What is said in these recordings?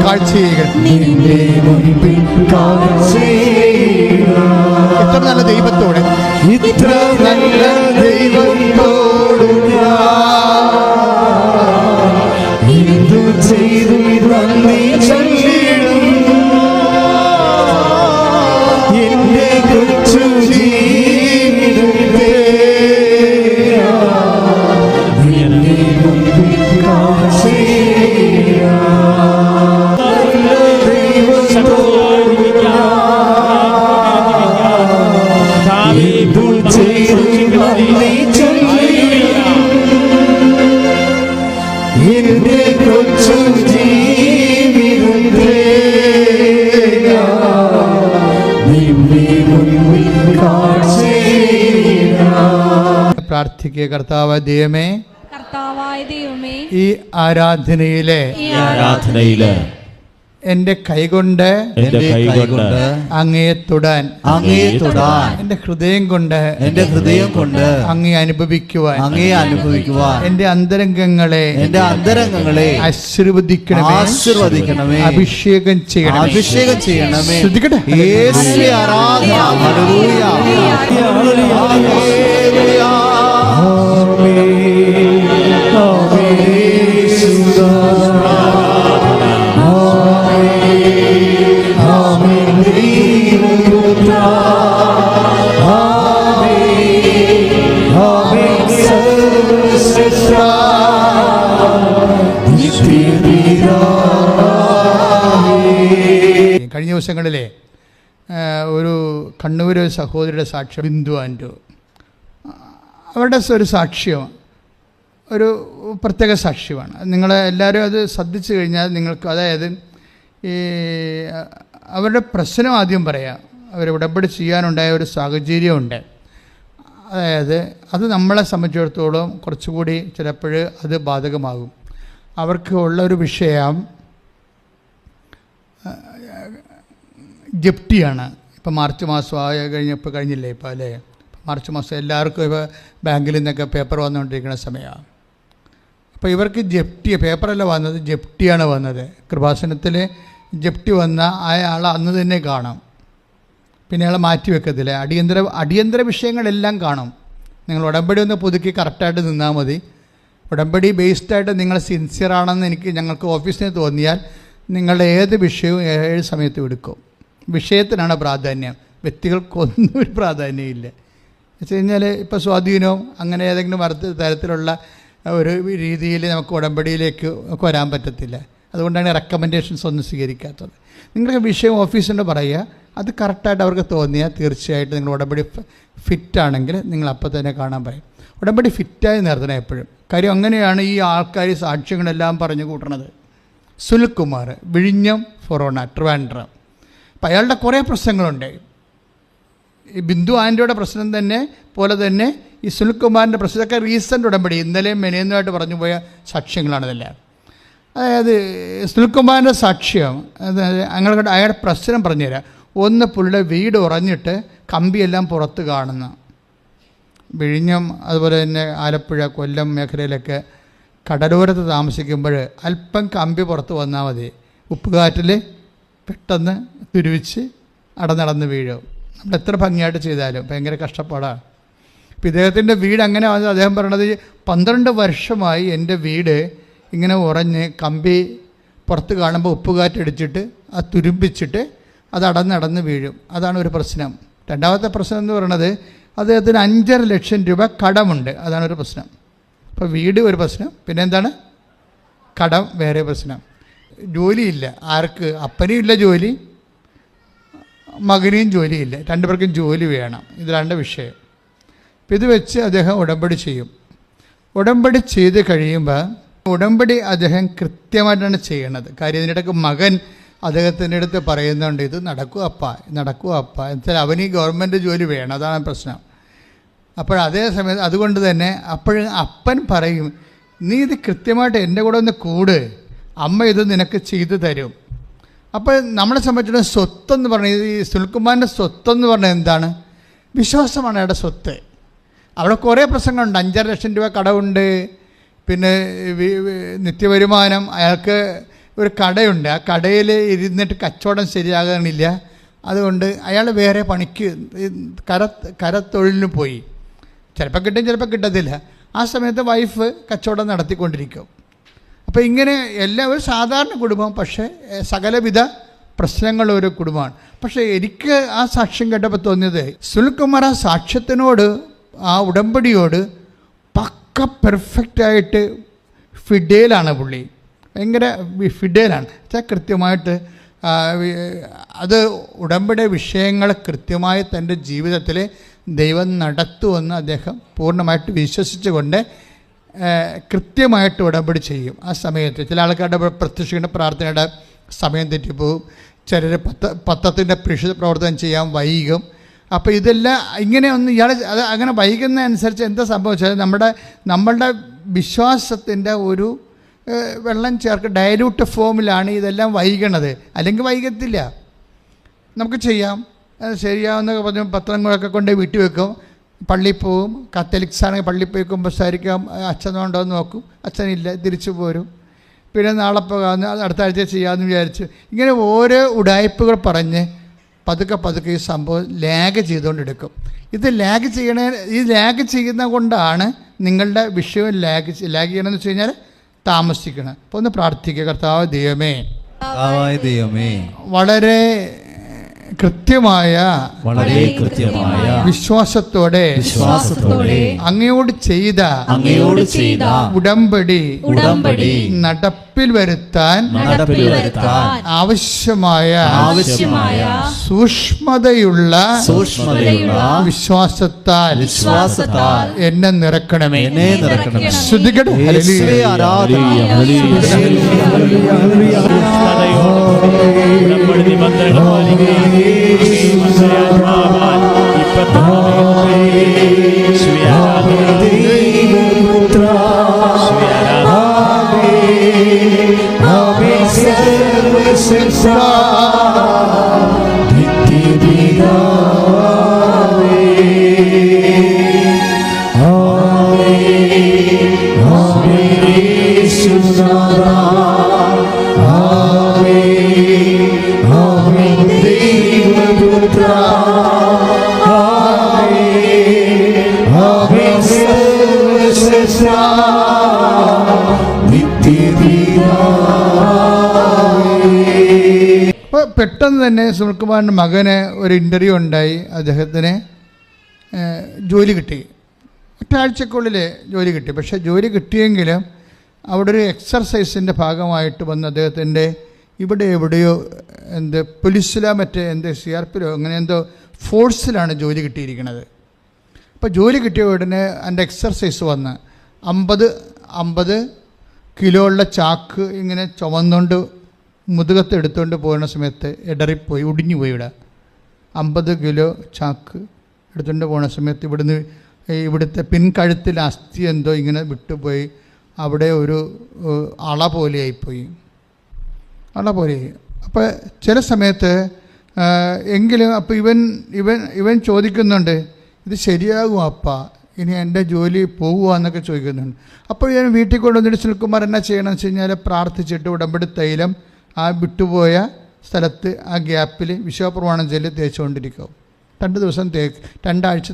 കാഴ്ച ചെയ്യുക. ഇത്ര നല്ല ദൈവത്തോടെ, ഇത്ര നല്ല ദൈവത്തോട് എന്തു ചെയ്തു നന്ദി ചൊല്ലിടും. എന്റെ കൊച്ചു ജീവിതത്തെ പ്രാർത്ഥിക്കുക. കർത്താവായ ദൈവമേ, ഈ ആരാധനയിലെ എന്റെ കൈകൊണ്ട് അങ്ങയെ തൊടാൻ, എന്റെ ഹൃദയം കൊണ്ട് അങ്ങയെ അനുഭവിക്കുവാൻ എന്റെ അന്തരംഗങ്ങളെ ആശീർവദിക്കണമേ, അഭിഷേകം ചെയ്യണമേ. ശ്രദ്ധിക്കട്ടെ. കഴിഞ്ഞ ദിവസങ്ങളിലെ ഒരു കണ്ണൂർ സഹോദരിയുടെ സാക്ഷ്യം, ബിന്ദു ആൻഡു, അവരുടെ ഒരു സാക്ഷ്യം ഒരു പ്രത്യേക സാക്ഷ്യമാണ്. നിങ്ങളെല്ലാവരും അത് ശ്രദ്ധിച്ചു കഴിഞ്ഞാൽ നിങ്ങൾക്ക്, അതായത് ഈ അവരുടെ പ്രശ്നം ആദ്യം പറയാം. അവർ ഉടമ്പടി ചെയ്യാനുണ്ടായ ഒരു സാഹചര്യമുണ്ട്. അതായത് അത് നമ്മളെ സംബന്ധിച്ചിടത്തോളം കുറച്ചുകൂടി ചിലപ്പോൾ അത് ബാധകമാകും. അവർക്ക് ഉള്ളൊരു വിഷയം ജപ്തിയാണ്. ഇപ്പം മാർച്ച് മാസം കഴിഞ്ഞില്ലേ ഇപ്പോൾ അല്ലേ? മാർച്ച് മാസം എല്ലാവർക്കും ഇപ്പോൾ ബാങ്കിൽ നിന്നൊക്കെ പേപ്പർ വന്നുകൊണ്ടിരിക്കുന്ന സമയമാണ്. അപ്പോൾ ഇവർക്ക് ജപ്തി, പേപ്പറല്ല വന്നത്, ജപ്തിയാണ് വന്നത്. കൃപാസനത്തിൽ ജപ്തി വന്ന അയാൾ അന്ന് തന്നെ കാണും. പിന്നെ അയാളെ മാറ്റി വെക്കത്തില്ല. അടിയന്തര വിഷയങ്ങളെല്ലാം കാണും. നിങ്ങൾ ഉടമ്പടി ഒന്ന് പുതുക്കി കറക്റ്റായിട്ട് നിന്നാൽ മതി. ഉടമ്പടി ബേസ്ഡായിട്ട് നിങ്ങൾ സിൻസിയറാണെന്ന് ഞങ്ങൾക്ക് ഓഫീസിന് തോന്നിയാൽ നിങ്ങളുടെ ഏത് വിഷയവും ഏത് സമയത്തും എടുക്കും. വിഷയത്തിനാണ് പ്രാധാന്യം, വ്യക്തികൾക്കൊന്നും ഒരു പ്രാധാന്യമില്ല. വെച്ച് കഴിഞ്ഞാൽ ഇപ്പോൾ സ്വാധീനവും അങ്ങനെ ഏതെങ്കിലും തരത്തിലുള്ള ഒരു രീതിയിൽ നമുക്ക് ഉടമ്പടിയിലേക്ക് വരാൻ പറ്റത്തില്ല. അതുകൊണ്ടാണ് റെക്കമെൻഡേഷൻസ് ഒന്നും സ്വീകരിക്കാത്തത്. നിങ്ങൾക്ക് വിഷയം ഓഫീസിൻ്റെ പറയുക, അത് കറക്റ്റായിട്ട് അവർക്ക് തോന്നിയാൽ തീർച്ചയായിട്ടും നിങ്ങൾ ഉടമ്പടി ഫിറ്റാണെങ്കിൽ നിങ്ങൾ അപ്പോൾ തന്നെ കാണാൻ പറയും. ഉടമ്പടി ഫിറ്റായി നിർത്തണം എപ്പോഴും. കാര്യം അങ്ങനെയാണ് ഈ ആൾക്കാർ സാക്ഷ്യങ്ങളെല്ലാം പറഞ്ഞു കൂട്ടണത്. സുനിൽകുമാർ, വിഴിഞ്ഞം ഫൊറോണ, ട്രിവാൻഡ്രം. അപ്പം അയാളുടെ കുറേ പ്രശ്നങ്ങളുണ്ട്. ഈ ബിന്ദു ആൻ്റിയുടെ പ്രശ്നം തന്നെ പോലെ തന്നെ ഈ സുനിൽകുമാറിൻ്റെ പ്രശ്നമൊക്കെ റീസെൻ്റ് ഉടമ്പടി ഇന്നലെയും മെനയുന്നതായിട്ട് പറഞ്ഞു പോയ സാക്ഷ്യങ്ങളാണിതെല്ലാം. അതായത് സുനിൽകുമാറിൻ്റെ സാക്ഷ്യം, അതായത് അയാളുടെ പ്രശ്നം പറഞ്ഞുതരാം. ഒന്ന്, പുള്ളിയുടെ വീട് ഉറഞ്ഞിട്ട് കമ്പിയെല്ലാം പുറത്ത് കാണുന്നു. വിഴിഞ്ഞം അതുപോലെ തന്നെ ആലപ്പുഴ, കൊല്ലം മേഖലയിലൊക്കെ കടലോരത്ത് താമസിക്കുമ്പോൾ അല്പം കമ്പി പുറത്ത് വന്നാൽ മതി, ഉപ്പുകാറ്റിൽ പെട്ടെന്ന് തുരുവിച്ച് അടന്നടന്ന് വീഴും. നമ്മൾ എത്ര ഭംഗിയായിട്ട് ചെയ്താലും ഭയങ്കര കഷ്ടപ്പാടാണ്. അപ്പോൾ ഇദ്ദേഹത്തിൻ്റെ വീട് അങ്ങനെ വന്നത്, അദ്ദേഹം പറയണത് 12 വർഷമായി എൻ്റെ വീട് ഇങ്ങനെ ഉറഞ്ഞ് കമ്പി പുറത്ത് കാണുമ്പോൾ ഉപ്പുകാറ്റടിച്ചിട്ട് അത് തുരുമ്പിച്ചിട്ട് അത് അടന്നടന്ന് വീഴും. അതാണ് ഒരു പ്രശ്നം. രണ്ടാമത്തെ പ്രശ്നം എന്ന് പറയുന്നത് അദ്ദേഹത്തിന് 5.5 ലക്ഷം രൂപ കടമുണ്ട്. അതാണ് ഒരു പ്രശ്നം. അപ്പോൾ വീട് ഒരു പ്രശ്നം, പിന്നെ എന്താണ്, കടം വേറെ പ്രശ്നം. ജോലിയില്ല, ആർക്ക്, അപ്പനും ഇല്ല ജോലി, മകനെയും ജോലിയില്ല, രണ്ടുപേർക്കും ജോലി വേണം. ഇതിലാണ് വിഷയം. അപ്പം ഇത് വെച്ച് അദ്ദേഹം ഉടമ്പടി ചെയ്യും. ഉടമ്പടി ചെയ്ത് കഴിയുമ്പോൾ ഉടമ്പടി അദ്ദേഹം കൃത്യമായിട്ടാണ് ചെയ്യണത്. കാര്യം ഇതിനിടയ്ക്ക് മകൻ അദ്ദേഹത്തിൻ്റെ അടുത്ത് പറയുന്നുണ്ട്, ഇത് നടക്കും അപ്പ എന്നുവെച്ചാൽ അവന് ഈ ഗവൺമെൻറ് ജോലി വേണം, അതാണ് പ്രശ്നം. അപ്പോൾ അതേ സമയത്ത് അതുകൊണ്ട് തന്നെ അപ്പൻ പറയും, നീ ഇത് കൃത്യമായിട്ട് എൻ്റെ കൂടെ ഒന്ന് കൂട്, അമ്മ ഇത് നിനക്ക് ചെയ്തു തരും. അപ്പോൾ നമ്മളെ സംബന്ധിച്ചിടത്തോളം സ്വത്തെന്ന് പറഞ്ഞാൽ, ഈ സുനിൽകുമാറിൻ്റെ സ്വത്തെന്ന് പറഞ്ഞാൽ എന്താണ്? വിശ്വാസമാണ് അയാളുടെ സ്വത്ത്. അവിടെ കുറേ പ്രശ്നങ്ങളുണ്ട്. 5.5 ലക്ഷം രൂപ കടമുണ്ട്, പിന്നെ നിത്യവരുമാനം, അയാൾക്ക് ഒരു കടയുണ്ട്. ആ കടയിൽ ഇരുന്നിട്ട് കച്ചവടം ശരിയാകാനില്ല. അതുകൊണ്ട് അയാൾ വേറെ പണിക്ക് കരത്തൊഴിലിന് പോയി. ചിലപ്പോൾ കിട്ടും, ചിലപ്പോൾ കിട്ടത്തില്ല. ആ സമയത്ത് വൈഫ് കച്ചവടം നടത്തിക്കൊണ്ടിരിക്കും. അപ്പോൾ ഇങ്ങനെ ഒരു സാധാരണ കുടുംബം, പക്ഷേ സകലവിധ പ്രശ്നങ്ങളൊരു കുടുംബമാണ്. പക്ഷേ എനിക്ക് ആ സാക്ഷ്യം കേട്ടപ്പോൾ തോന്നിയത്, സുനിൽകുമാർ ആ സാക്ഷ്യത്തിനോട്, ആ ഉടമ്പടിയോട് പക്ക പെർഫെക്റ്റായിട്ട് ഫിഡേലാണ്. പുള്ളി ഭയങ്കര ഫിഡേലാണ്. വെച്ചാൽ കൃത്യമായിട്ട് അത് ഉടമ്പടി വിഷയങ്ങൾ കൃത്യമായി തൻ്റെ ജീവിതത്തിൽ ദൈവം നടത്തുമെന്ന് അദ്ദേഹം പൂർണ്ണമായിട്ട് വിശ്വസിച്ചുകൊണ്ട് കൃത്യമായിട്ട് ഉടമ്പടി ചെയ്യും. ആ സമയത്ത് ചില ആൾക്കാരുടെ പ്രത്യക്ഷ പ്രാർത്ഥനയുടെ സമയം തെറ്റിപ്പോവും, ചിലർ പത്രത്തിൻ്റെ പ്രേക്ഷിത പ്രവർത്തനം ചെയ്യാൻ വൈകും. അപ്പോൾ ഇതെല്ലാം ഇങ്ങനെ ഒന്ന് അത് അങ്ങനെ വൈകുന്നതനുസരിച്ച് എന്താ സംഭവിച്ചാൽ നമ്മളുടെ വിശ്വാസത്തിൻ്റെ ഒരു വെള്ളം ഡയലൂട്ട് ഫോമിലാണ് ഇതെല്ലാം വൈകണത്. അല്ലെങ്കിൽ വൈകത്തില്ല. നമുക്ക് ചെയ്യാം, ശരിയാവുന്ന പറഞ്ഞ പത്രങ്ങളൊക്കെ കൊണ്ട് വീട്ടിൽ വെക്കും, പള്ളിയിൽ പോവും. കത്തോലിക്സ് ആണെങ്കിൽ പള്ളിയിൽ പോയി കുമ്പസാരിക്കാം, അച്ഛനുണ്ടോ എന്ന് നോക്കും, അച്ഛനില്ല, തിരിച്ചു പോരും. പിന്നെ നാളെ പോകാമെന്ന്, അടുത്ത ആഴ്ച ചെയ്യാമെന്ന് വിചാരിച്ചു. ഇങ്ങനെ ഓരോ ഉടായ്പകൾ പറഞ്ഞ് പതുക്കെ ഈ സംഭവം ലാഗ് ചെയ്തുകൊണ്ടെടുക്കും. ഇത് ലാഗ് ചെയ്യുന്ന കൊണ്ടാണ് നിങ്ങളുടെ വിഷയം ലാഗ് ചെയ്യണമെന്ന് വെച്ച് കഴിഞ്ഞാൽ താമസിക്കണം. അപ്പോൾ ഒന്ന് പ്രാർത്ഥിക്കുക. കർത്താവ് ദൈവമേ, വളരെ കൃത്യമായ വിശ്വാസത്തോടെ അങ്ങയോട് ചെയ്ത ഉടമ്പടി നടപ്പിൽ വരുത്താൻ ആവശ്യമായ സൂക്ഷ്മതയുള്ള വിശ്വാസത്താൽ എന്നെ നിറക്കണമേ. ശ്രദ്ധിക്കട്ടെ. അപ്പോൾ പെട്ടെന്ന് തന്നെ സുനിൽകുമാറിൻ്റെ മകന് ഒരു ഇൻ്റർവ്യൂ ഉണ്ടായി. അദ്ദേഹത്തിന് ജോലി കിട്ടി. ഒറ്റാഴ്ചക്കുള്ളിൽ ജോലി കിട്ടി. പക്ഷേ ജോലി കിട്ടിയെങ്കിലും അവിടെ ഒരു എക്സർസൈസിൻ്റെ ഭാഗമായിട്ട് വന്ന് അദ്ദേഹത്തിൻ്റെ എവിടെയോ പോലീസിലോ CRP അങ്ങനെ ഫോഴ്സിലാണ് ജോലി കിട്ടിയിരിക്കുന്നത്. അപ്പോൾ ജോലി കിട്ടിയ ഉടനെ എൻ്റെ എക്സർസൈസ് വന്ന് 50 കിലോ ഉള്ള ചാക്ക് ഇങ്ങനെ ചുമന്നുകൊണ്ട് മുതുകത്ത് എടുത്തുകൊണ്ട് പോകുന്ന സമയത്ത് ഇടറിപ്പോയി, ഒടിഞ്ഞുപോയി. 50 കിലോ ചാക്ക് എടുത്തുകൊണ്ട് പോകുന്ന സമയത്ത് ഇവിടുത്തെ പിൻകഴുത്തിൽ അസ്ഥി ഇങ്ങനെ വിട്ടുപോയി. അവിടെ ഒരു അള പോലെയായിപ്പോയി. അപ്പോൾ ചില സമയത്ത് എങ്കിലും അപ്പോൾ ഇവൻ ചോദിക്കുന്നുണ്ട്, ഇത് ശരിയാകും അപ്പാ, ഇനി എൻ്റെ ജോലി പോകുക എന്നൊക്കെ ചോദിക്കുന്നുണ്ട്. അപ്പോൾ ഞാൻ വീട്ടിൽ കൊണ്ടുവന്നിട്ട് സുനിൽകുമാർ എന്നാ ചെയ്യണമെന്ന് വെച്ച് കഴിഞ്ഞാൽ പ്രാർത്ഥിച്ചിട്ട് ഉടമ്പടി തൈലം ആ വിട്ടുപോയ സ്ഥലത്ത് ആ ഗ്യാപ്പിൽ വിശ്വാസപ്രമാണം ചൊല്ലി തേച്ചുകൊണ്ടിരിക്കും. 2 ദിവസം 2 ആഴ്ച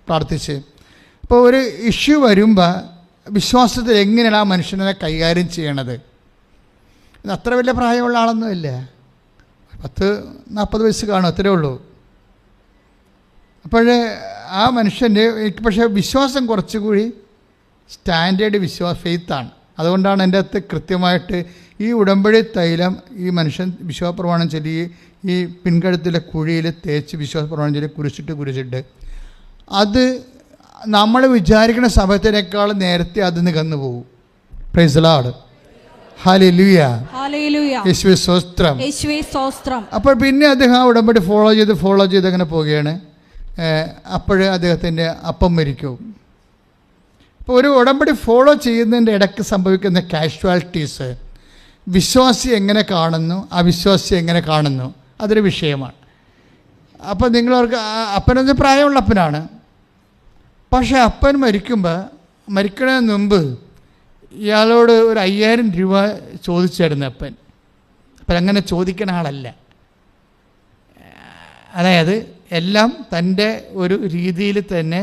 പ്രാർത്ഥിച്ച്. അപ്പോൾ ഒരു ഇഷ്യൂ വരുമ്പോൾ വിശ്വാസത്തിൽ എങ്ങനെയാണ് ആ മനുഷ്യനെ കൈകാര്യം ചെയ്യണത്? ഇത് അത്ര വലിയ പ്രായമുള്ള ആളൊന്നുമില്ല, 40 വയസ്സ് കാണും, അത്രേ ഉള്ളൂ. അപ്പോൾ ആ മനുഷ്യൻ്റെ പക്ഷേ വിശ്വാസം കുറച്ചുകൂടി സ്റ്റാൻഡേർഡ് ഫെയ്ത്താണ്. അതുകൊണ്ടാണ് എൻ്റെ അകത്ത് കൃത്യമായിട്ട് ഈ ഉടമ്പടി തൈലം ഈ മനുഷ്യൻ വിശ്വാസപ്രമാണം ചൊല്ലി ഈ പിൻകഴുത്തിലെ കുഴിയിൽ തേച്ച് വിശ്വാസപ്രമാണം ചൊല്ലി കുരിശിട്ട് അത് നമ്മൾ വിചാരിക്കുന്ന സമയത്തിനേക്കാൾ നേരത്തെ അത് നികന്നു പോകും. Praise the Lord. ഹല്ലേലൂയ. യേശുവേ സ്തോത്രം. അപ്പോൾ പിന്നെ അദ്ദേഹം ആ ഉടമ്പടി ഫോളോ ചെയ്ത് അങ്ങനെ പോവുകയാണ്. അപ്പോഴേ അദ്ദേഹത്തിൻ്റെ അപ്പം മരിക്കും. ഇപ്പോൾ ഒരു ഉടമ്പടി ഫോളോ ചെയ്യുന്നതിൻ്റെ ഇടയ്ക്ക് സംഭവിക്കുന്ന കാഷ്വാലിറ്റീസ് വിശ്വാസി എങ്ങനെ കാണുന്നു, അവിശ്വാസി എങ്ങനെ കാണുന്നു, അതൊരു വിഷയമാണ്. അപ്പോൾ നിങ്ങളവർക്ക് അപ്പനെന്ന് പ്രായമുള്ള അപ്പനാണ്. പക്ഷേ അപ്പൻ മരിക്കുന്നതിന് മുമ്പ് ഇയാളോട് ഒരു 5000 രൂപ ചോദിച്ചായിരുന്നു അപ്പൻ. അപ്പം അങ്ങനെ ചോദിക്കുന്ന ആളല്ല. അതായത് എല്ലാം തൻ്റെ ഒരു രീതിയിൽ തന്നെ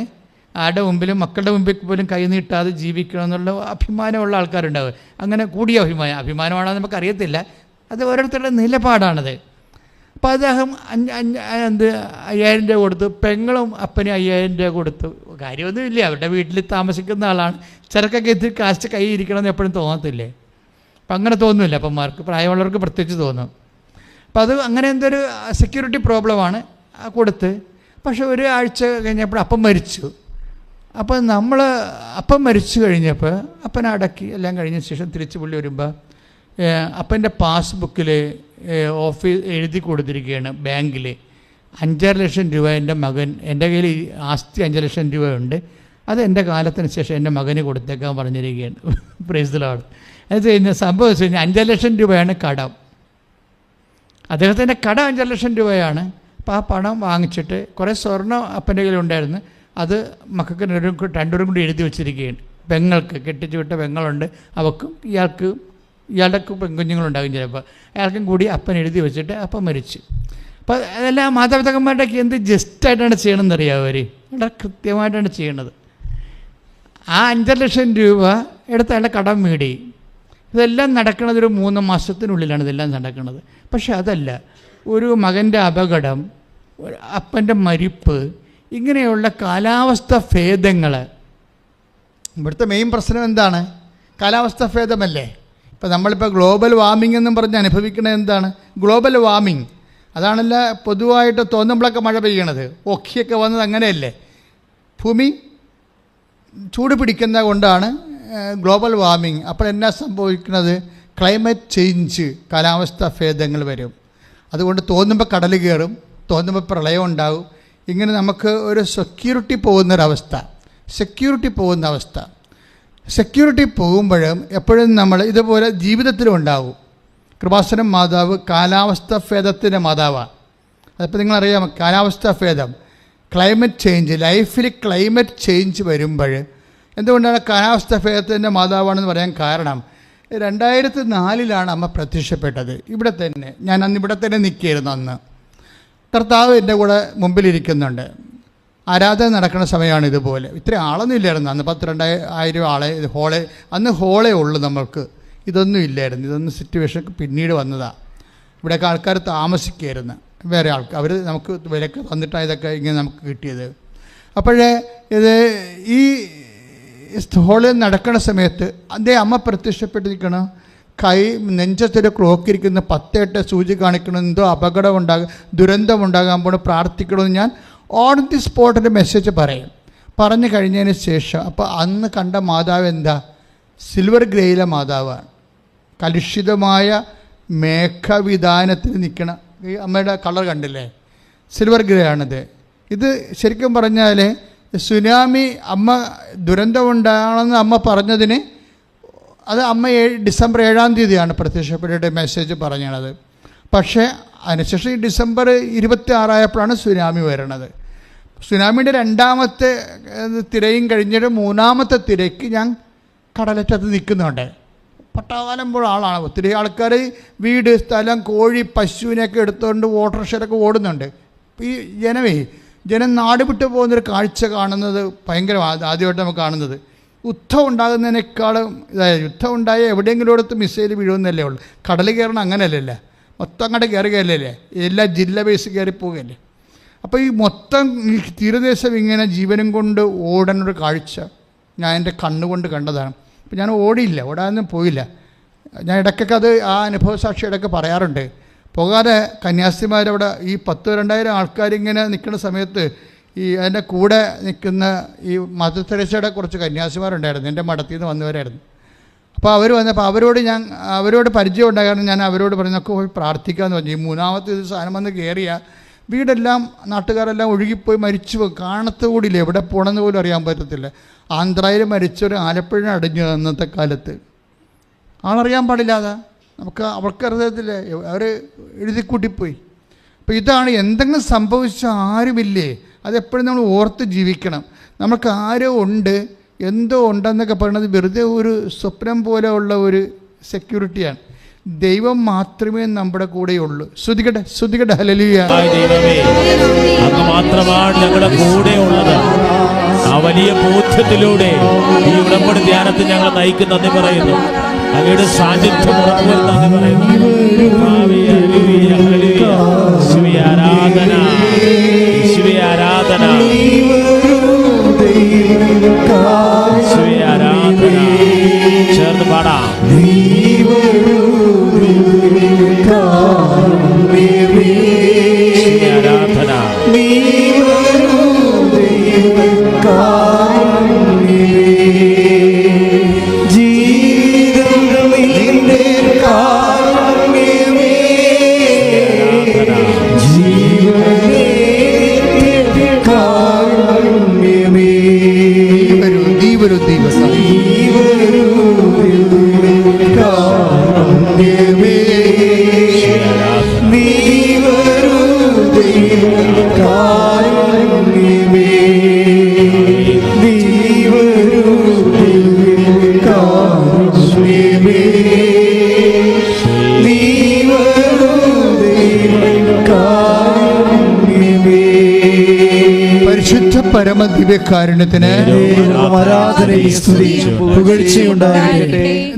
ആരുടെ മുമ്പിലും മക്കളുടെ മുമ്പിൽ പോലും കൈ നീട്ടാതെ ജീവിക്കണം എന്നുള്ള അഭിമാനമുള്ള ആൾക്കാരുണ്ടാവും. അങ്ങനെ കൂടിയ അഭിമാനമാണോ നമുക്കറിയത്തില്ല, അത് ഓരോരുത്തരുടെ നിലപാടാണത്. അപ്പോൾ അദ്ദേഹം 5000 രൂപ കൊടുത്തു. പെങ്ങളും അപ്പന് 5000 രൂപ കൊടുത്തു. കാര്യമൊന്നുമില്ല, അവരുടെ വീട്ടിൽ താമസിക്കുന്ന ആളാണ്. ചിലക്കൊക്കെ എത്തി കാശ് കൈ ഇരിക്കണമെന്ന് എപ്പോഴും തോന്നത്തില്ലേ? അപ്പം അങ്ങനെ തോന്നുന്നില്ല അപ്പന്മാർക്ക്, പ്രായമുള്ളവർക്ക് പ്രത്യേകിച്ച് തോന്നും. അപ്പം അത് അങ്ങനെ എന്തൊരു സെക്യൂരിറ്റി പ്രോബ്ലമാണ് കൊടുത്ത്. പക്ഷെ ഒരാഴ്ച കഴിഞ്ഞപ്പോൾ അപ്പം മരിച്ചു. അപ്പം നമ്മൾ അപ്പം മരിച്ചു കഴിഞ്ഞപ്പോൾ അപ്പനെ അടക്കി എല്ലാം കഴിഞ്ഞ ശേഷം തിരിച്ച് പുള്ളി വരുമ്പോൾ അപ്പൻ്റെ പാസ്ബുക്കിൽ ഓഫീസ് എഴുതി കൊടുത്തിരിക്കുകയാണ് ബാങ്കിൽ 5.5 ലക്ഷം രൂപ എൻ്റെ മകൻ, എൻ്റെ കയ്യിൽ ആസ്തി 5 ലക്ഷം രൂപയുണ്ട്, അത് എൻ്റെ കാലത്തിന് ശേഷം എൻ്റെ മകന് കൊടുത്തേക്കാൻ പറഞ്ഞിരിക്കുകയാണ്. Praise the Lord. അത് സംഭവിച്ചു കഴിഞ്ഞാൽ 5 ലക്ഷം രൂപയാണ് കടം. അദ്ദേഹത്തിൻ്റെ കടം 5 ലക്ഷം രൂപയാണ്. അപ്പോൾ ആ പണം വാങ്ങിച്ചിട്ട് കുറേ സ്വർണ്ണം അപ്പൻ്റെ കയ്യിലുണ്ടായിരുന്നു. അത് മക്കൾക്ക് രണ്ടുപേരും കൂടി എഴുതി വെച്ചിരിക്കുകയാണ്. പെങ്ങൾക്ക് കെട്ടിച്ചു വിട്ട പെങ്ങളുണ്ട്, അവക്കും ഇയാളുടെ പെൺകുഞ്ഞുങ്ങളുണ്ടാകും ചിലപ്പോൾ, അയാൾക്കും കൂടി അപ്പൻ എഴുതി വെച്ചിട്ട് അപ്പം മരിച്ചു. അപ്പോൾ അതെല്ലാം മാതാപിതാക്കന്മാരുടെയൊക്കെ എന്ത് ജസ്റ്റായിട്ടാണ് ചെയ്യണമെന്നറിയാം. അവർ വളരെ കൃത്യമായിട്ടാണ് ചെയ്യണത്. ആ 5 ലക്ഷം രൂപ എടുത്ത് അയാളുടെ കടം വീടി. ഇതെല്ലാം നടക്കുന്നത് ഒരു 3 മാസത്തിനുള്ളിലാണ് ഇതെല്ലാം നടക്കുന്നത്. പക്ഷെ അതല്ല, ഒരു മകൻ്റെ അപകടം, അപ്പൻ്റെ മരിപ്പ്, ഇങ്ങനെയുള്ള കാലാവസ്ഥ ഭേദങ്ങൾ. ഇവിടുത്തെ മെയിൻ പ്രശ്നം എന്താണ്? കാലാവസ്ഥ ഭേദമല്ലേ. ഇപ്പം നമ്മളിപ്പോൾ ഗ്ലോബൽ വാർമിംഗ് എന്നും പറഞ്ഞ് അനുഭവിക്കുന്നത് എന്താണ്? Global warming. അതാണല്ല പൊതുവായിട്ട് തോന്നുമ്പോഴൊക്കെ മഴ പെയ്യണത്. ഒക്കിയൊക്കെ വന്നത് അങ്ങനെയല്ലേ. ഭൂമി ചൂട് പിടിക്കുന്ന കൊണ്ടാണ് ഗ്ലോബൽ വാർമിംഗ്. അപ്പോൾ എന്നാ സംഭവിക്കുന്നത്? ക്ലൈമറ്റ് ചേഞ്ച്, കാലാവസ്ഥ ഭേദങ്ങൾ വരും. അതുകൊണ്ട് തോന്നുമ്പോൾ കടൽ കയറും, തോന്നുമ്പോൾ പ്രളയം ഉണ്ടാകും. ഇങ്ങനെ നമുക്ക് ഒരു സെക്യൂരിറ്റി പോകുന്ന പോകുമ്പോഴും എപ്പോഴും നമ്മൾ ഇതുപോലെ ജീവിതത്തിലും ഉണ്ടാവും. കൃപാസനം മാതാവ് കാലാവസ്ഥ ഭേദത്തിൻ്റെ മാതാവാണ്. അതിപ്പോൾ നിങ്ങളറിയാം, കാലാവസ്ഥ ഭേദം, ക്ലൈമറ്റ് ചേഞ്ച്, ലൈഫിൽ ക്ലൈമറ്റ് ചേഞ്ച് വരുമ്പോൾ എന്തുകൊണ്ടാണ് കാലാവസ്ഥ ഭേദത്തിൻ്റെ മാതാവാണെന്ന് പറയാൻ കാരണം, 2004 അമ്മ പ്രത്യക്ഷപ്പെട്ടത് ഇവിടെ തന്നെ. ഞാൻ അന്ന് ഇവിടെ തന്നെ നിൽക്കുകയായിരുന്നു. അന്ന് കർത്താവ് എൻ്റെ കൂടെ മുമ്പിലിരിക്കുന്നുണ്ട്. ആരാധന നടക്കുന്ന സമയമാണ്. ഇതുപോലെ ഇത്ര ആളൊന്നും ഇല്ലായിരുന്നു അന്ന്. 12,000 ആളെ അന്ന് ഹോളേ ഉള്ളൂ നമ്മൾക്ക്. ഇതൊന്നും ഇല്ലായിരുന്നു. ഇതൊന്നും സിറ്റുവേഷനൊക്കെ പിന്നീട് വന്നതാണ്. ഇവിടെയൊക്കെ ആൾക്കാർ താമസിക്കുകയായിരുന്നു, വേറെ ആൾക്കാർ. അവർ നമുക്ക് വിലക്ക് തന്നിട്ടാണ് ഇതൊക്കെ ഇങ്ങനെ നമുക്ക് കിട്ടിയത്. അപ്പോഴേ ഇത് ഈ ഹോളിൽ നടക്കുന്ന സമയത്ത് അമ്മ പ്രത്യക്ഷപ്പെട്ടിരിക്കണം. കൈ നെഞ്ചത്തൊരു ക്ലോക്ക് ഇരിക്കുന്ന 10-8 സൂചി കാണിക്കണം. എന്തോ അപകടം ദുരന്തം ഉണ്ടാകാൻ പോകണം, പ്രാർത്ഥിക്കണമെന്ന് ഞാൻ ഓൺ ദി സ്പോട്ടിൽ മെസ്സേജ് പറഞ്ഞു കഴിഞ്ഞതിന് ശേഷം അപ്പോൾ അന്ന് കണ്ട മാതാവ് എന്താ? സിൽവർ ഗ്രേയിലെ മാതാവാണ്. കലുഷിതമായ മേഘവിധാനത്തിൽ നിൽക്കണ ഈ അമ്മയുടെ കളർ കണ്ടില്ലേ? സിൽവർ ഗ്രേ ആണിത്. ഇത് ശരിക്കും പറഞ്ഞാൽ സുനാമി അമ്മ ദുരന്തമുണ്ടാകണമെന്ന് അമ്മ പറഞ്ഞതിന് അത് അമ്മ ഡിസംബർ 7-ാം തീയതിയാണ് പ്രത്യക്ഷപ്പെട്ടിട്ട് മെസ്സേജ് പറഞ്ഞത്. പക്ഷേ അതിനുശേഷം ഈ ഡിസംബർ 26 സുനാമി വരണത്. സുനാമിയുടെ 2ാമത്തെ തിരയും കഴിഞ്ഞിട്ട് 3ാമത്തെ തിരയ്ക്ക് ഞാൻ കടലറ്റത്ത് നിൽക്കുന്നുണ്ട്. പട്ടാകാലമ്പോൾ ആളാണ്. ഒത്തിരി ആൾക്കാർ വീട്, സ്ഥലം, കോഴി, പശുവിനെയൊക്കെ എടുത്തുകൊണ്ട് ഓട്ടോറിക്ഷയിലൊക്കെ ഓടുന്നുണ്ട്. ഈ ജനം നാട് വിട്ടു പോകുന്നൊരു കാഴ്ച കാണുന്നത് ഭയങ്കര ആദ്യമായിട്ട് നമുക്ക് കാണുന്നത്. യുദ്ധം ഉണ്ടാകുന്നതിനേക്കാളും യുദ്ധം ഉണ്ടായ എവിടെയെങ്കിലും എടുത്ത് മിസൈൽ വീഴുമെന്നല്ലേ ഉള്ളൂ. കടൽ കയറണം അങ്ങനെയല്ലല്ലേ, മൊത്തം അങ്ങോട്ട് കയറുകയല്ലേ, എല്ലാ ജില്ല ബേസ് കയറി പോവുകയല്ലേ. അപ്പോൾ ഈ മൊത്തം ഈ തീരദേശം ഇങ്ങനെ ജീവനും കൊണ്ട് ഓടുന്നൊരു കാഴ്ച ഞാൻ എൻ്റെ കണ്ണുകൊണ്ട് കണ്ടതാണ്. അപ്പോൾ ഞാൻ ഓടാനൊന്നും പോയില്ല. ഞാൻ ഇടയ്ക്കൊക്കെ അത് ആ അനുഭവസാക്ഷി ഇടയ്ക്ക് പറയാറുണ്ട്. പോകാതെ കന്യാസ്ത്രീമാരവിടെ ഈ 10,000-2,000 ആൾക്കാരിങ്ങനെ നിൽക്കുന്ന സമയത്ത് ഈ അതിൻ്റെ കൂടെ നിൽക്കുന്ന ഈ മദർ തെരേസയുടെ കുറച്ച് കന്യാസ്ത്രീമാരുണ്ടായിരുന്നു, എൻ്റെ മഠത്തിൽ നിന്ന് വന്നവരായിരുന്നു. അപ്പോൾ അവർ വന്നപ്പോൾ അവരോട് പരിചയം ഉണ്ടായിരുന്നു. ഞാൻ അവരോട് പറഞ്ഞൊക്കെ പോയി പ്രാർത്ഥിക്കാമെന്ന് പറഞ്ഞു. ഈ 3ാമത്തെ സാധനം വന്ന് കയറിയ വീടെല്ലാം നാട്ടുകാരെല്ലാം ഒഴുകിപ്പോയി മരിച്ചു പോകും. കാണത്തുകൂടിയില്ല, എവിടെ പോകണമെന്ന് പോലും അറിയാൻ പറ്റത്തില്ല. ആന്ധ്രയിൽ മരിച്ചൊരു ആലപ്പുഴ അടിഞ്ഞു അന്നത്തെ കാലത്ത്, ആളറിയാൻ പാടില്ലാതെ അവർക്കറിയത്തില്ലേ, അവർ എഴുതിക്കൂട്ടിപ്പോയി. അപ്പോൾ ഇതാണ്, എന്തെങ്കിലും സംഭവിച്ച ആരുമില്ലേ, അതെപ്പോഴും നമ്മൾ ഓർത്ത് ജീവിക്കണം. നമുക്ക് ആരോ ഉണ്ട്, എന്തോ ഉണ്ടെന്നൊക്കെ പറയുന്നത് വെറുതെ ഒരു സ്വപ്നം പോലെ ഉള്ള ഒരു സെക്യൂരിറ്റിയാണ്. ദൈവം മാത്രമേ നമ്മുടെ കൂടെയുള്ളൂ. ശ്രുതികട്ടെ ഹല്ലേലൂയ. അങ്ങ് മാത്രമാണ് ഞങ്ങളുടെ കൂടെ ഉള്ളത്. ആ വലിയ ബോധ്യത്തിലൂടെ ഈ ഉടമ്പടി ധ്യാനത്തിൽ ഞങ്ങൾ നയിക്കുന്ന നന്ദി പറയുന്നു. അങ്ങയുടെ സാന്നിധ്യം ഉറപ്പുവരുന്ന നന്ദി പറയുന്നു. ആരാധന, ആരാധന, ആരാധന. ചേർന്ന് പാടാം. ആരാധന. പരമദിവ്യകാരുണ്യത്തിന്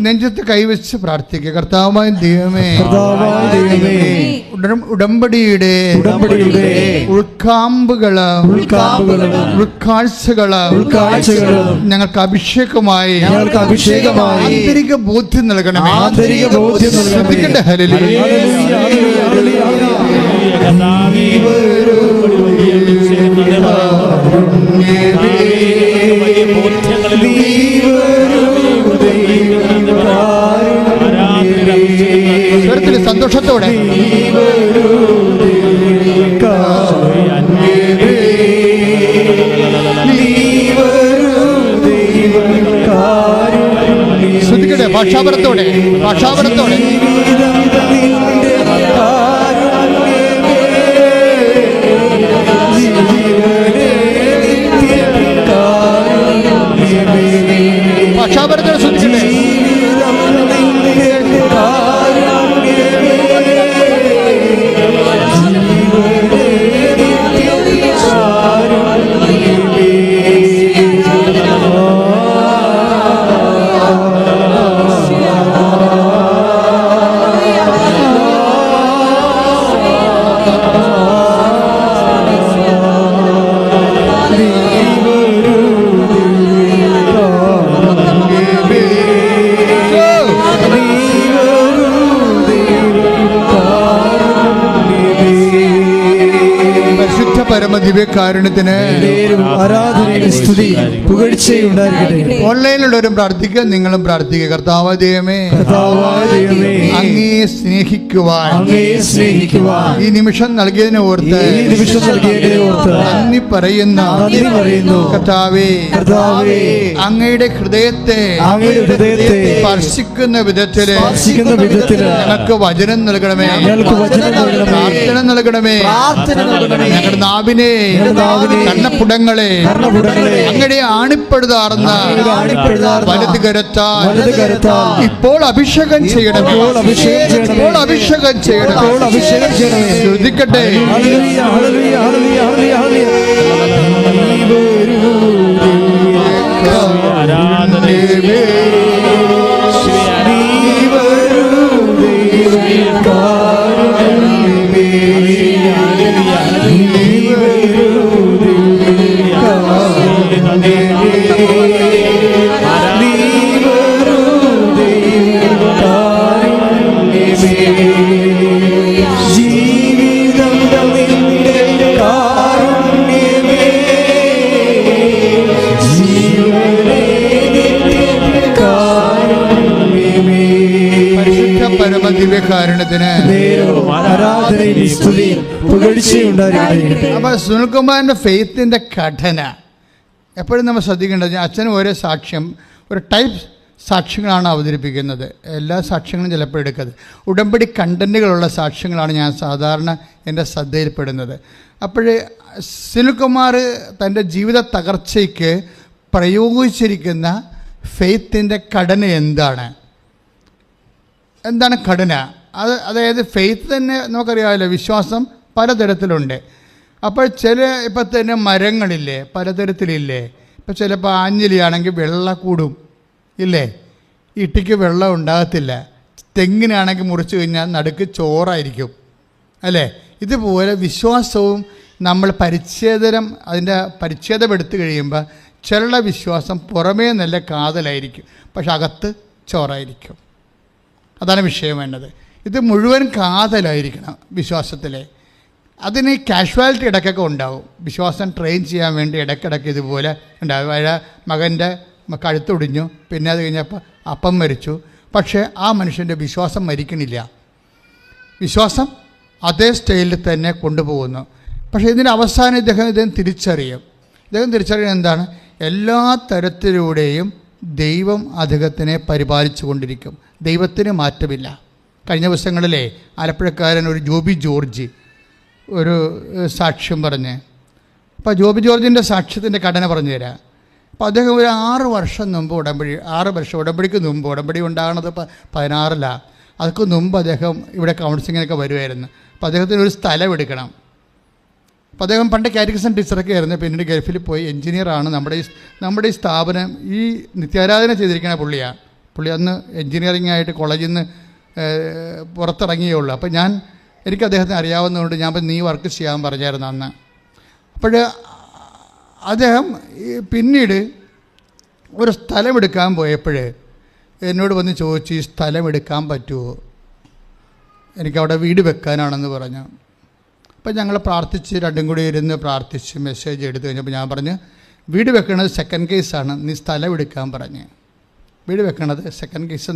നെഞ്ചത്ത് കൈവച്ച് പ്രാർത്ഥിക്കുക. കർത്താവായ ദൈവമേ, ഉടമ്പടിയുടെ ഉൾക്കാമ്പുകള് ഉൾക്കാഴ്ചകള് ഞങ്ങൾക്ക് അഭിഷേകമായി ആന്തരിക ബോധ്യം നൽകണമേ. സന്തോഷത്തോടെ ശ്രദ്ധിക്കട്ടെ. ഭാഷാപരത്തോടെ ശ്രദ്ധിക്കട്ടെ. പരമദിവ്യകാരുണ്യത്തിന് ഓൺലൈനിലുള്ളവരും പ്രാർത്ഥിക്കുക, നിങ്ങളും പ്രാർത്ഥിക്കുക. കർത്താവായ ദൈവമേ, അങ്ങേ സ്നേഹിക്കുവാൻ ഈ നിമിഷം നൽകിയതിനെ ഓർത്ത് നന്ദി പറയുന്നു. കർത്താവേ, അങ്ങയുടെ ഹൃദയത്തെ സ്പർശിക്കുന്ന വിധത്തില് ഞങ്ങൾക്ക് വചനം നൽകണമേ, പ്രാർത്ഥന നൽകണമേ. ഞങ്ങളുടെ നാവിനെ കണ്ണപ്പുടങ്ങളെ അങ്ങയുടെ ആണിപ്പെടുതാർന്ന വലത് കരത്താൽ ഇപ്പോൾ അഭിഷേകം ചെയ്യണമേ. ഇപ്പോൾ അഭിഷേകം ചെയ്യണമേ. ശ്രദ്ധിക്കട്ടെ. പരമദിവ്യകാരുണ്യത്തിന് അപ്പൊ സുനിൽകുമാറിന്റെ ഫെയ്ത്തിന്റെ ഘടന എപ്പോഴും നമ്മൾ ശ്രദ്ധിക്കേണ്ടത്. അച്ഛനും ഓരോ സാക്ഷ്യം ഒരു ടൈപ്പ് സാക്ഷ്യങ്ങളാണ് അവതരിപ്പിക്കുന്നത്. എല്ലാ സാക്ഷ്യങ്ങളും ചിലപ്പോൾ എടുക്കുന്നത് ഉടമ്പടി കണ്ടന്റുകളുള്ള സാക്ഷ്യങ്ങളാണ് ഞാൻ സാധാരണ എൻ്റെ ശ്രദ്ധയിൽപ്പെടുന്നത്. അപ്പോഴേ സുനിൽകുമാർ തൻ്റെ ജീവിത തകർച്ചയ്ക്ക് പ്രയോഗിച്ചിരിക്കുന്ന ഫെയ്ത്തിൻ്റെ ഘടന എന്താണ് ഘടന? അതായത് ഫെയ്ത്ത് തന്നെ നമുക്കറിയാമല്ലോ, വിശ്വാസം പലതരത്തിലുണ്ട്. അപ്പോൾ ഇപ്പം തന്നെ മരങ്ങളില്ലേ, പലതരത്തിലില്ലേ. ഇപ്പം ചിലപ്പോൾ ആഞ്ഞിലിയാണെങ്കിൽ വെള്ളം കൂടും ഇല്ലേ, ഇട്ടിക്ക് വെള്ളം ഉണ്ടാകത്തില്ല. തെങ്ങിനാണെങ്കിൽ മുറിച്ച് കഴിഞ്ഞാൽ നടുക്ക് ചോറായിരിക്കും അല്ലേ. ഇതുപോലെ വിശ്വാസവും നമ്മൾ അതിൻ്റെ പരിച്ഛേദം എടുത്തു കഴിയുമ്പോൾ ചില വിശ്വാസം പുറമേ നല്ല കാതലായിരിക്കും, പക്ഷെ അകത്ത് ചോറായിരിക്കും. അതാണ് വിഷയം വേണ്ടത്. ഇത് മുഴുവൻ കാതലായിരിക്കണം വിശ്വാസത്തിലെ. അതിന് കാഷ്വാലിറ്റി ഇടയ്ക്കൊക്കെ ഉണ്ടാവും. വിശ്വാസം ട്രെയിൻ ചെയ്യാൻ വേണ്ടി ഇടയ്ക്കിടയ്ക്ക് ഇതുപോലെ ഉണ്ടാവും. മകൻ്റെ കഴുത്തൊടിഞ്ഞു, പിന്നെ അത് കഴിഞ്ഞപ്പോൾ അപ്പം മരിച്ചു, പക്ഷേ ആ മനുഷ്യൻ്റെ വിശ്വാസം മരിക്കണില്ല. വിശ്വാസം അതേ സ്റ്റൈലിൽ തന്നെ കൊണ്ടുപോകുന്നു. പക്ഷേ ഇതിൻ്റെ അവസാനം ഇദ്ദേഹം തിരിച്ചറിയും. എന്താണ്? എല്ലാ തരത്തിലൂടെയും ദൈവം അദ്ദേഹത്തിനെ പരിപാലിച്ചു കൊണ്ടിരിക്കും. ദൈവത്തിന് മാറ്റമില്ല. കഴിഞ്ഞ ദിവസങ്ങളിലെ ആലപ്പുഴക്കാരൻ ഒരു ജോബി ജോർജ് ഒരു സാക്ഷ്യം പറഞ്ഞ്, അപ്പോൾ ജോബി ജോർജിൻ്റെ സാക്ഷ്യത്തിൻ്റെ ഘടന പറഞ്ഞു തരാം. അപ്പോൾ അദ്ദേഹം ഒരു 6 വർഷം മുമ്പ് ഉടമ്പടിക്ക് മുമ്പ്, ഉടമ്പടി ഉണ്ടാകുന്നത് 16-ലാണ്, അതൊക്കെ മുമ്പ് അദ്ദേഹം ഇവിടെ കൗൺസിലിങ്ങിനൊക്കെ വരുമായിരുന്നു. അപ്പോൾ അദ്ദേഹത്തിന് ഒരു സ്ഥലം എടുക്കണം. അപ്പോൾ അദ്ദേഹം പണ്ട് കാറ്റഗിസം ടീച്ചറൊക്കെ ആയിരുന്നു, പിന്നീട് ഗൾഫിൽ പോയി എൻജിനീയറാണ്. നമ്മുടെ ഈ സ്ഥാപനം ഈ നിത്യാരാധന ചെയ്തിരിക്കുന്ന പുള്ളി അന്ന് എൻജിനീയറിംഗ് ആയിട്ട് കോളേജിൽ നിന്ന് പുറത്തിറങ്ങിയേ ഉള്ളൂ. അപ്പോൾ എനിക്ക് അദ്ദേഹത്തിന് അറിയാവുന്നതുകൊണ്ട് ഞാൻ നീ വർക്ക് ചെയ്യാൻ പറഞ്ഞായിരുന്നു അന്ന്. അപ്പോൾ അദ്ദേഹം പിന്നീട് ഒരു സ്ഥലമെടുക്കാൻ പോയപ്പോൾ എന്നോട് വന്ന് ചോദിച്ചു, ഈ സ്ഥലം എടുക്കാൻ പറ്റുമോ, എനിക്കവിടെ വീട് വെക്കാനാണെന്ന് പറഞ്ഞു. അപ്പോൾ ഞങ്ങൾ പ്രാർത്ഥിച്ച്, രണ്ടും കൂടി ഇരുന്ന് പ്രാർത്ഥിച്ച് മെസ്സേജ് എടുത്തു കഴിഞ്ഞപ്പോൾ ഞാൻ പറഞ്ഞു, വീട് വെക്കുന്നത് സെക്കൻഡ് കേസാണ്, നീ സ്ഥലം എടുക്കാൻ പറഞ്ഞ്. വീട് വെക്കണത് സെക്കൻഡ് കേസ്.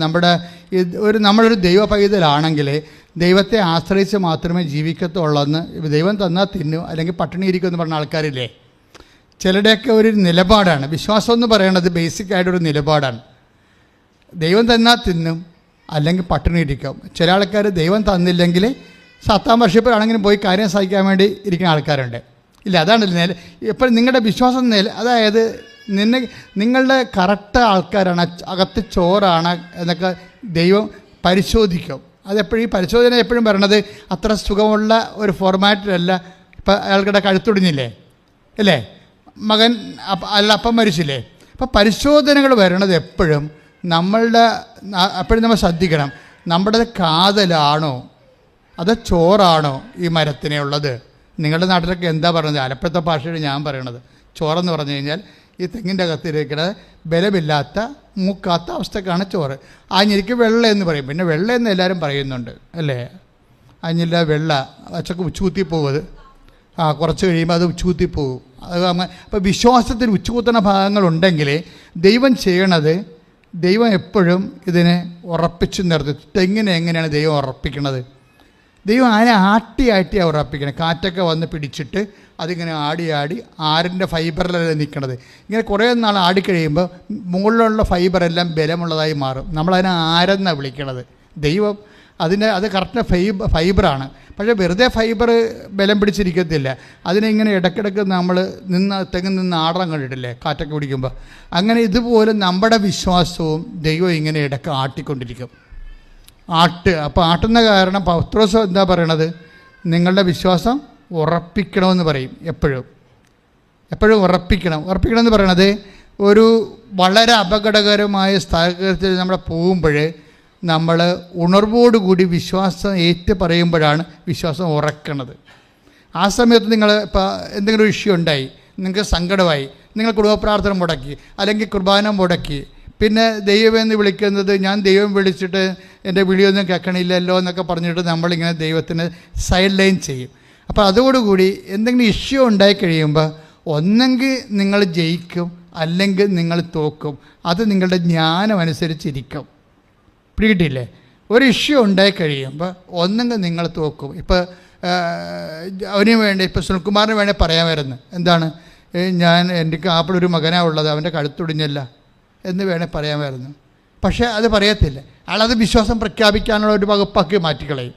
നമ്മളൊരു ദൈവ പൈതലാണെങ്കിൽ ദൈവത്തെ ആശ്രയിച്ച് മാത്രമേ ജീവിക്കത്തുള്ളെന്ന്, ദൈവം തന്നാൽ തിന്നും അല്ലെങ്കിൽ പട്ടിണി ഇരിക്കുമെന്ന് പറഞ്ഞ ആൾക്കാരില്ലേ. ചിലരുടെയൊക്കെ ഒരു നിലപാടാണ് വിശ്വാസം എന്ന് പറയുന്നത്. ബേസിക്കായിട്ടൊരു നിലപാടാണ്. ദൈവം തന്നാൽ തിന്നും അല്ലെങ്കിൽ പട്ടിണി ഇരിക്കും. ചില ആൾക്കാർ ദൈവം തന്നില്ലെങ്കിൽ സത്താം വർഷിപ്പിലാണെങ്കിലും പോയി കാര്യം സഹിക്കാൻ വേണ്ടി ഇരിക്കുന്ന ആൾക്കാരുണ്ട് ഇല്ല. അതാണ് എപ്പോഴും നിങ്ങളുടെ വിശ്വാസം അതായത് നിങ്ങളുടെ കറക്റ്റ് ആൾക്കാരാണ്, അകത്ത് ചോറാണ് എന്നൊക്കെ ദൈവം പരിശോധിക്കും. അതെപ്പോഴും ഈ പരിശോധന എപ്പോഴും പറയണത് അത്ര സുഖമുള്ള ഒരു ഫോർമാറ്റിലല്ല. ഇപ്പം അയാൾക്കിടെ കഴുത്തൊടിഞ്ഞില്ലേ അല്ലേ, മകൻ അപ്പം മരിച്ചില്ലേ. അപ്പം പരിശോധനകൾ വരണത് എപ്പോഴും നമ്മൾ ശ്രദ്ധിക്കണം, നമ്മുടെ കാതലാണോ അത് ചോറാണോ ഈ മരത്തിനെ ഉള്ളത്. നിങ്ങളുടെ നാട്ടിലൊക്കെ എന്താ പറയുന്നത്? ആലപ്പുഴത്തെ ഭാഷയിൽ ഞാൻ പറയണത് ചോറെന്ന് പറഞ്ഞു കഴിഞ്ഞാൽ ഈ തെങ്ങിൻ്റെ അകത്തിരിക്കുന്ന ബലമില്ലാത്ത മൂക്കാത്ത അവസ്ഥക്കാണ് ചോറ്. ആഞ്ഞിരിക്ക് വെള്ള എന്ന് പറയും. പിന്നെ വെള്ള എന്ന് എല്ലാവരും പറയുന്നുണ്ട് അല്ലേ. ആഞ്ഞില്ല വെള്ള അച്ചക്ക് ഉച്ചൂത്തിപ്പോവും. കുറച്ച് കഴിയുമ്പോൾ അത് ഉച്ചൂത്തിപ്പോവും. അത് അപ്പോൾ വിശ്വാസത്തിൽ ഉച്ചകൂത്തുന്ന ഭാഗങ്ങളുണ്ടെങ്കിൽ ദൈവം എപ്പോഴും ഇതിനെ ഉറപ്പിച്ചു നിർത്തും. തെങ്ങിനെ എങ്ങനെയാണ് ദൈവം ഉറപ്പിക്കുന്നത്? ദൈവം അതിനെ ആട്ടിയാണ് ഉറപ്പിക്കണത്. കാറ്റൊക്കെ വന്ന് പിടിച്ചിട്ട് അതിങ്ങനെ ആടി ആരിൻ്റെ ഫൈബറിലല്ല നിൽക്കണത്. ഇങ്ങനെ കുറേ നാൾ ആടിക്കഴിയുമ്പോൾ മുകളിലുള്ള ഫൈബറെല്ലാം ബലമുള്ളതായി മാറും. നമ്മളതിനെ ആരെന്നാണ് വിളിക്കണത്. ദൈവം അത് കറക്റ്റ് ഫൈബറാണ്. പക്ഷേ വെറുതെ ഫൈബർ ബലം പിടിച്ചിരിക്കത്തില്ല. അതിനെങ്ങനെ ഇടയ്ക്കിടയ്ക്ക് നമ്മൾ തെങ്ങിൽ നിന്ന് ആടം കണ്ടിട്ടില്ലേ കാറ്റൊക്കെ പിടിക്കുമ്പോൾ. അങ്ങനെ ഇതുപോലെ നമ്മുടെ വിശ്വാസവും ദൈവം ഇങ്ങനെ ഇടയ്ക്ക് ആട്ടിക്കൊണ്ടിരിക്കും. അപ്പോൾ ആട്ടുന്ന കാരണം പൗത്രോസ് എന്താ പറയണത്? നിങ്ങളുടെ വിശ്വാസം ഉറപ്പിക്കണമെന്ന് പറയും. എപ്പോഴും ഉറപ്പിക്കണമെന്ന് പറയണത് ഒരു വളരെ അപകടകരമായ സാഹചര്യത്തിൽ നമ്മൾ പോകുമ്പോൾ നമ്മൾ ഉണർവോടുകൂടി വിശ്വാസം ഏറ്റു പറയുമ്പോഴാണ് വിശ്വാസം ഉറക്കണത്. ആ സമയത്ത് നിങ്ങൾ ഇപ്പോൾ എന്തെങ്കിലും ഒരു ഇഷ്യൂ ഉണ്ടായി, നിങ്ങൾക്ക് സങ്കടമായി, നിങ്ങൾ കുടുംബ പ്രാർത്ഥന മുടക്കി അല്ലെങ്കിൽ കുർബാന മുടക്കി, പിന്നെ ദൈവമെന്ന് വിളിക്കുന്നത് ഞാൻ ദൈവം വിളിച്ചിട്ട് എൻ്റെ വിളിയൊന്നും കേൾക്കണില്ലല്ലോ എന്നൊക്കെ പറഞ്ഞിട്ട് നമ്മളിങ്ങനെ ദൈവത്തിന് സൈഡ് ലൈൻ ചെയ്യും. അപ്പോൾ അതോടുകൂടി എന്തെങ്കിലും ഇഷ്യൂ ഉണ്ടായി കഴിയുമ്പോൾ ഒന്നെങ്കിൽ നിങ്ങൾ ജയിക്കും അല്ലെങ്കിൽ നിങ്ങൾ തോക്കും. അത് നിങ്ങളുടെ ജ്ഞാനം അനുസരിച്ചിരിക്കും. പിടികിട്ടില്ലേ? ഒരു ഇഷ്യൂ ഉണ്ടായി കഴിയുമ്പോൾ ഒന്നെങ്കിൽ നിങ്ങൾ തോക്കും. ഇപ്പോൾ അവന് വേണ്ടി ഇപ്പോൾ സുനിൽകുമാറിന് വേണ്ടി പറയാമായിരുന്നു, എന്താണ് എനിക്ക് ആപ്പിളൊരു മകനാണ് ഉള്ളത്, അവൻ്റെ കഴുത്തൊടിഞ്ഞല്ല എന്ന് വേണേൽ പറയാമായിരുന്നു. പക്ഷേ അത് പറയത്തില്ല. അയാളത് വിശ്വാസം പ്രഖ്യാപിക്കാനുള്ള ഒരു വകുപ്പാക്കി മാറ്റിക്കളയും.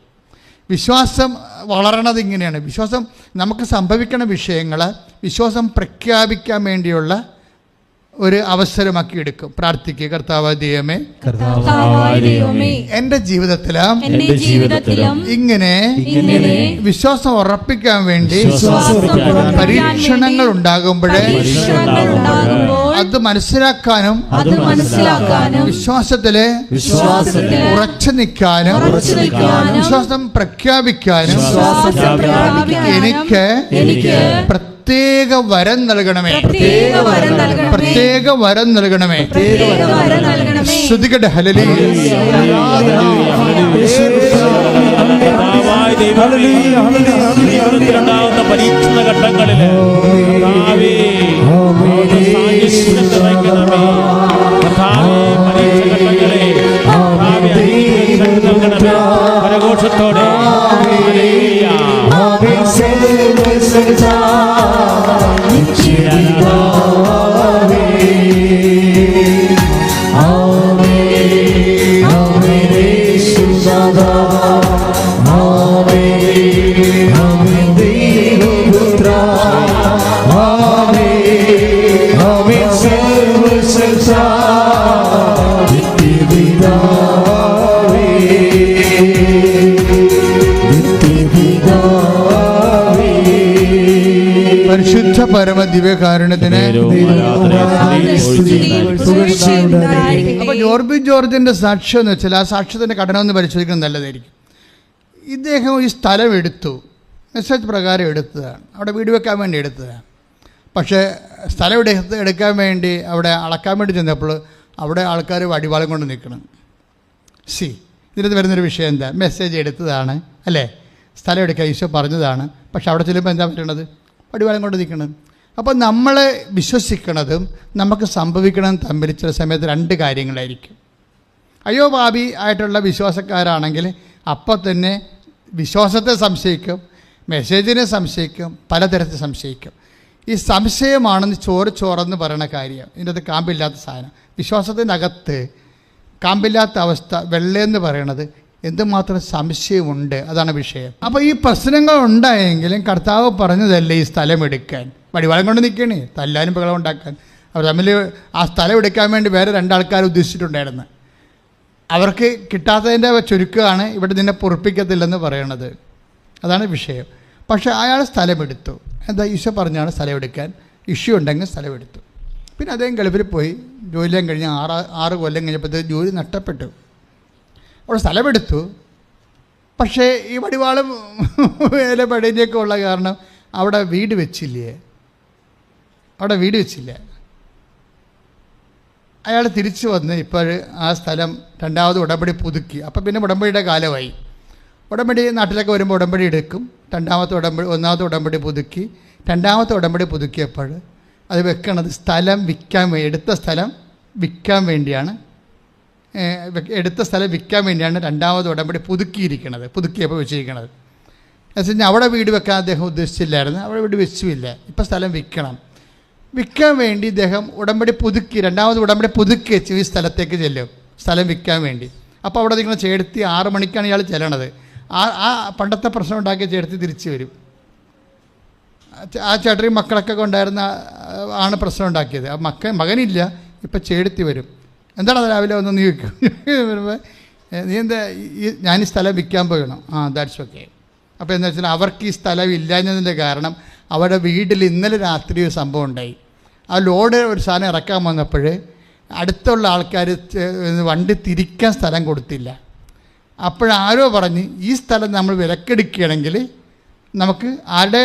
വിശ്വാസം വളരണത് ഇങ്ങനെയാണ്. വിശ്വാസം നമുക്ക് സംഭവിക്കുന്ന വിഷയങ്ങൾ വിശ്വാസം പ്രഖ്യാപിക്കാൻ വേണ്ടിയുള്ള ഒരു അവസരമാക്കി എടുക്കും. പ്രാർത്ഥിക്കുക. കർത്താവായ ദൈവമേ, എൻ്റെ ജീവിതത്തിലും ഇങ്ങനെ വിശ്വാസം ഉറപ്പിക്കാൻ വേണ്ടി പരീക്ഷണങ്ങൾ ഉണ്ടാകുമ്പോഴേ അത് മനസ്സിലാക്കാനും വിശ്വാസത്തില് ഉറച്ചു നിൽക്കാനും വിശ്വാസം പ്രഖ്യാപിക്കാനും എനിക്ക് പ്രത്യേക വരം നൽകണമേ. പ്രത്യേക വരം നൽകണമേ. ശ്രുതികട്ടെ. ഹല്ലേലൂയ. ജീവിതത്തിലുണ്ടാകുന്ന പരീക്ഷണ ഘട്ടങ്ങളില് പരഘോഷത്തോടെ പരിശുദ്ധ പരമ ദിവ്യകാരുണ്യത്തിന്. അപ്പൊ ജോർജിന്റെ സാക്ഷ്യം എന്ന് വെച്ചാൽ ആ സാക്ഷ്യത്തിന്റെ ഘടന ഒന്ന് പരിശോധിക്കുന്നത് നല്ലതായിരിക്കും. ഇദ്ദേഹം ഈ സ്ഥലം എടുത്തു, മെസ്സേജ് പ്രകാരം എടുത്തതാണ്, അവിടെ വീട് വെക്കാൻ വേണ്ടി എടുത്തതാണ്. പക്ഷേ സ്ഥലം എടുക്കാൻ വേണ്ടി അവിടെ അളക്കാൻ വേണ്ടി ചെന്നപ്പോൾ അവിടെ ആൾക്കാർ വടിവാളം കൊണ്ട് നിൽക്കണം. ഇതിനകത്ത് വരുന്നൊരു വിഷയം എന്താ? മെസ്സേജ് എടുത്തതാണ് അല്ലേ, സ്ഥലം എടുക്കാൻ ഈശോ പറഞ്ഞതാണ്. പക്ഷെ അവിടെ ചെല്ലുമ്പോൾ എന്താ പറയണത്? വടിവാളം കൊണ്ട് നിൽക്കണം. അപ്പോൾ നമ്മൾ വിശ്വസിക്കണതും നമുക്ക് സംഭവിക്കണതും തമ്മിൽ ചില സമയത്ത് രണ്ട് കാര്യങ്ങളായിരിക്കും. അയ്യോ പാപി ആയിട്ടുള്ള വിശ്വാസക്കാരാണെങ്കിൽ അപ്പോൾ തന്നെ വിശ്വാസത്തെ സംശയിക്കും, മെസ്സേജിനെ സംശയിക്കും, പലതരത്തിൽ സംശയിക്കും. ഈ സംശയമാണെന്ന് ചോറെന്ന് പറയുന്ന കാര്യം. ഇതിൻ്റെ അത് കാമ്പില്ലാത്ത സാധനം. വിശ്വാസത്തിനകത്ത് കാമ്പില്ലാത്ത അവസ്ഥ, വെള്ളയെന്ന് പറയണത് എന്തുമാത്രം സംശയമുണ്ട്, അതാണ് വിഷയം. അപ്പോൾ ഈ പ്രശ്നങ്ങൾ ഉണ്ടായെങ്കിലും കർത്താവ് പറഞ്ഞതല്ലേ ഈ സ്ഥലം എടുക്കാൻ. വടിവാളം കൊണ്ട് നിൽക്കണേ, തല്ലാനും ബഹളം ഉണ്ടാക്കാൻ. അവർ തമ്മിൽ ആ സ്ഥലം എടുക്കാൻ വേണ്ടി വേറെ രണ്ടാൾക്കാർ ഉദ്ദേശിച്ചിട്ടുണ്ടായിരുന്നു. അവർക്ക് കിട്ടാത്തതിൻ്റെ ചുരുക്കമാണ് ഇവിടെ നിന്നെ പൊറുപ്പിക്കത്തില്ലെന്ന് പറയണത്. അതാണ് വിഷയം. പക്ഷേ അയാൾ സ്ഥലമെടുത്തു. എന്താ? ഈശോ പറഞ്ഞാണ് സ്ഥലം എടുക്കാൻ. ഇഷ്യൂ ഉണ്ടെങ്കിൽ സ്ഥലം എടുത്തു. പിന്നെ അദ്ദേഹം ഗൾഫിൽ പോയി ജോലിയും കഴിഞ്ഞ് 6 കൊല്ലം കഴിഞ്ഞപ്പോഴത്തേക്ക് ജോലി നഷ്ടപ്പെട്ടു. അവിടെ സ്ഥലമെടുത്തു. പക്ഷേ ഈ വടിവാളും വേല പടിയൊക്കെ ഉള്ള കാരണം അവിടെ വീട് വെച്ചില്ലേ. അയാൾ തിരിച്ചു വന്ന് ഇപ്പോൾ ആ സ്ഥലം രണ്ടാമത് ഉടമ്പടി പുതുക്കി. അപ്പം പിന്നെ ഉടമ്പടിയുടെ കാലമായി. ഉടമ്പടി നാട്ടിലൊക്കെ വരുമ്പോൾ ഉടമ്പടി എടുക്കും. ഒന്നാമത്തെ ഉടമ്പടി പുതുക്കി. രണ്ടാമത്തെ ഉടമ്പടി പുതുക്കിയപ്പോൾ അത് വെക്കണത് സ്ഥലം വിൽക്കാൻ എടുത്ത സ്ഥലം വിൽക്കാൻ വേണ്ടിയാണ്. രണ്ടാമത് ഉടമ്പടി പുതുക്കിയപ്പോൾ വെച്ചിരിക്കണത്. എന്ന് വെച്ചാൽ അവിടെ വീട് വെക്കാൻ അദ്ദേഹം ഉദ്ദേശിച്ചില്ലായിരുന്നു. അവിടെ വീട് വെച്ചുമില്ല. ഇപ്പം സ്ഥലം വിൽക്കാൻ വേണ്ടി ഇദ്ദേഹം രണ്ടാമത് ഉടമ്പടി പുതുക്കി വെച്ച് ഈ സ്ഥലത്തേക്ക് ചെല്ലും, സ്ഥലം വിൽക്കാൻ വേണ്ടി. അപ്പോൾ അവിടെ നിങ്ങൾ ചേർത്തി 6 മണിക്കാണ് ഇയാൾ ചെല്ലണത്. ആ പണ്ടത്തെ പ്രശ്നം ഉണ്ടാക്കിയ ചേർത്തി തിരിച്ചു വരും. ആ ചേട്ടനും മക്കളൊക്കെ കൊണ്ടായിരുന്ന ആണ് പ്രശ്നം ഉണ്ടാക്കിയത്. ആ മകനില്ല, ഇപ്പം ചേർത്തി വരും. എന്താണ് അത് രാവിലെ വന്ന് നീ വയ്ക്കും വരുമ്പോൾ നീ എന്താ ഞാൻ ഈ സ്ഥലം വിൽക്കാൻ പോകണം. That's okay. അപ്പോൾ എന്താ വെച്ചാൽ അവർക്ക് ഈ സ്ഥലം ഇല്ലാഞ്ഞതിൻ്റെ കാരണം അവരുടെ വീട്ടിൽ ഇന്നലെ രാത്രി ഒരു സംഭവം ഉണ്ടായി. ആ ലോഡ് ഒരു സാധനം ഇറക്കാൻ വന്നപ്പോൾ അടുത്തുള്ള ആൾക്കാർ വണ്ടി തിരിക്കാൻ സ്ഥലം കൊടുത്തില്ല. അപ്പോഴാരോ പറഞ്ഞ് ഈ സ്ഥലം നമ്മൾ വിലക്കെടുക്കുകയാണെങ്കിൽ നമുക്ക് ആരുടെ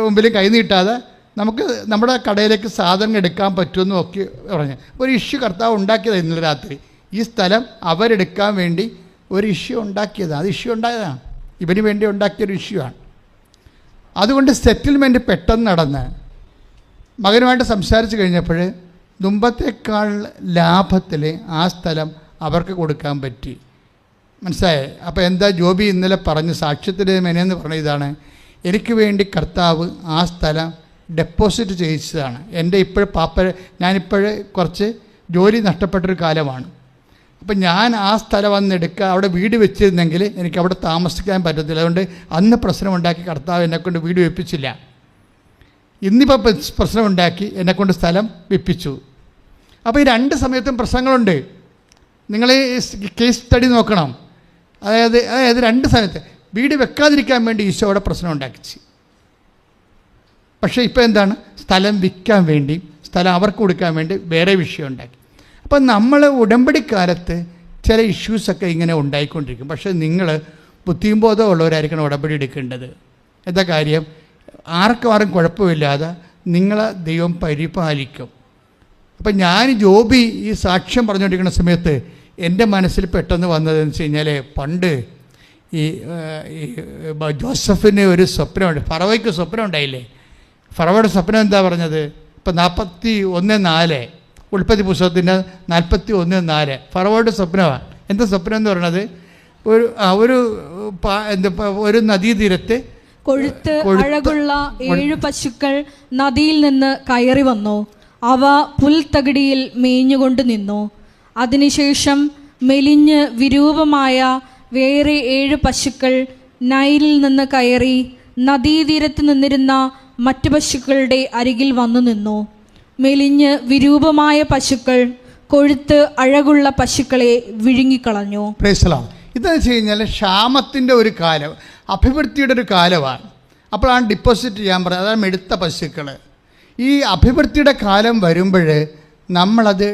മുമ്പിലും കൈ നീട്ടാതെ നമുക്ക് നമ്മുടെ കടയിലേക്ക് സാധനം എടുക്കാൻ പറ്റുമെന്ന് നോക്കി പറഞ്ഞു. ഒരു ഇഷ്യൂ കർത്താവ് ഉണ്ടാക്കിയതാണ് ഇന്നലെ രാത്രി. ഈ സ്ഥലം അവരെടുക്കാൻ വേണ്ടി ഒരു ഇഷ്യൂ ഉണ്ടാക്കിയതാണ്. അത് ഇഷ്യൂ ഉണ്ടായതാണ്, ഇവന് വേണ്ടി ഉണ്ടാക്കിയൊരു ഇഷ്യൂ ആണ്. അതുകൊണ്ട് സെറ്റിൽമെൻറ്റ് പെട്ടെന്ന് നടന്ന് മകനുമായിട്ട് സംസാരിച്ച് കഴിഞ്ഞപ്പോൾ മുമ്പത്തേക്കാൾ ലാഭത്തിൽ ആ സ്ഥലം അവർക്ക് കൊടുക്കാൻ പറ്റി. മനസ്സിലായേ? അപ്പോൾ എന്താ ജോബി ഇന്നലെ പറഞ്ഞ് സാക്ഷ്യത്തിൻ്റെ മെനയെന്ന് പറഞ്ഞ ഇതാണ്, എനിക്ക് വേണ്ടി കർത്താവ് ആ സ്ഥലം ഡെപ്പോസിറ്റ് ചെയ്യിച്ചതാണ്. എൻ്റെ ഞാനിപ്പോൾ കുറച്ച് ജോലി നഷ്ടപ്പെട്ടൊരു കാലമാണ്. അപ്പം ഞാൻ ആ സ്ഥലം വന്നെടുക്കുക, അവിടെ വീട് വെച്ചിരുന്നെങ്കിൽ എനിക്ക് അവിടെ താമസിക്കാൻ പറ്റത്തില്ല. അതുകൊണ്ട് അന്ന് പ്രശ്നമുണ്ടാക്കി കർത്താവ് എന്നെക്കൊണ്ട് വീട് വെപ്പിച്ചില്ല. ഇന്നിപ്പോൾ പ്രശ്നമുണ്ടാക്കി എന്നെക്കൊണ്ട് സ്ഥലം വെപ്പിച്ചു. അപ്പോൾ ഈ രണ്ട് സമയത്തും പ്രശ്നങ്ങളുണ്ട്. നിങ്ങൾ കേസ് സ്റ്റഡി നോക്കണം. അതായത് രണ്ട് സമയത്ത് വീട് വെക്കാതിരിക്കാൻ വേണ്ടി ഈശോ അവിടെ പ്രശ്നം ഉണ്ടാക്കിച്ച്. പക്ഷേ ഇപ്പോൾ എന്താണ്, സ്ഥലം വിൽക്കാൻ വേണ്ടി, സ്ഥലം അവർക്ക് കൊടുക്കാൻ വേണ്ടി വേറെ വിഷയം ഉണ്ടാക്കി. അപ്പം നമ്മൾ ഉടമ്പടിക്കാലത്ത് ചില ഇഷ്യൂസൊക്കെ ഇങ്ങനെ ഉണ്ടായിക്കൊണ്ടിരിക്കും. പക്ഷേ നിങ്ങൾ ബുദ്ധിയും ബോധമുള്ളവരായിരിക്കണം ഉടമ്പടി എടുക്കേണ്ടത്. എന്താ കാര്യം, ആർക്കും കുഴപ്പമില്ലാതെ നിങ്ങളെ ദൈവം പരിപാലിക്കും. അപ്പം ഞാൻ ജോബി ഈ സാക്ഷ്യം പറഞ്ഞുകൊണ്ടിരിക്കുന്ന സമയത്ത് എൻ്റെ മനസ്സിൽ പെട്ടെന്ന് വന്നതെന്ന് വെച്ച് കഴിഞ്ഞാൽ, പണ്ട് ഈ ജോസഫിന് ഒരു സ്വപ്നമുണ്ട്, ഫറവോയ്ക്ക് സ്വപ്നം ഉണ്ടായില്ലേ. ഫറവോയുടെ സ്വപ്നം എന്താ പറഞ്ഞത്? ഇപ്പം 41:4 ഉൽപ്പത്തി പുസ്തകത്തിൻ്റെ 41:4 ഫറവോയുടെ സ്വപ്നമാണ്. എന്താ സ്വപ്നം എന്ന് പറയുന്നത്? ഒരു നദീതീരത്ത് കൊഴുത്ത് അഴകുള്ള 7 പശുക്കൾ നദിയിൽ നിന്ന് കയറി വന്നു. അവ പുൽത്തകിടിയിൽ മേഞ്ഞുകൊണ്ട് നിന്നു. അതിനുശേഷം മെലിഞ്ഞ് വിരൂപമായ വേറെ 7 പശുക്കൾ നൈലിൽ നിന്ന് കയറി നദീതീരത്ത് നിന്നിരുന്ന മറ്റു പശുക്കളുടെ അരികിൽ വന്നു നിന്നു. മെലിഞ്ഞ് വിരൂപമായ പശുക്കൾ കൊഴുത്ത് അഴകുള്ള പശുക്കളെ വിഴുങ്ങിക്കളഞ്ഞു. ഇതെന്ന് വെച്ച് കഴിഞ്ഞാൽ ക്ഷാമത്തിൻ്റെ ഒരു കാലം, അഭിവൃദ്ധിയുടെ ഒരു കാലമാണ്. അപ്പോഴാണ് ഡിപ്പോസിറ്റ് ചെയ്യാൻ പറഞ്ഞത്. അതാണ് മെടുത്ത പശുക്കൾ. ഈ അഭിവൃദ്ധിയുടെ കാലം വരുമ്പോൾ നമ്മളത്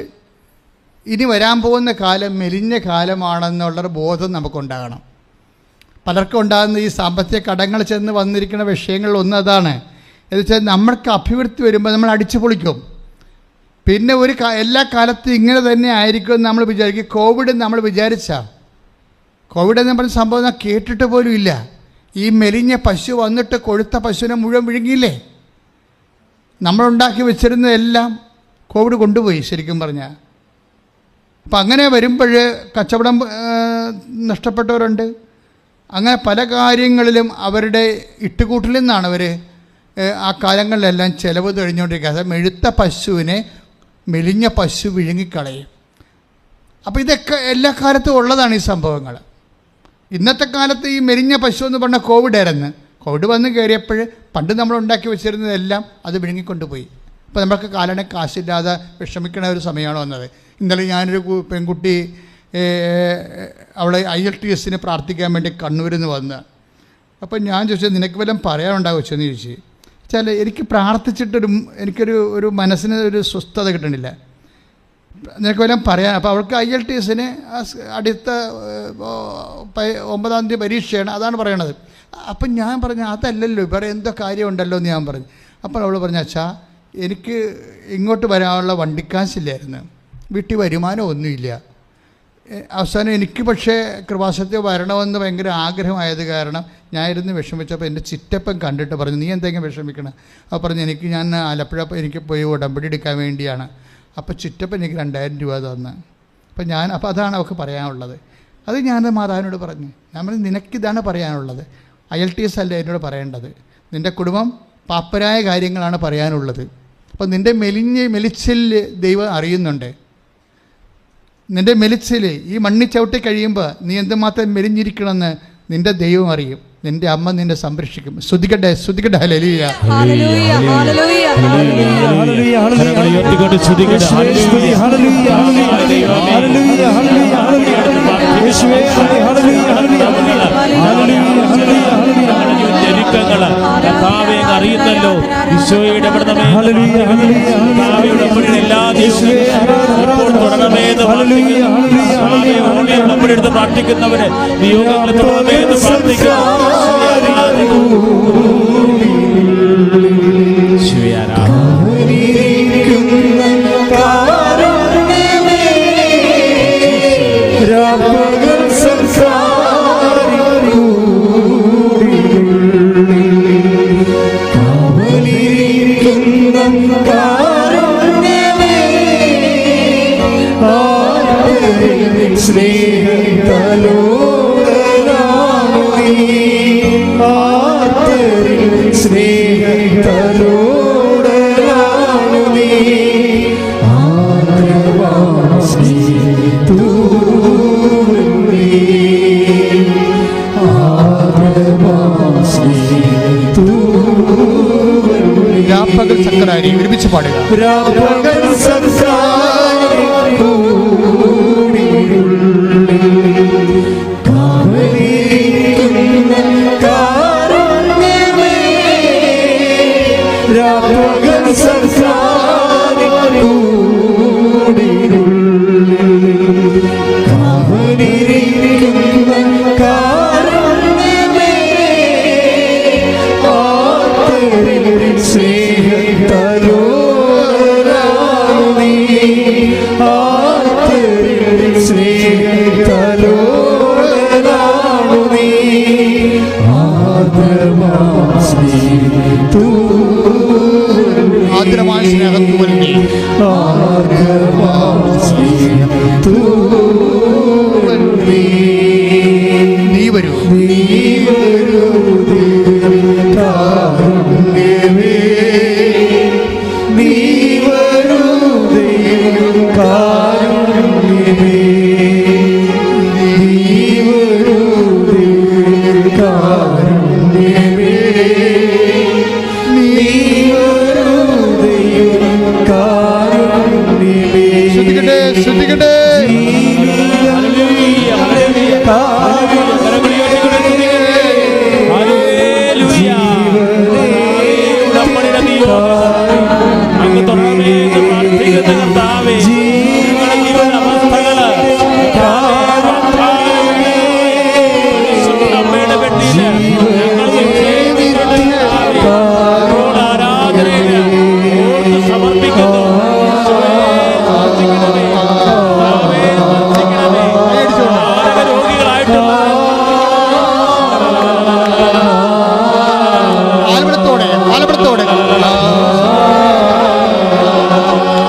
ഇനി വരാൻ പോകുന്ന കാലം മെലിഞ്ഞ കാലമാണെന്നുള്ളൊരു ബോധം നമുക്കുണ്ടാകണം. പലർക്കും ഉണ്ടാകുന്ന ഈ സാമ്പത്തിക കടങ്ങൾ ചെന്ന് വന്നിരിക്കുന്ന വിഷയങ്ങളിൽ ഒന്ന് അതാണ്. എന്ന് വെച്ചാൽ നമ്മൾക്ക് അഭിവൃദ്ധി വരുമ്പോൾ നമ്മൾ അടിച്ചു പൊളിക്കും. പിന്നെ എല്ലാ കാലത്തും ഇങ്ങനെ തന്നെ ആയിരിക്കുമെന്ന് നമ്മൾ വിചാരിക്കും. കോവിഡ് നമ്മൾ കോവിഡ് എന്ന് പറഞ്ഞ സംഭവം കേട്ടിട്ട് പോലും ഇല്ല. ഈ മെലിഞ്ഞ പശു വന്നിട്ട് കൊഴുത്ത പശുവിനെ മുഴുവൻ വിഴുങ്ങിയില്ലേ. നമ്മളുണ്ടാക്കി വെച്ചിരുന്നതെല്ലാം കോവിഡ് കൊണ്ടുപോയി ശരിക്കും പറഞ്ഞാൽ. അപ്പം അങ്ങനെ വരുമ്പോൾ കച്ചവടം നഷ്ടപ്പെട്ടവരുണ്ട്. അങ്ങനെ പല കാര്യങ്ങളിലും അവരുടെ ഇട്ടുകൂട്ടിൽ നിന്നാണ് അവർ ആ കാലങ്ങളിലെല്ലാം ചിലവ് കഴിഞ്ഞുകൊണ്ടിരിക്കുക. അതായത് മെഴുത്ത പശുവിനെ മെലിഞ്ഞ പശു വിഴുങ്ങിക്കളയും. അപ്പോൾ ഇതൊക്കെ എല്ലാ കാലത്തും ഉള്ളതാണ് ഈ സംഭവങ്ങൾ. ഇന്നത്തെ കാലത്ത് ഈ മെലിഞ്ഞ പശു എന്ന് പറഞ്ഞാൽ കോവിഡായിരുന്നു. കോവിഡ് വന്ന് കയറിയപ്പോൾ പണ്ട് നമ്മൾ ഉണ്ടാക്കി വെച്ചിരുന്നതെല്ലാം അത് വിഴുങ്ങിക്കൊണ്ടുപോയി. അപ്പോൾ നമ്മൾക്ക് കാലണ കാശില്ലാതെ വിഷമിക്കുന്ന ഒരു സമയമാണ് വന്നത്. ഇന്നലെ ഞാനൊരു പെൺകുട്ടി അവളെ IELTS പ്രാർത്ഥിക്കാൻ വേണ്ടി കണ്ണൂരിൽ നിന്ന് വന്ന്. അപ്പോൾ ഞാൻ ചോദിച്ചത്, നിനക്ക് വല്ലതും പറയാനുണ്ടാകുമെന്ന് ചോദിച്ചു. വെച്ചാൽ എനിക്ക് പ്രാർത്ഥിച്ചിട്ടൊരു എനിക്കൊരു മനസ്സിന് ഒരു സ്വസ്ഥത കിട്ടണില്ല. നിനക്ക് വല്ലതും പറയാൻ. അപ്പോൾ അവൾക്ക് IELTS അടുത്ത 9-ാം തീയതി പരീക്ഷയാണ്, അതാണ് പറയണത്. അപ്പം ഞാൻ പറഞ്ഞു, അതല്ലല്ലോ വേറെ എന്തോ കാര്യമുണ്ടല്ലോ എന്ന് ഞാൻ പറഞ്ഞു. അപ്പോൾ അവൾ പറഞ്ഞു, അച്ഛാ എനിക്ക് ഇങ്ങോട്ട് വരാനുള്ള വണ്ടിക്കാശില്ലായിരുന്നു, വീട്ടിൽ വരുമാനം ഒന്നുമില്ല. അവസാനം എനിക്ക് പക്ഷേ കൃപാസനത്തിൽ വരണമെന്ന് ഭയങ്കര ആഗ്രഹമായത് കാരണം ഞാൻ ഇരുന്ന് വിഷമിച്ചപ്പോൾ എൻ്റെ ചിറ്റപ്പൻ കണ്ടിട്ട് പറഞ്ഞു, നീ എന്തെങ്കിലും വിഷമിക്കണം? അപ്പോൾ പറഞ്ഞു, ഞാൻ ആലപ്പുഴ എനിക്ക് പോയി ഉടമ്പടി എടുക്കാൻ വേണ്ടിയാണ്. അപ്പോൾ ചിറ്റപ്പൻ എനിക്ക് 2000 രൂപ തന്നു. അപ്പോൾ അതാണ് അവൾക്ക് പറയാനുള്ളത്. അത് ഞാൻ മാതാവിനോട് പറഞ്ഞു. ഞാൻ പറഞ്ഞു, നിനക്കിതാണ് പറയാനുള്ളത്, IELTS അല്ല എന്നോട് പറയേണ്ടത്. നിൻ്റെ കുടുംബം പാപ്പരായ കാര്യങ്ങളാണ് പറയാനുള്ളത്. അപ്പോൾ നിൻ്റെ മെലിച്ചിൽ ദൈവം അറിയുന്നുണ്ട്. നിൻ്റെ മെലിച്ചിൽ ഈ മണ്ണി ചവിട്ടി കഴിയുമ്പോൾ നീ എന്തുമാത്രം മെലിഞ്ഞിരിക്കണമെന്ന് നിൻ്റെ ദൈവം അറിയും. നിൻ്റെ അമ്മ നിന്നെ സംരക്ഷിക്കും. ശ്രുതിക്കട്ടെ ഹല്ലേലൂയ. അറിയുന്നല്ലോ ഈശോയുടെ എല്ലാ ദിവസവും തുടങ്ങണമെന്ന് പ്രാർത്ഥിക്കുന്നവര് നിയോഗങ്ങളെ തുടങ്ങണമെന്ന് പ്രാർത്ഥിക്കുന്നു. ഒരുമിച്ച് പാടുക. നീ വരൂ ശ്രദ്ധിക്കട്ടെ.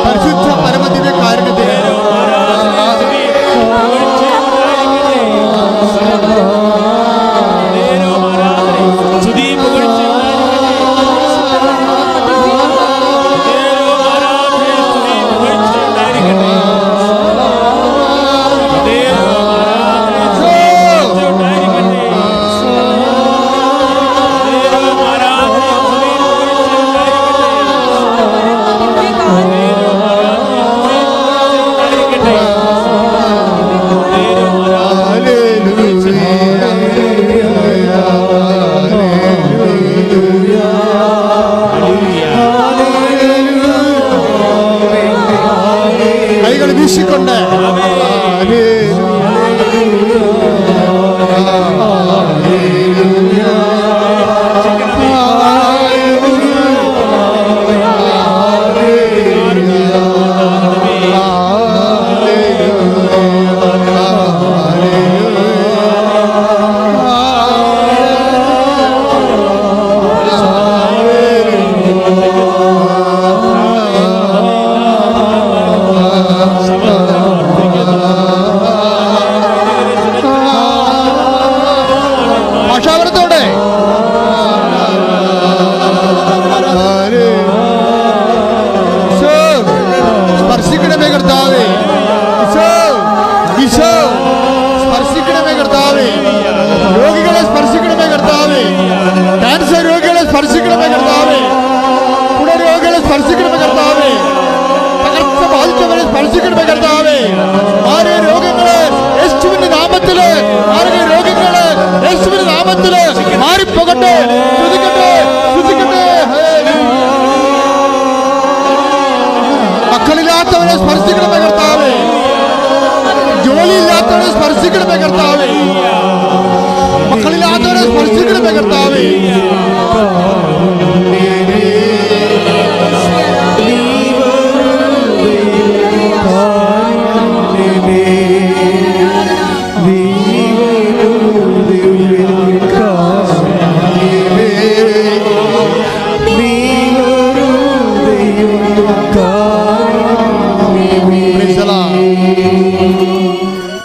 പരിശുദ്ധ പരമദിവ്യ കാരുണ്യത്തിന് കൈകൾ വീശിക്കൊണ്ട് ഭാഷാവരത്തോടെ സ്പർശിക്കണമേ കർത്താവേ, ഈശോ സ്പർശിക്കണമേ കർത്താവേ, രോഗികളെ സ്പർശിക്കണമേ കർത്താവേ, ക്യാൻസർ രോഗികളെ സ്പർശിക്കണമേ കർത്താവേ, രോഗികളെ സ്പർശിക്കണമേ കർത്താവേ, തകർച്ച ബാധിച്ചവരെ സ്പർശിക്കണമേ കർത്താവേ, ആരെ രോഗങ്ങള് യേശുവിന്റെ നാമത്തില്, ആരെ രോഗങ്ങള് യേശുവിന്റെ നാമത്തില് മാറിപ്പോകട്ടെ. ശ്രദ്ധിക്കട്ടെ, ശ്രദ്ധിക്കട്ടെ. മക്കളില്ലാത്തവരെ സ്പർശിക്കണമേ കർത്താവേ, ജോലിയില്ലാത്തവരെ സ്പർശിക്കണമേ കർത്താവേ, മക്കളില്ലാത്തവരെ സ്പർശിക്കണമേ കർത്താവേ.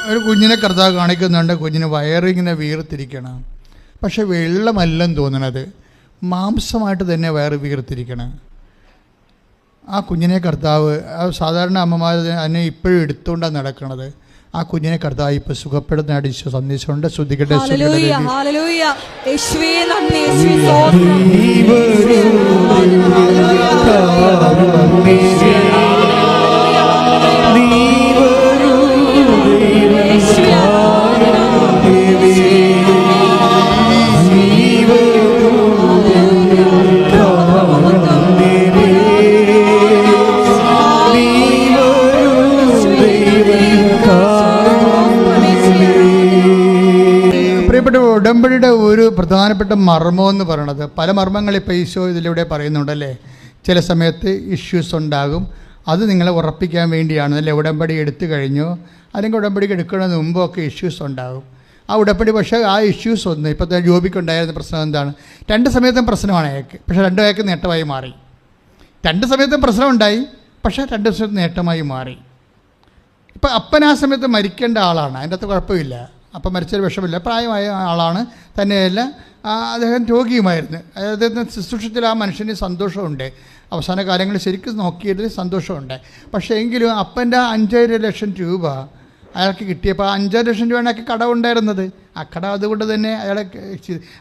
ഒരു കുഞ്ഞിനെ കർത്താവ് കാണിക്കുന്നുണ്ട്. കുഞ്ഞിന് വയറിങ്ങനെ വീർത്തിരിക്കണം. പക്ഷെ വെള്ളമല്ലെന്ന് തോന്നണത്, മാംസമായിട്ട് തന്നെ വയറ് വീർത്തിരിക്കണം. ആ കുഞ്ഞിനെ കർത്താവ്, സാധാരണ അമ്മമാർ അതിനെ ഇപ്പോഴും എടുത്തുകൊണ്ടാണ് നടക്കുന്നത്. ആ കുഞ്ഞിനെ കർത്താവ് ഇപ്പോൾ സുഖപ്പെടുന്ന ഈശോ സന്ദേശമുണ്ട്. ശ്രദ്ധിക്കട്ടെ. പ്രിയപ്പെട്ട ഉടമ്പടിയുടെ ഒരു പ്രധാനപ്പെട്ട മർമ്മം എന്ന് പറയുന്നത്, പല മർമ്മങ്ങൾ ഇപ്പോൾ ഈശോ ഇതിലൂടെ പറയുന്നുണ്ടല്ലേ. ചില സമയത്ത് ഇഷ്യൂസ് ഉണ്ടാകും, അത് നിങ്ങളെ ഉറപ്പിക്കാൻ വേണ്ടിയാണ്. അല്ലേ, ഉടമ്പടി എടുത്തു കഴിഞ്ഞോ അല്ലെങ്കിൽ ഉടമ്പടിക്ക് എടുക്കുന്നതിന് മുമ്പൊക്കെ ഇഷ്യൂസ് ഉണ്ടാകും. ആ ഉടമ്പടി പക്ഷേ ആ ഇഷ്യൂസ് ഒന്ന് ഇപ്പോഴത്തെ ജോബിക്കുണ്ടായിരുന്ന പ്രശ്നം എന്താണ്? രണ്ട് സമയത്തും പ്രശ്നമാണ് അയാൾക്ക്, പക്ഷേ രണ്ടും അയാൾക്ക് നേട്ടമായി മാറി. രണ്ട് സമയത്തും പ്രശ്നമുണ്ടായി, പക്ഷേ 2 ദിവസം നേട്ടമായി മാറി. ഇപ്പം അപ്പൻ ആ സമയത്ത് മരിക്കേണ്ട ആളാണ്, അതിൻ്റെ അകത്ത് കുഴപ്പമില്ല. അപ്പം മരിച്ചൊരു വിഷമില്ല, പ്രായമായ ആളാണ്. തന്നെയല്ല അദ്ദേഹം രോഗിയുമായിരുന്നു. അദ്ദേഹത്തിന് ശുശ്രൂഷത്തിൽ ആ മനുഷ്യന് സന്തോഷമുണ്ട്, അവസാന കാലങ്ങളിൽ ശരിക്കും നോക്കിയതിൽ സന്തോഷമുണ്ട്. പക്ഷേ എങ്കിലും അപ്പൻ്റെ 5 ലക്ഷം രൂപ അയാൾക്ക് കിട്ടിയപ്പോൾ ആ 5 ലക്ഷം രൂപയാണ് അയാൾക്ക് കടമുണ്ടായിരുന്നത്. ആ കട അതുകൊണ്ട് തന്നെ അയാളെ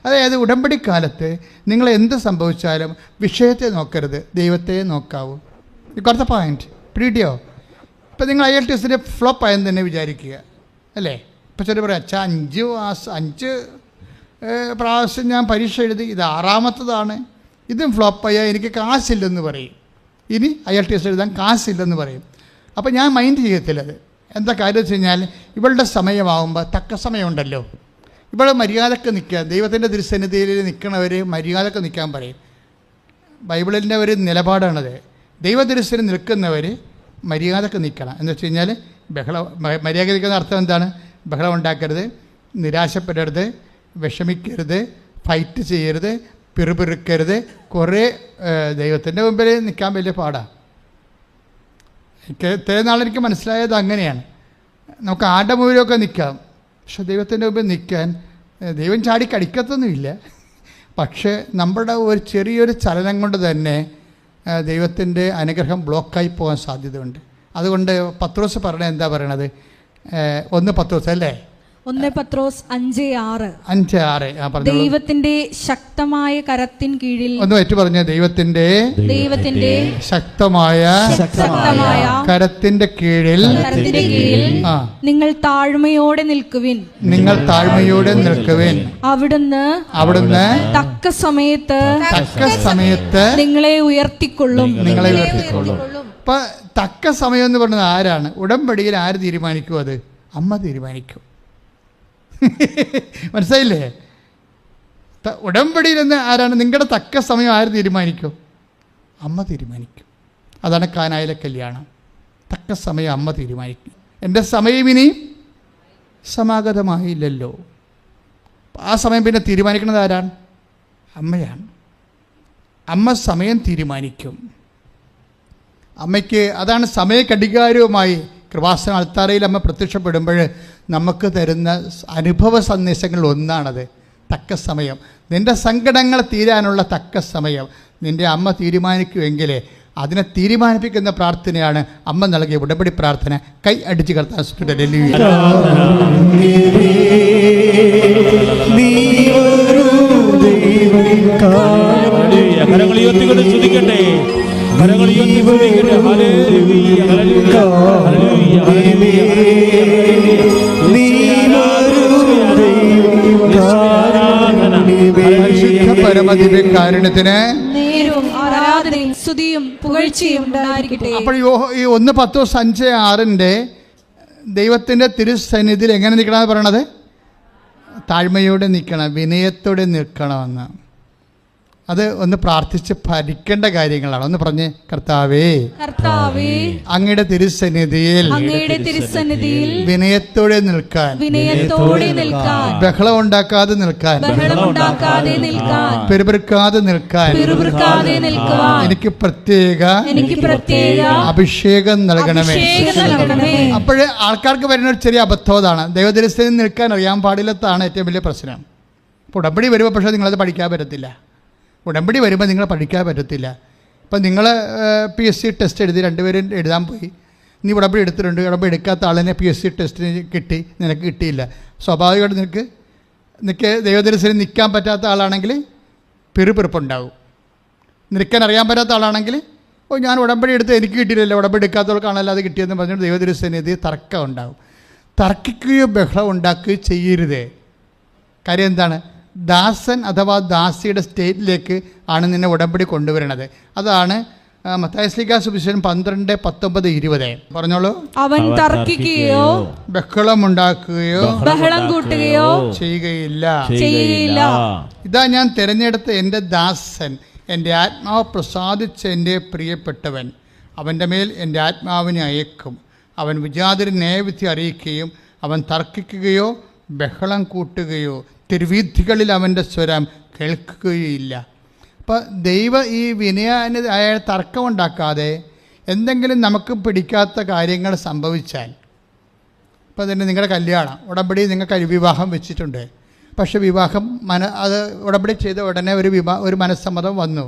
അതായത് ഉടമ്പടി കാലത്ത് നിങ്ങൾ എന്ത് സംഭവിച്ചാലും വിഷയത്തെ നോക്കരുത്, ദൈവത്തെ നോക്കാവൂ. ഇക്കടുത്ത പോയിന്റ് പിടിയോ? ഇപ്പം നിങ്ങൾ IELTS ഫ്ലോപ്പ് ആയെന്ന് തന്നെ വിചാരിക്കുക അല്ലേ? ഇപ്പം ചില പറയാം, അച്ഛാ 5 പ്രാവശ്യം ഞാൻ പരീക്ഷ എഴുതി, ഇത് 6ാമത്തതാണ്, ഇതും ഫ്ലോപ്പായാൽ എനിക്ക് കാശില്ലെന്ന് പറയും. ഇനി IELTS എഴുതാൻ കാശില്ലെന്ന് പറയും. അപ്പോൾ ഞാൻ മൈൻഡ് ചെയ്യത്തില്ലത്. എന്താ കാര്യം വെച്ച് കഴിഞ്ഞാൽ ഇവളുടെ സമയമാകുമ്പോൾ തക്ക സമയമുണ്ടല്ലോ, ഇവൾ മര്യാദക്ക് നിൽക്കുക. ദൈവത്തിൻ്റെ തിരുസന്നിധിയിൽ നിൽക്കണവർ മര്യാദക്ക് നിൽക്കാൻ പറയും. ബൈബിളിൻ്റെ ഒരു നിലപാടാണത്. ദൈവതിരുസന്നിധിയിൽ നിൽക്കുന്നവർ മര്യാദക്ക് നിൽക്കണം. എന്ന് വെച്ച് കഴിഞ്ഞാൽ മര്യാദ നിൽക്കുന്ന അർത്ഥം എന്താണ്? ബഹളം ഉണ്ടാക്കരുത്, നിരാശപ്പെടരുത്, വിഷമിക്കരുത്, ഫൈറ്റ് ചെയ്യരുത്, പിറുപിറുക്കരുത്. കുറേ ദൈവത്തിൻ്റെ മുമ്പിൽ നിൽക്കാൻ വലിയ പാടാണ്. ഇത്രയും നാളെനിക്ക് മനസ്സിലായത് അങ്ങനെയാണ്. നമുക്ക് ആടമൂലമൊക്കെ നിൽക്കാം, പക്ഷെ ദൈവത്തിൻ്റെ മുമ്പിൽ നിൽക്കാൻ ദൈവം ചാടി കടിക്കത്തൊന്നുമില്ല. പക്ഷേ നമ്മുടെ ഒരു ചെറിയൊരു ചലനം കൊണ്ട് തന്നെ ദൈവത്തിൻ്റെ അനുഗ്രഹം ബ്ലോക്കായി പോകാൻ സാധ്യതയുണ്ട്. അതുകൊണ്ട് പത്രോസ് പറഞ്ഞത് എന്താ പറയണത്? 1 പത്രോസ് അല്ലേ? 1 പത്രോസ് 5:6 ദൈവത്തിന്റെ ശക്തമായ കരത്തിൻ കീഴിൽ. ഒന്ന് ഏറ്റു പറഞ്ഞ ദൈവത്തിന്റെ ശക്തമായ കരത്തിന്റെ കീഴിൽ നിങ്ങൾ താഴ്മയോടെ നിൽക്കുവിൻ. അവിടുന്ന് തക്ക സമയത്ത് നിങ്ങളെ ഉയർത്തിക്കൊള്ളും. അപ്പൊ തക്ക സമയം എന്ന് പറഞ്ഞത് ആരാണ്? ഉടമ്പടിയിൽ ആര് തീരുമാനിക്കും? അത് അമ്മ തീരുമാനിക്കും. മനസ്സിലായില്ലേ? ഉടമ്പടിയിൽ നിന്ന് ആരാണ്? നിങ്ങളുടെ തക്ക സമയം ആര് തീരുമാനിക്കും? അമ്മ തീരുമാനിക്കും. അതാണ് കാനായിലെ കല്യാണം. തക്ക സമയം അമ്മ തീരുമാനിക്കും. എൻ്റെ സമയം ഇനി സമാഗതമായില്ലല്ലോ. ആ സമയം പിന്നെ തീരുമാനിക്കുന്നത് ആരാണ്? അമ്മയാണ്. അമ്മ സമയം തീരുമാനിക്കും. അമ്മയ്ക്ക് അതാണ് സമയക്കടികാരവുമായി കൃപാസന അൾത്താരയിൽ അമ്മ പ്രത്യക്ഷപ്പെടുമ്പോൾ നമുക്ക് തരുന്ന അനുഭവ സന്ദേശങ്ങളിൽ ഒന്നാണത്. തക്ക സമയം, നിൻ്റെ സങ്കടങ്ങൾ തീരാനുള്ള തക്ക സമയം നിൻ്റെ അമ്മ തീരുമാനിക്കുമെങ്കിൽ അതിനെ തീരുമാനിപ്പിക്കുന്ന പ്രാർത്ഥനയാണ് അമ്മ നൽകിയ ഉടമ്പടി പ്രാർത്ഥന. കൈ അടിച്ച് കർത്താൻ പരമദിവ്യകാരുണ്യത്തിന് അപ്പോൾ ഈ 1 പത്രോസ് 5:6 ദൈവത്തിൻ്റെ തിരുസന്നിധിയിൽ എങ്ങനെ നിൽക്കണമെന്ന് പറയണത്? താഴ്മയോടെ നിൽക്കണം, വിനയത്തോടെ നിൽക്കണമെന്ന്. അത് ഒന്ന് പ്രാർത്ഥിച്ച് പഠിക്കേണ്ട കാര്യങ്ങളാണ്. ഒന്ന് പറഞ്ഞ്, കർത്താവേ അങ്ങയുടെ തിരുസന്നിധിയിൽ വിനയത്തോടെ നിൽക്കാൻ, ബഹളം ഉണ്ടാക്കാതെ നിൽക്കാൻ, പെരുപെറുക്കാതെ നിൽക്കാൻ എനിക്ക് പ്രത്യേക അഭിഷേകം നൽകണമേ. അപ്പോഴേ ആൾക്കാർക്ക് വരുന്ന ഒരു ചെറിയ അബദ്ധമാണ്, ദൈവതിരുസന്നിധിയിൽ നിൽക്കാൻ അറിയാൻ പാടില്ലത്താണ് ഏറ്റവും വലിയ പ്രശ്നം. അപ്പോൾ ഉടമ്പടി വരുമ്പോൾ പക്ഷേ നിങ്ങളത് പഠിക്കാൻ പറ്റത്തില്ല. ഉടമ്പടി വരുമ്പോൾ നിങ്ങൾ പഠിക്കാൻ പറ്റത്തില്ല. ഇപ്പം നിങ്ങൾ PSC ടെസ്റ്റ് എഴുതി 2 പേരും എഴുതാൻ പോയി, നീ ഉടമ്പടി എടുത്തിട്ടുണ്ട്, ഉടമ്പടി എടുക്കാത്ത ആളിനെ PSC ടെസ്റ്റിന് കിട്ടി, നിനക്ക് കിട്ടിയില്ല. സ്വാഭാവികമായിട്ട് നിനക്ക് ദൈവദർശനം നിൽക്കാൻ പറ്റാത്ത ആളാണെങ്കിൽ പിറുപിറുപ്പുണ്ടാവും. നിൽക്കാൻ അറിയാൻ പറ്റാത്ത ആളാണെങ്കിൽ ഞാൻ ഉടമ്പടി എടുത്ത് എനിക്ക് കിട്ടിയില്ലല്ലോ, ഉടമ്പടി എടുക്കാത്തവർക്കാണല്ലോ അത് കിട്ടിയെന്ന് പറഞ്ഞിട്ട് ദൈവദർശനത്തിൽ തർക്കം ഉണ്ടാവും. തർക്കിക്കുകയോ ബഹളം ഉണ്ടാക്കുകയോ ചെയ്യരുതേ. കാര്യം എന്താണ്? ദാസൻ അഥവാ ദാസിയുടെ സ്റ്റേറ്റിലേക്ക് ആണ് നിന്നെ ഉടമ്പടി കൊണ്ടുവരണത്. അതാണ് മത്തായി സുവിശേഷം 12, 19, 20. പറഞ്ഞോളൂ. അവൻ തർക്കിക്കുകയോ ബഹളമുണ്ടാക്കുകയോ ബഹളം കൂട്ടുകയോ ചെയ്യുകയില്ല. ഇതാ ഞാൻ തിരഞ്ഞെടുത്ത എൻ്റെ ദാസൻ, എൻ്റെ ആത്മാവ് പ്രസാദിച്ച എൻ്റെ പ്രിയപ്പെട്ടവൻ. അവൻ്റെ മേൽ എൻ്റെ ആത്മാവിനെ അയക്കും. അവൻ വിജാതിരി ന്യായവിധി അറിയിക്കുകയും അവൻ തർക്കിക്കുകയോ ബഹളം കൂട്ടുകയോ തിരുവീഥികളിൽ അവൻ്റെ സ്വരം കേൾക്കുകയില്ല. അപ്പോൾ ദൈവം ഈ വിനയായ തർക്കമുണ്ടാക്കാതെ എന്തെങ്കിലും നമുക്ക് പിടിക്കാത്ത കാര്യങ്ങൾ സംഭവിച്ചാൽ, ഇപ്പോൾ തന്നെ നിങ്ങളുടെ കല്യാണം ഉടമ്പടി നിങ്ങൾക്ക് വിവാഹം വെച്ചിട്ടുണ്ട്, പക്ഷേ വിവാഹം അത് ഉടമ്പടി ചെയ്ത ഉടനെ ഒരു മനസ്സമ്മതം വന്നു.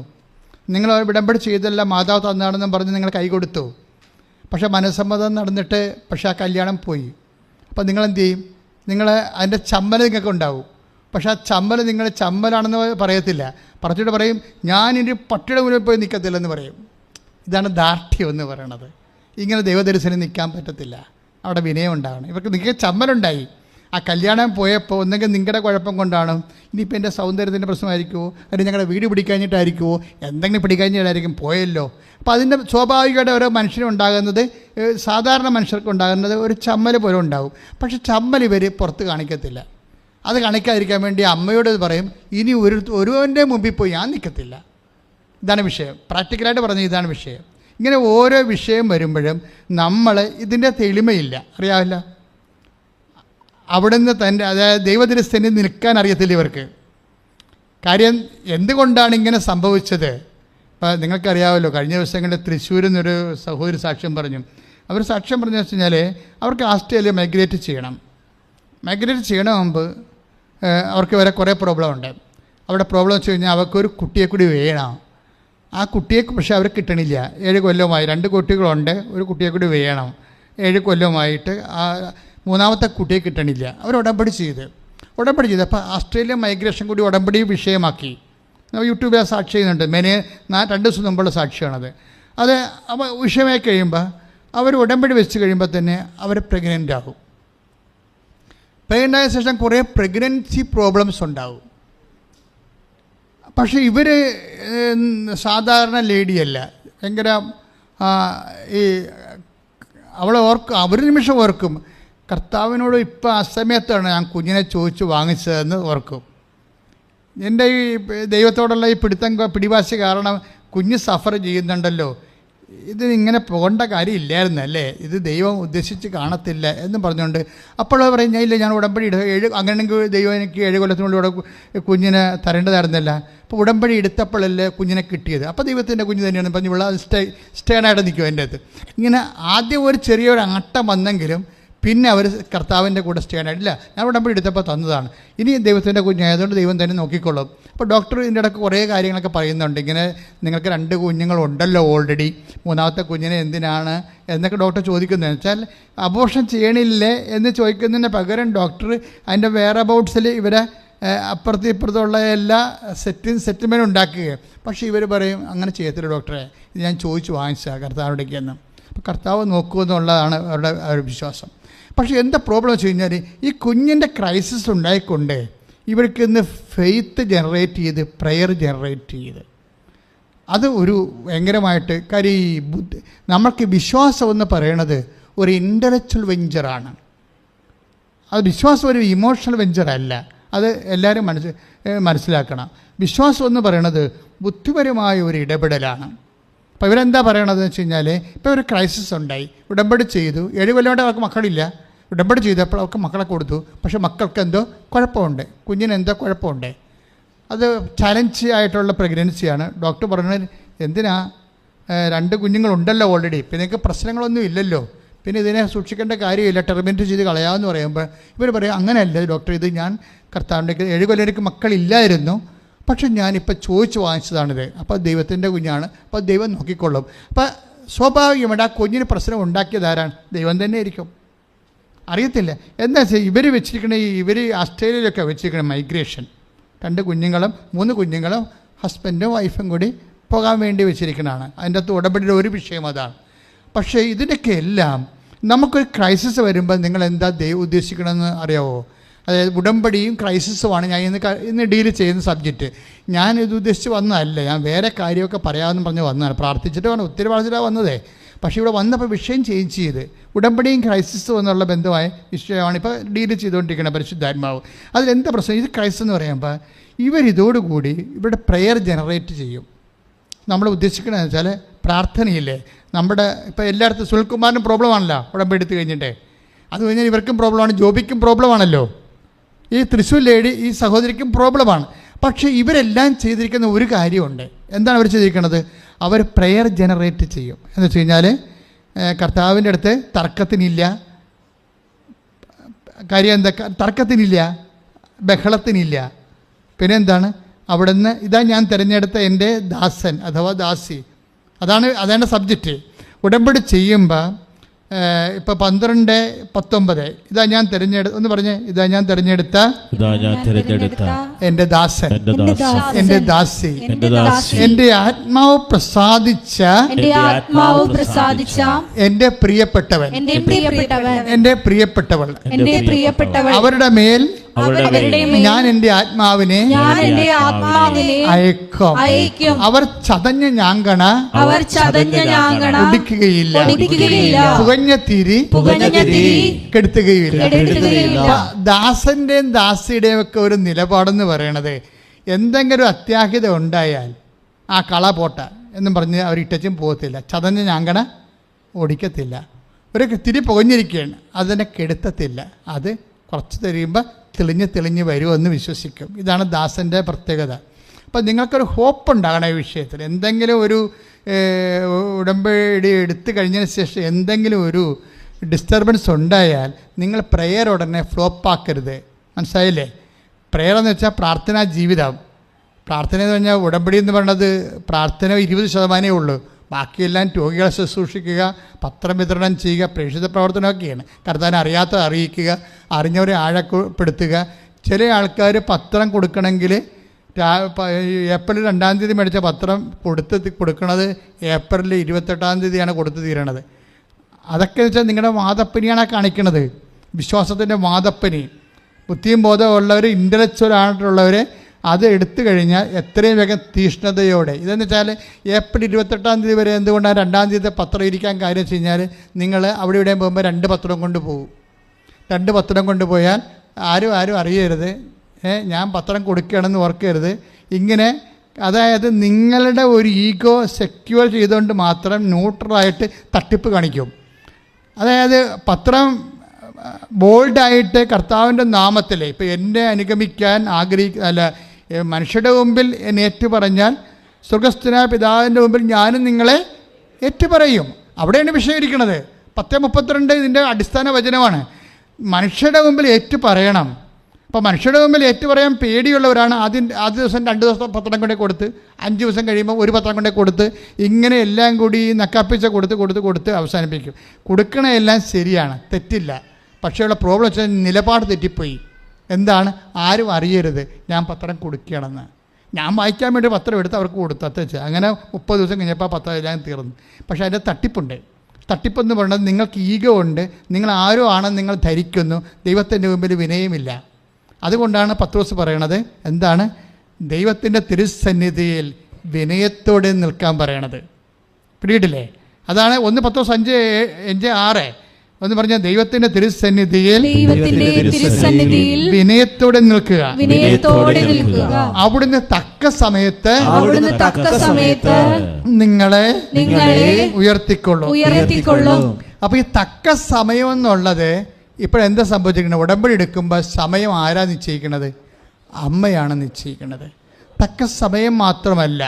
നിങ്ങൾ ഉടമ്പടി ചെയ്തല്ല മാതാവ് തന്നാണെന്നും പറഞ്ഞ് നിങ്ങൾ കൈ കൊടുത്തു. പക്ഷേ മനസ്സമ്മതം നടന്നിട്ട് പക്ഷേ ആ കല്യാണം പോയി. അപ്പോൾ നിങ്ങളെന്ത് ചെയ്യും? നിങ്ങൾ അതിൻ്റെ ചമ്മൽ നിങ്ങൾക്ക് ഉണ്ടാവും. പക്ഷേ ആ ചമ്മൽ നിങ്ങൾ ചമ്മലാണെന്ന് പറയത്തില്ല. പറഞ്ഞിട്ട് പറയും ഞാനിനി പട്ടിയുടെ മുന്നിൽ പോയി നിൽക്കത്തില്ലെന്ന് പറയും. ഇതാണ് ദാർഢ്യം എന്ന് പറയണത്. ഇങ്ങനെ ദൈവദർശനം നിൽക്കാൻ പറ്റത്തില്ല. അവിടെ വിനയം ഉണ്ടാകണം. ഇവർക്ക് നിങ്ങൾക്ക് ചമ്മലുണ്ടായി. ആ കല്യാണം പോയപ്പോൾ ഒന്നെങ്കിൽ നിങ്ങളുടെ കുഴപ്പം കൊണ്ടാണ്, ഇനിയിപ്പോൾ എൻ്റെ സൗന്ദര്യത്തിൻ്റെ പ്രശ്നമായിരിക്കുമോ, അല്ലെങ്കിൽ ഞങ്ങളുടെ വീട് പിടിക്കഴിഞ്ഞിട്ടായിരിക്കുമോ, എന്തെങ്കിലും പിടിക്കഴിഞ്ഞിട്ടായിരിക്കും പോയല്ലോ. അപ്പോൾ അതിൻ്റെ സ്വാഭാവികമായിട്ട് ഓരോ മനുഷ്യനുണ്ടാകുന്നത്, സാധാരണ മനുഷ്യർക്ക് ഉണ്ടാകുന്നത് ഒരു ചമ്മൽ പോലെ ഉണ്ടാകും. പക്ഷെ ചമ്മൽ ഇവർ പുറത്ത് കാണിക്കത്തില്ല. അത് കാണിക്കാതിരിക്കാൻ വേണ്ടി അമ്മയോട് പറയും, ഇനി ഒരുവൻ്റെ മുമ്പിൽ പോയി ഞാൻ നിൽക്കത്തില്ല. ഇതാണ് വിഷയം. പ്രാക്ടിക്കലായിട്ട് പറഞ്ഞ ഇതാണ് വിഷയം. ഇങ്ങനെ ഓരോ വിഷയം വരുമ്പോഴും നമ്മൾ ഇതിൻ്റെ തെളിമയില്ല, അറിയാവില്ല. അവിടുന്ന് തന്നെ, അതായത് ദൈവദൃശ്യന് നിൽക്കാൻ അറിയത്തില്ല ഇവർക്ക്. കാര്യം എന്തുകൊണ്ടാണ് ഇങ്ങനെ സംഭവിച്ചത്? ഇപ്പോൾ നിങ്ങൾക്കറിയാമല്ലോ, കഴിഞ്ഞ ദിവസങ്ങളിൽ തൃശ്ശൂരിൽ നിന്നൊരു സഹോദരി സാക്ഷ്യം പറഞ്ഞു. അവർ സാക്ഷ്യം പറഞ്ഞു വെച്ച് കഴിഞ്ഞാൽ അവർക്ക് ഓസ്ട്രേലിയ മൈഗ്രേറ്റ് ചെയ്യണം. മൈഗ്രേറ്റ് ചെയ്യണ മുമ്പ് അവർക്ക് വരെ കുറേ പ്രോബ്ലം ഉണ്ട്. അവിടെ പ്രോബ്ലം വെച്ച് കഴിഞ്ഞാൽ അവർക്കൊരു കുട്ടിയെ കൂടി വേണം. ആ കുട്ടിയെ പക്ഷേ അവർ കിട്ടണില്ല. 7 കൊല്ലമായി. 2 കുട്ടികളുണ്ട്, ഒരു കുട്ടിയെ കൂടി വേണം. 7 കൊല്ലമായിട്ട് ആ 3ാമത്തെ കുട്ടിയെ കിട്ടണില്ല. അവർ ഉടമ്പടി ചെയ്ത് അപ്പോൾ ഓസ്ട്രേലിയ മൈഗ്രേഷൻ കൂടി ഉടമ്പടി വിഷയമാക്കി. യൂട്യൂബിൽ ആ സാക്ഷി ചെയ്യുന്നുണ്ട്. 2 ദിവസം മുമ്പുള്ള സാക്ഷിയാണത്. അത് വിഷയമായി കഴിയുമ്പോൾ അവർ ഉടമ്പടി വെച്ച് കഴിയുമ്പോൾ തന്നെ അവർ പ്രഗ്നൻ്റ് ആകും. പ്രഗ്നൻ്റ് ആയ ശേഷം കുറേ പ്രഗ്നൻസി പ്രോബ്ലംസ് ഉണ്ടാവും. പക്ഷേ ഇവർ സാധാരണ ലേഡിയല്ല. ഭയങ്കര ഒരു നിമിഷം ഓർക്കും, കർത്താവിനോട് ഇപ്പോൾ ആ സമയത്താണ് ഞാൻ കുഞ്ഞിനെ ചോദിച്ച് വാങ്ങിച്ചതെന്ന് ഓർക്കും. എൻ്റെ ഈ ദൈവത്തോടുള്ള ഈ പിടിവാശി കാരണം കുഞ്ഞ് സഫർ ചെയ്യുന്നുണ്ടല്ലോ, ഇതിങ്ങനെ പോകേണ്ട കാര്യമില്ലായിരുന്നു അല്ലേ, ഇത് ദൈവം ഉദ്ദേശിച്ച് കാണത്തില്ല എന്ന് പറഞ്ഞുകൊണ്ട് അപ്പോൾ പറയും, ഞാൻ ഉടമ്പടി അങ്ങനെയെങ്കിൽ ദൈവം എനിക്ക് 7 കൊല്ലത്തിനുള്ളിൽ കുഞ്ഞിനെ തരേണ്ടതായിരുന്നില്ല. അപ്പോൾ ഉടമ്പടി എടുത്തപ്പോഴല്ലേ കുഞ്ഞിനെ കിട്ടിയത്. അപ്പോൾ ദൈവത്തിൻ്റെ കുഞ്ഞ് തന്നെയാണ് പറഞ്ഞു അത് സ്റ്റേണായിട്ട് നിൽക്കും എൻ്റെ അടുത്ത്. ഇങ്ങനെ ആദ്യം ഒരു ചെറിയൊരു ആട്ടം വന്നെങ്കിലും പിന്നെ അവർ കർത്താവിൻ്റെ കൂടെ സ്റ്റേണായിട്ടില്ല. ഞാൻ ഉടമ്പടി എടുത്തപ്പോൾ തന്നതാണ്, ഇനി ദൈവത്തിൻ്റെ കുഞ്ഞായതുകൊണ്ട് ദൈവം തന്നെ നോക്കിക്കൊള്ളും. അപ്പോൾ ഡോക്ടർ ഇതിൻ്റെ ഇടയ്ക്ക് കുറേ കാര്യങ്ങളൊക്കെ പറയുന്നുണ്ട്. ഇങ്ങനെ നിങ്ങൾക്ക് 2 കുഞ്ഞുങ്ങളുണ്ടല്ലോ ഓൾറെഡി, 3ാമത്തെ കുഞ്ഞിനെ എന്തിനാണ് എന്നൊക്കെ ഡോക്ടർ ചോദിക്കുന്നത് വെച്ചാൽ അബോർഷൻ ചെയ്യണില്ലേ എന്ന് ചോദിക്കുന്നതിന് പകരം ഡോക്ടർ അതിൻ്റെ വെയർ അബൌട്ട്സിൽ ഇവരെ അപ്പുറത്തും ഇപ്പുറത്തുള്ള എല്ലാ സെറ്റിൽമെൻറ്റ് ഉണ്ടാക്കുകയാണ്. പക്ഷേ ഇവർ പറയും അങ്ങനെ ചെയ്യത്തില്ല ഡോക്ടറെ, ഇത് ഞാൻ ചോദിച്ച് വാങ്ങിച്ചാൽ കർത്താവിടേക്കെന്ന്. അപ്പോൾ കർത്താവ് നോക്കുമെന്നുള്ളതാണ് അവരുടെ ഒരു വിശ്വാസം. പക്ഷേ എന്താ പ്രോബ്ലം വെച്ച് കഴിഞ്ഞാൽ ഈ കുഞ്ഞിൻ്റെ ക്രൈസിസ് ഉണ്ടായിക്കൊണ്ട് ഇവർക്ക് ഇന്ന് ഫെയ്ത്ത് ജനറേറ്റ് ചെയ്ത് പ്രെയർ ജനറേറ്റ് ചെയ്ത് അത് ഒരു ഭയങ്കരമായിട്ട് കാര്യം നമ്മൾക്ക് വിശ്വാസം എന്ന് പറയണത് ഒരു ഇൻ്റലക്ച്വൽ വെഞ്ചറാണ്. അത് വിശ്വാസം ഒരു ഇമോഷണൽ വെഞ്ചറല്ല. അത് എല്ലാവരും മനസ്സിലാക്കണം. വിശ്വാസം എന്ന് പറയണത് ബുദ്ധിപരമായ ഒരു ഇടപെടലാണ്. അപ്പോൾ ഇവരെന്താ പറയണതെന്ന് വെച്ച് കഴിഞ്ഞാൽ, ഇപ്പോൾ ഒരു ക്രൈസിസ് ഉണ്ടായി, ഉടമ്പടി ചെയ്തു, 7 കൊല്ലമായിട്ട് അവർക്ക് മക്കളില്ല, ഉടമ്പടി ചെയ്തപ്പോൾ അവർക്ക് മക്കളെ കൊടുത്തു. പക്ഷേ മക്കൾക്ക് എന്തോ കുഴപ്പമുണ്ട്, കുഞ്ഞിനെന്തോ കുഴപ്പമുണ്ട്. അത് ചലഞ്ച് ആയിട്ടുള്ള പ്രഗ്നൻസിയാണ്. ഡോക്ടർ പറഞ്ഞത് എന്തിനാ 2 കുഞ്ഞുങ്ങളുണ്ടല്ലോ ഓൾറെഡി, പിന്നെ നിങ്ങൾക്ക് പ്രശ്നങ്ങളൊന്നും ഇല്ലല്ലോ, പിന്നെ ഇതിനെ സൂക്ഷിക്കേണ്ട കാര്യമില്ല, ടെർമിനേറ്റ് ചെയ്ത് കളയാമെന്ന് പറയുമ്പോൾ ഇവർ പറയും അങ്ങനെയല്ല ഡോക്ടർ, ഇത് ഞാൻ കർത്താവിൻ്റെ 7 കൊല്ലം എനിക്ക് മക്കളില്ലായിരുന്നു, പക്ഷെ ഞാനിപ്പോൾ ചോദിച്ച് വാങ്ങിച്ചതാണിത്. അപ്പോൾ ദൈവത്തിൻ്റെ കുഞ്ഞാണ്, അപ്പോൾ ദൈവം നോക്കിക്കൊള്ളും. അപ്പോൾ സ്വാഭാവികമായിട്ട് ആ കുഞ്ഞിന് പ്രശ്നം ഉണ്ടാക്കിയതാരാണ്? ദൈവം തന്നെ ആയിരിക്കും. അറിയത്തില്ല. എന്താ വെച്ചാൽ ഇവർ വെച്ചിരിക്കണ ഇവർ ഓസ്ട്രേലിയയിലൊക്കെ വെച്ചിരിക്കണ മൈഗ്രേഷൻ 2 കുഞ്ഞുങ്ങളും 3 കുഞ്ഞുങ്ങളും ഹസ്ബൻഡും വൈഫും കൂടി പോകാൻ വേണ്ടി വെച്ചിരിക്കണതാണ്. അതിൻ്റെ അകത്ത് ഉടമ്പടിയുടെ ഒരു വിഷയം അതാണ്. പക്ഷേ ഇതിൻ്റെയൊക്കെ എല്ലാം നമുക്കൊരു ക്രൈസിസ് വരുമ്പോൾ നിങ്ങൾ എന്താ ദൈവം ഉദ്ദേശിക്കണമെന്ന് അറിയാമോ? അതായത് ഉടമ്പടിയും ക്രൈസിസുമാണ് ഞാൻ ഇന്ന് ഡീൽ ചെയ്യുന്ന സബ്ജക്റ്റ്. ഞാൻ ഇത് ഉദ്ദേശിച്ച് വന്നതല്ല, ഞാൻ വേറെ കാര്യമൊക്കെ പറയാമെന്ന് പറഞ്ഞ് വന്നതാണ്. പ്രാർത്ഥിച്ചിട്ട് വേണം, ഒത്തിരി പ്രാർത്ഥിച്ചിട്ടാണ് വന്നതേ. പക്ഷേ ഇവിടെ വന്നപ്പോൾ വിഷയം ചേഞ്ച് ചെയ്ത് ഉടമ്പടിയും ക്രൈസിസും എന്നുള്ള ബന്ധമായ വിഷയമാണ് ഇപ്പോൾ ഡീൽ ചെയ്തുകൊണ്ടിരിക്കുന്നത് പരിശുദ്ധാത്മാവ്. അതിലെന്താ പ്രശ്നം? ഇത് ക്രൈസിസ് എന്ന് പറയുമ്പോൾ ഇവരിതോടുകൂടി ഇവിടെ പ്രെയർ ജനറേറ്റ് ചെയ്യും. നമ്മൾ ഉദ്ദേശിക്കണമെന്ന് വെച്ചാൽ പ്രാർത്ഥനയില്ലേ, നമ്മുടെ ഇപ്പോൾ എല്ലായിടത്തും സുനിൽകുമാറിനും പ്രോബ്ലമാണല്ലോ ഉടമ്പടി എടുത്ത് കഴിഞ്ഞിട്ടേ, അത് കഴിഞ്ഞാൽ ഇവർക്കും പ്രോബ്ലമാണ്, ജോബിക്കും പ്രോബ്ലമാണല്ലോ, ഈ തൃശ്ശൂർ ലേഡി ഈ സഹോദരിക്കും പ്രോബ്ലമാണ്. പക്ഷേ ഇവരെല്ലാം ചെയ്തിരിക്കുന്ന ഒരു കാര്യമുണ്ട്. എന്താണ് അവർ ചെയ്തിരിക്കുന്നത്? അവർ പ്രെയർ ജനറേറ്റ് ചെയ്യും. എന്ന് വെച്ച് കഴിഞ്ഞാൽ കർത്താവിൻ്റെ അടുത്ത് തർക്കത്തിനില്ല, കാര്യം എന്താ, തർക്കത്തിനില്ല, ബഹളത്തിനില്ല. പിന്നെ എന്താണ്, അവിടുന്ന് ഇതാ ഞാൻ തിരഞ്ഞെടുത്ത എൻ്റെ ദാസൻ അഥവാ ദാസി, അതാണ് സബ്ജക്റ്റ്. ഉടമ്പടി ചെയ്യുമ്പോൾ ഇപ്പോൾ 12:19 ഇതാ ഞാൻ ഒന്ന് പറഞ്ഞേ, ഇതാ ഞാൻ തിരഞ്ഞെടുത്ത എൻ്റെ ദാസൻ, എൻ്റെ ദാസി, എൻ്റെ ആത്മാവ് പ്രസാദിച്ച എൻ്റെ പ്രിയപ്പെട്ടവൻ, എൻ്റെ പ്രിയപ്പെട്ടവൾ, അവരുടെ മേൽ ഞാൻ എൻ്റെ ആത്മാവിനെ അയക്കും. അവർ ചതഞ്ഞ ഞാങ്കണ കുടിക്കുകയില്ല, പുകഞ്ഞ തിരി കെടുത്തുകയില്ല. ദാസന്റെയും ദാസിയുടെയും ഒക്കെ ഒരു നിലപാടെന്ന് പറയണത്, എന്തെങ്കിലും അത്യാഹിത ഉണ്ടായാൽ ആ കള പോട്ട എന്നും പറഞ്ഞ് അവർ ഇട്ടച്ചും പോകത്തില്ല, ചതഞ്ഞ ഞാങ്കണ ഓടിക്കത്തില്ല. ഒരു തിരി പുകഞ്ഞിരിക്കുകയാണ്, അതിനെ കെടുത്തത്തില്ല, അത് കുറച്ച് കഴിയുമ്പോൾ തെളിഞ്ഞ് വരുമെന്ന് വിശ്വസിക്കും. ഇതാണ് ദാസൻ്റെ പ്രത്യേകത. അപ്പം നിങ്ങൾക്കൊരു ഹോപ്പ് ഉണ്ടാകണം ഈ വിഷയത്തിൽ. എന്തെങ്കിലും ഒരു ഉടമ്പടി എടുത്തു കഴിഞ്ഞതിന് ശേഷം എന്തെങ്കിലും ഒരു ഡിസ്റ്റർബൻസ് ഉണ്ടായാൽ നിങ്ങൾ പ്രെയർ ഉടനെ ഫ്ലോപ്പാക്കരുത്. മനസ്സിലായില്ലേ? പ്രെയർ എന്ന് വെച്ചാൽ പ്രാർത്ഥനാ ജീവിതം. പ്രാർത്ഥന എന്ന് പറഞ്ഞാൽ ഉടമ്പടി എന്ന് പറയുന്നത് പ്രാർത്ഥന 20% ഉള്ളൂ. ബാക്കിയെല്ലാം രോഗികളെ ശുശ്രൂഷിക്കുക, പത്രം വിതരണം ചെയ്യുക, പ്രേക്ഷിത പ്രവർത്തനമൊക്കെയാണ്. കർത്താവിനെ അറിയാത്ത അറിയിക്കുക, അറിഞ്ഞവരെ ആഴപ്പെടുത്തുക. ചില ആൾക്കാർ പത്രം കൊടുക്കണമെങ്കിൽ ഏപ്രിൽ 2-ാം തീയതി മേടിച്ച പത്രം കൊടുക്കണത് ഏപ്രിൽ 28-ാം തീയതിയാണ് കൊടുത്തു തീരണത്. അതൊക്കെ വെച്ചാൽ നിങ്ങളുടെ വാദപ്പനിയാണ് കാണിക്കുന്നത്, വിശ്വാസത്തിൻ്റെ വാദപ്പനി. ബുദ്ധിയും ബോധമുള്ളവർ, ഇൻ്റലക്ച്വലായിട്ടുള്ളവർ അത് എടുത്തു കഴിഞ്ഞാൽ എത്രയും വേഗം തീഷ്ണതയോടെ. ഇതെന്ന് വെച്ചാൽ ഏപ്രിൽ 28-ാം തീയതി വരെ എന്തുകൊണ്ടാണ് 2-ാം തീയതി പത്രം ഇരിക്കാൻ കാര്യം വെച്ച് കഴിഞ്ഞാൽ, നിങ്ങൾ അവിടെ ഇവിടെയും പോകുമ്പോൾ 2 പത്രം കൊണ്ട് പോകും. 2 പത്രം കൊണ്ടുപോയാൽ ആരും അറിയരുത്, ഞാൻ പത്രം കൊടുക്കുകയാണെന്ന് ഓർക്കരുത്. ഇങ്ങനെ അതായത് നിങ്ങളുടെ ഒരു ഈഗോ സെക്യൂർ ചെയ്തുകൊണ്ട് മാത്രം ന്യൂട്രലായിട്ട് തട്ടിപ്പ് കാണിക്കും. അതായത് പത്രം ബോൾഡായിട്ട് കർത്താവിൻ്റെ നാമത്തിൽ ഇപ്പോൾ എന്നെ അനുഗമിക്കാൻ മനുഷ്യരുടെ മുമ്പിൽ എന്നെ ഏറ്റുപറഞ്ഞാൽ സ്വർഗസ്ഥനായ പിതാവിൻ്റെ മുമ്പിൽ ഞാനും നിങ്ങളെ ഏറ്റുപറയും. അവിടെയാണ് വിഷയം ഇരിക്കുന്നത്. 10:32 ഇതിൻ്റെ അടിസ്ഥാന വചനമാണ്. മനുഷ്യരുടെ മുമ്പിൽ ഏറ്റുപറയണം. അപ്പോൾ മനുഷ്യരുടെ മുമ്പിൽ ഏറ്റുപറയാൻ പേടിയുള്ളവരാണ് ആദ്യ ദിവസം 2 ദിവസം പത്രം കൊണ്ടേ കൊടുത്ത് 5 ദിവസം കഴിയുമ്പോൾ 1 പത്രം കൊണ്ടേ കൊടുത്ത് ഇങ്ങനെ എല്ലാം കൂടി നക്കാപ്പിച്ച കൊടുത്ത് അവസാനിപ്പിക്കും. കൊടുക്കണ എല്ലാം ശരിയാണ്, തെറ്റില്ല. പക്ഷേ ഉള്ള പ്രോബ്ലം വെച്ചാൽ നിലപാട് തെറ്റിപ്പോയി. എന്താണ്? ആരും അറിയരുത് ഞാൻ പത്രം കൊടുക്കുകയാണെന്ന്. ഞാൻ വായിക്കാൻ വേണ്ടി പത്രം എടുത്ത് അവർക്ക് കൊടുത്തു, അത്രച്ച്. അങ്ങനെ 30 ദിവസം കഴിഞ്ഞപ്പോൾ ആ പത്രം എല്ലാം തീർന്നു. പക്ഷേ അതിൻ്റെ തട്ടിപ്പുണ്ട്. തട്ടിപ്പെന്ന് പറയുന്നത് നിങ്ങൾക്ക് ഈഗോ ഉണ്ട്, നിങ്ങൾ ആരോ ആണെന്ന് നിങ്ങൾ ധരിക്കുന്നു, ദൈവത്തിൻ്റെ മുമ്പിൽ വിനയമില്ല. അതുകൊണ്ടാണ് പത്രോസ് പറയണത് എന്താണ്? ദൈവത്തിൻ്റെ തിരുസന്നിധിയിൽ വിനയത്തോടെ നിൽക്കാൻ പറയണത്. പിടിയിട്ടില്ലേ? അതാണ് 1 പത്രോസ് 5:6 എന്ന് പറഞ്ഞാൽ ദൈവത്തിന്റെ തിരുസന്നിധിയിൽ വിനയത്തോടെ നിൽക്കുക, അവിടുന്ന് തക്ക സമയത്ത് നിങ്ങളെ ഉയർത്തിക്കൊള്ളും. അപ്പൊ ഈ തക്ക സമയം എന്നുള്ളത് ഇപ്പോഴെന്താ സംഭവിച്ചിരിക്കുന്നത്? ഉടമ്പടി എടുക്കുമ്പോൾ സമയം ആരാ നിശ്ചയിക്കുന്നത്? അമ്മയാണ് നിശ്ചയിക്കുന്നത്. തക്ക സമയം മാത്രമല്ല,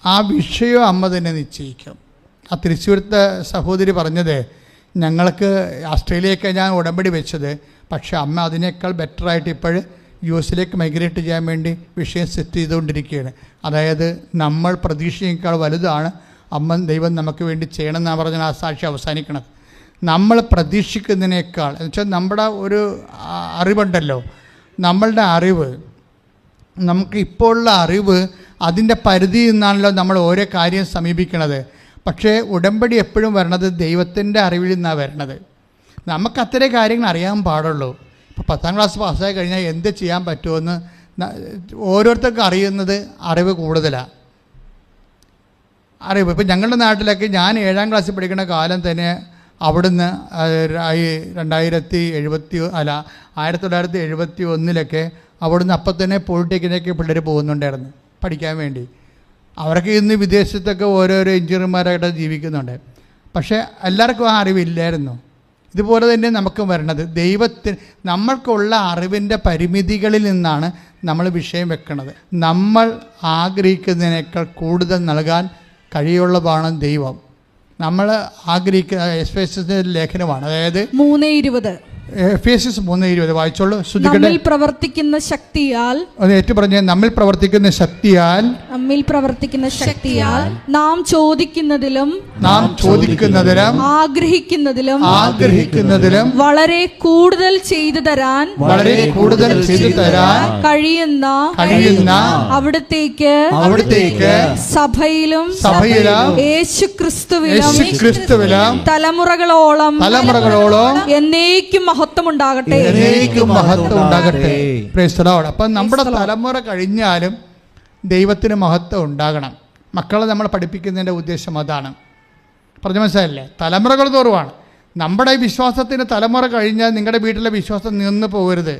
ആ വിഷയം അമ്മ തന്നെ നിശ്ചയിക്കും. ആ തൃശ്ശൂരത്തെ സഹോദരി പറഞ്ഞത്, ഞങ്ങൾക്ക് ഓസ്ട്രേലിയയൊക്കെ ഞാൻ ഉടമ്പടി വെച്ചത്, പക്ഷേ അമ്മ അതിനേക്കാൾ ബെറ്ററായിട്ട് ഇപ്പോൾ US മൈഗ്രേറ്റ് ചെയ്യാൻ വേണ്ടി വിഷയം സെറ്റ് ചെയ്തുകൊണ്ടിരിക്കുകയാണ്. അതായത് നമ്മൾ പ്രതീക്ഷയേക്കാൾ വലുതാണ് ദൈവം നമുക്ക് വേണ്ടി ചെയ്യണമെന്നാണ് പറഞ്ഞാൽ ആ സാക്ഷി അവസാനിക്കണത്. നമ്മൾ പ്രതീക്ഷിക്കുന്നതിനേക്കാൾ എന്ന് വെച്ചാൽ നമ്മുടെ ഒരു അറിവുണ്ടല്ലോ, നമ്മളുടെ അറിവ്, നമുക്ക് ഇപ്പോൾ ഉള്ള അറിവ്, അതിൻ്റെ പരിധിയിൽ നിന്നാണല്ലോ നമ്മൾ ഓരോ കാര്യം സമീപിക്കണത്. പക്ഷേ ഉടമ്പടി എപ്പോഴും വരണത് ദൈവത്തിൻ്റെ അറിവിൽ നിന്നാണ് വരണത്. നമുക്ക് അത്രയും കാര്യങ്ങൾ അറിയാൻ പാടുള്ളൂ. ഇപ്പോൾ 10ാം ക്ലാസ് പാസ്സായി കഴിഞ്ഞാൽ എന്ത് ചെയ്യാൻ പറ്റുമെന്ന് ഓരോരുത്തർക്കും അറിയുന്നത് അറിവ് കൂടുതലാണ്. അറിവ് ഇപ്പോൾ ഞങ്ങളുടെ നാട്ടിലൊക്കെ ഞാൻ 7ാം ക്ലാസ്സിൽ പഠിക്കുന്ന കാലം തന്നെ അവിടുന്ന് 1971 അവിടുന്ന് അപ്പം തന്നെ പോളിടെക്നിക്ക് പിള്ളേർ പോകുന്നുണ്ടായിരുന്നു പഠിക്കാൻ വേണ്ടി. അവരൊക്കെ ഇന്ന് വിദേശത്തൊക്കെ ഓരോരോ എഞ്ചിനീയർമാരായിട്ട് ജീവിക്കുന്നുണ്ട്. പക്ഷേ എല്ലാവർക്കും ആ അറിവില്ലായിരുന്നു. ഇതുപോലെ തന്നെ നമുക്ക് വരണത് നമ്മൾക്കുള്ള അറിവിൻ്റെ പരിമിതികളിൽ നിന്നാണ് നമ്മൾ വിഷയം വെക്കുന്നത്. നമ്മൾ ആഗ്രഹിക്കുന്നതിനേക്കാൾ കൂടുതൽ നൽകാൻ കഴിയുള്ളതാണ് ദൈവം. നമ്മൾ ആഗ്രഹിക്കുന്ന എഫേസ്യസിന്റെ ലേഖനമാണ്, അതായത് 3:20 എഫേസ്യസ് 3:20 വായിച്ചോളൂ. നമ്മിൽ പ്രവർത്തിക്കുന്ന ശക്തിയാൽ, അത് ഏറ്റു പറഞ്ഞ നമ്മിൽ പ്രവർത്തിക്കുന്ന ശക്തിയാൽ നാം ചോദിക്കുന്നതിലും ആഗ്രഹിക്കുന്നതിലും വളരെ കൂടുതൽ ചെയ്തു തരാൻ കഴിയുന്ന അവിടത്തേക്ക് സഭയിലും യേശുക്രിസ്തുവിലും തലമുറകളോളം എന്നേക്കും മഹത്വം ഉണ്ടാകട്ടെ. അപ്പം നമ്മുടെ തലമുറ കഴിഞ്ഞാലും ദൈവത്തിന് മഹത്വം ഉണ്ടാകണം. മക്കളെ നമ്മൾ പഠിപ്പിക്കുന്നതിൻ്റെ ഉദ്ദേശം അതാണ്. പറഞ്ഞു മനസ്സിലായില്ലേ? തലമുറകൾ തോറുമാണ്. നമ്മുടെ വിശ്വാസത്തിന് തലമുറ കഴിഞ്ഞാൽ നിങ്ങളുടെ വീട്ടിലെ വിശ്വാസം നിന്ന് പോകരുത്.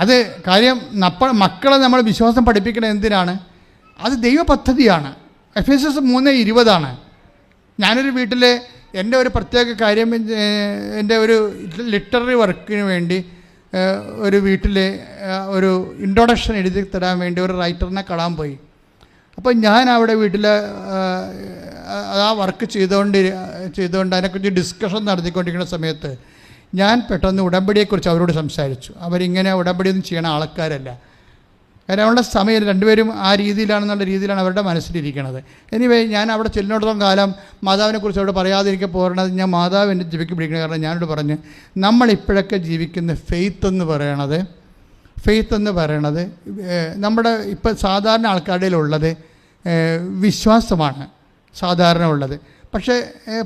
അത് കാര്യം മക്കളെ നമ്മൾ വിശ്വാസം പഠിപ്പിക്കുന്നത് എന്തിനാണ്? അത് ദൈവ പദ്ധതിയാണ്. എഫേസ്യസ് 3:20 ഞാനൊരു വീട്ടിൽ എൻ്റെ ഒരു പ്രത്യേക കാര്യം, എൻ്റെ ഒരു ലിറ്റററി വർക്കിന് വേണ്ടി ഒരു വീട്ടിൽ ഒരു ഇൻട്രൊഡക്ഷൻ എഴുതി തരാൻ വേണ്ടി ഒരു റൈറ്ററിനെ കാണാൻ പോയി. അപ്പോൾ ഞാൻ അവിടെ വീട്ടിൽ ആ വർക്ക് ചെയ്തുകൊണ്ട് അതിനെക്കുറിച്ച് ഡിസ്കഷൻ നടത്തിക്കൊണ്ടിരിക്കുന്ന സമയത്ത് ഞാൻ പെട്ടെന്ന് ഉടമ്പടിയെക്കുറിച്ച് അവരോട് സംസാരിച്ചു. അവരിങ്ങനെ ഉടമ്പടിയൊന്നും ചെയ്യണ ആൾക്കാരല്ല. കാരണം അവരുടെ സമയം രണ്ടുപേരും ആ രീതിയിലാണെന്നുള്ള രീതിയിലാണ് അവരുടെ മനസ്സിലിരിക്കുന്നത്. എനിവേ ഞാൻ അവിടെ ചെല്ലിനോടത്തോളം കാലം മാതാവിനെക്കുറിച്ച് അവിടെ പറയാതിരിക്കെ പോരണത് ഞാൻ മാതാവ് എൻ്റെ ജീവിക്ക് പിടിക്കുന്നത്. കാരണം ഞാനോട് പറഞ്ഞ് നമ്മളിപ്പോഴൊക്കെ ജീവിക്കുന്ന ഫെയ്ത്ത് എന്ന് പറയണത് നമ്മുടെ ഇപ്പം സാധാരണ ആൾക്കാരുടെ ഉള്ളത് വിശ്വാസമാണ് സാധാരണ ഉള്ളത്. പക്ഷേ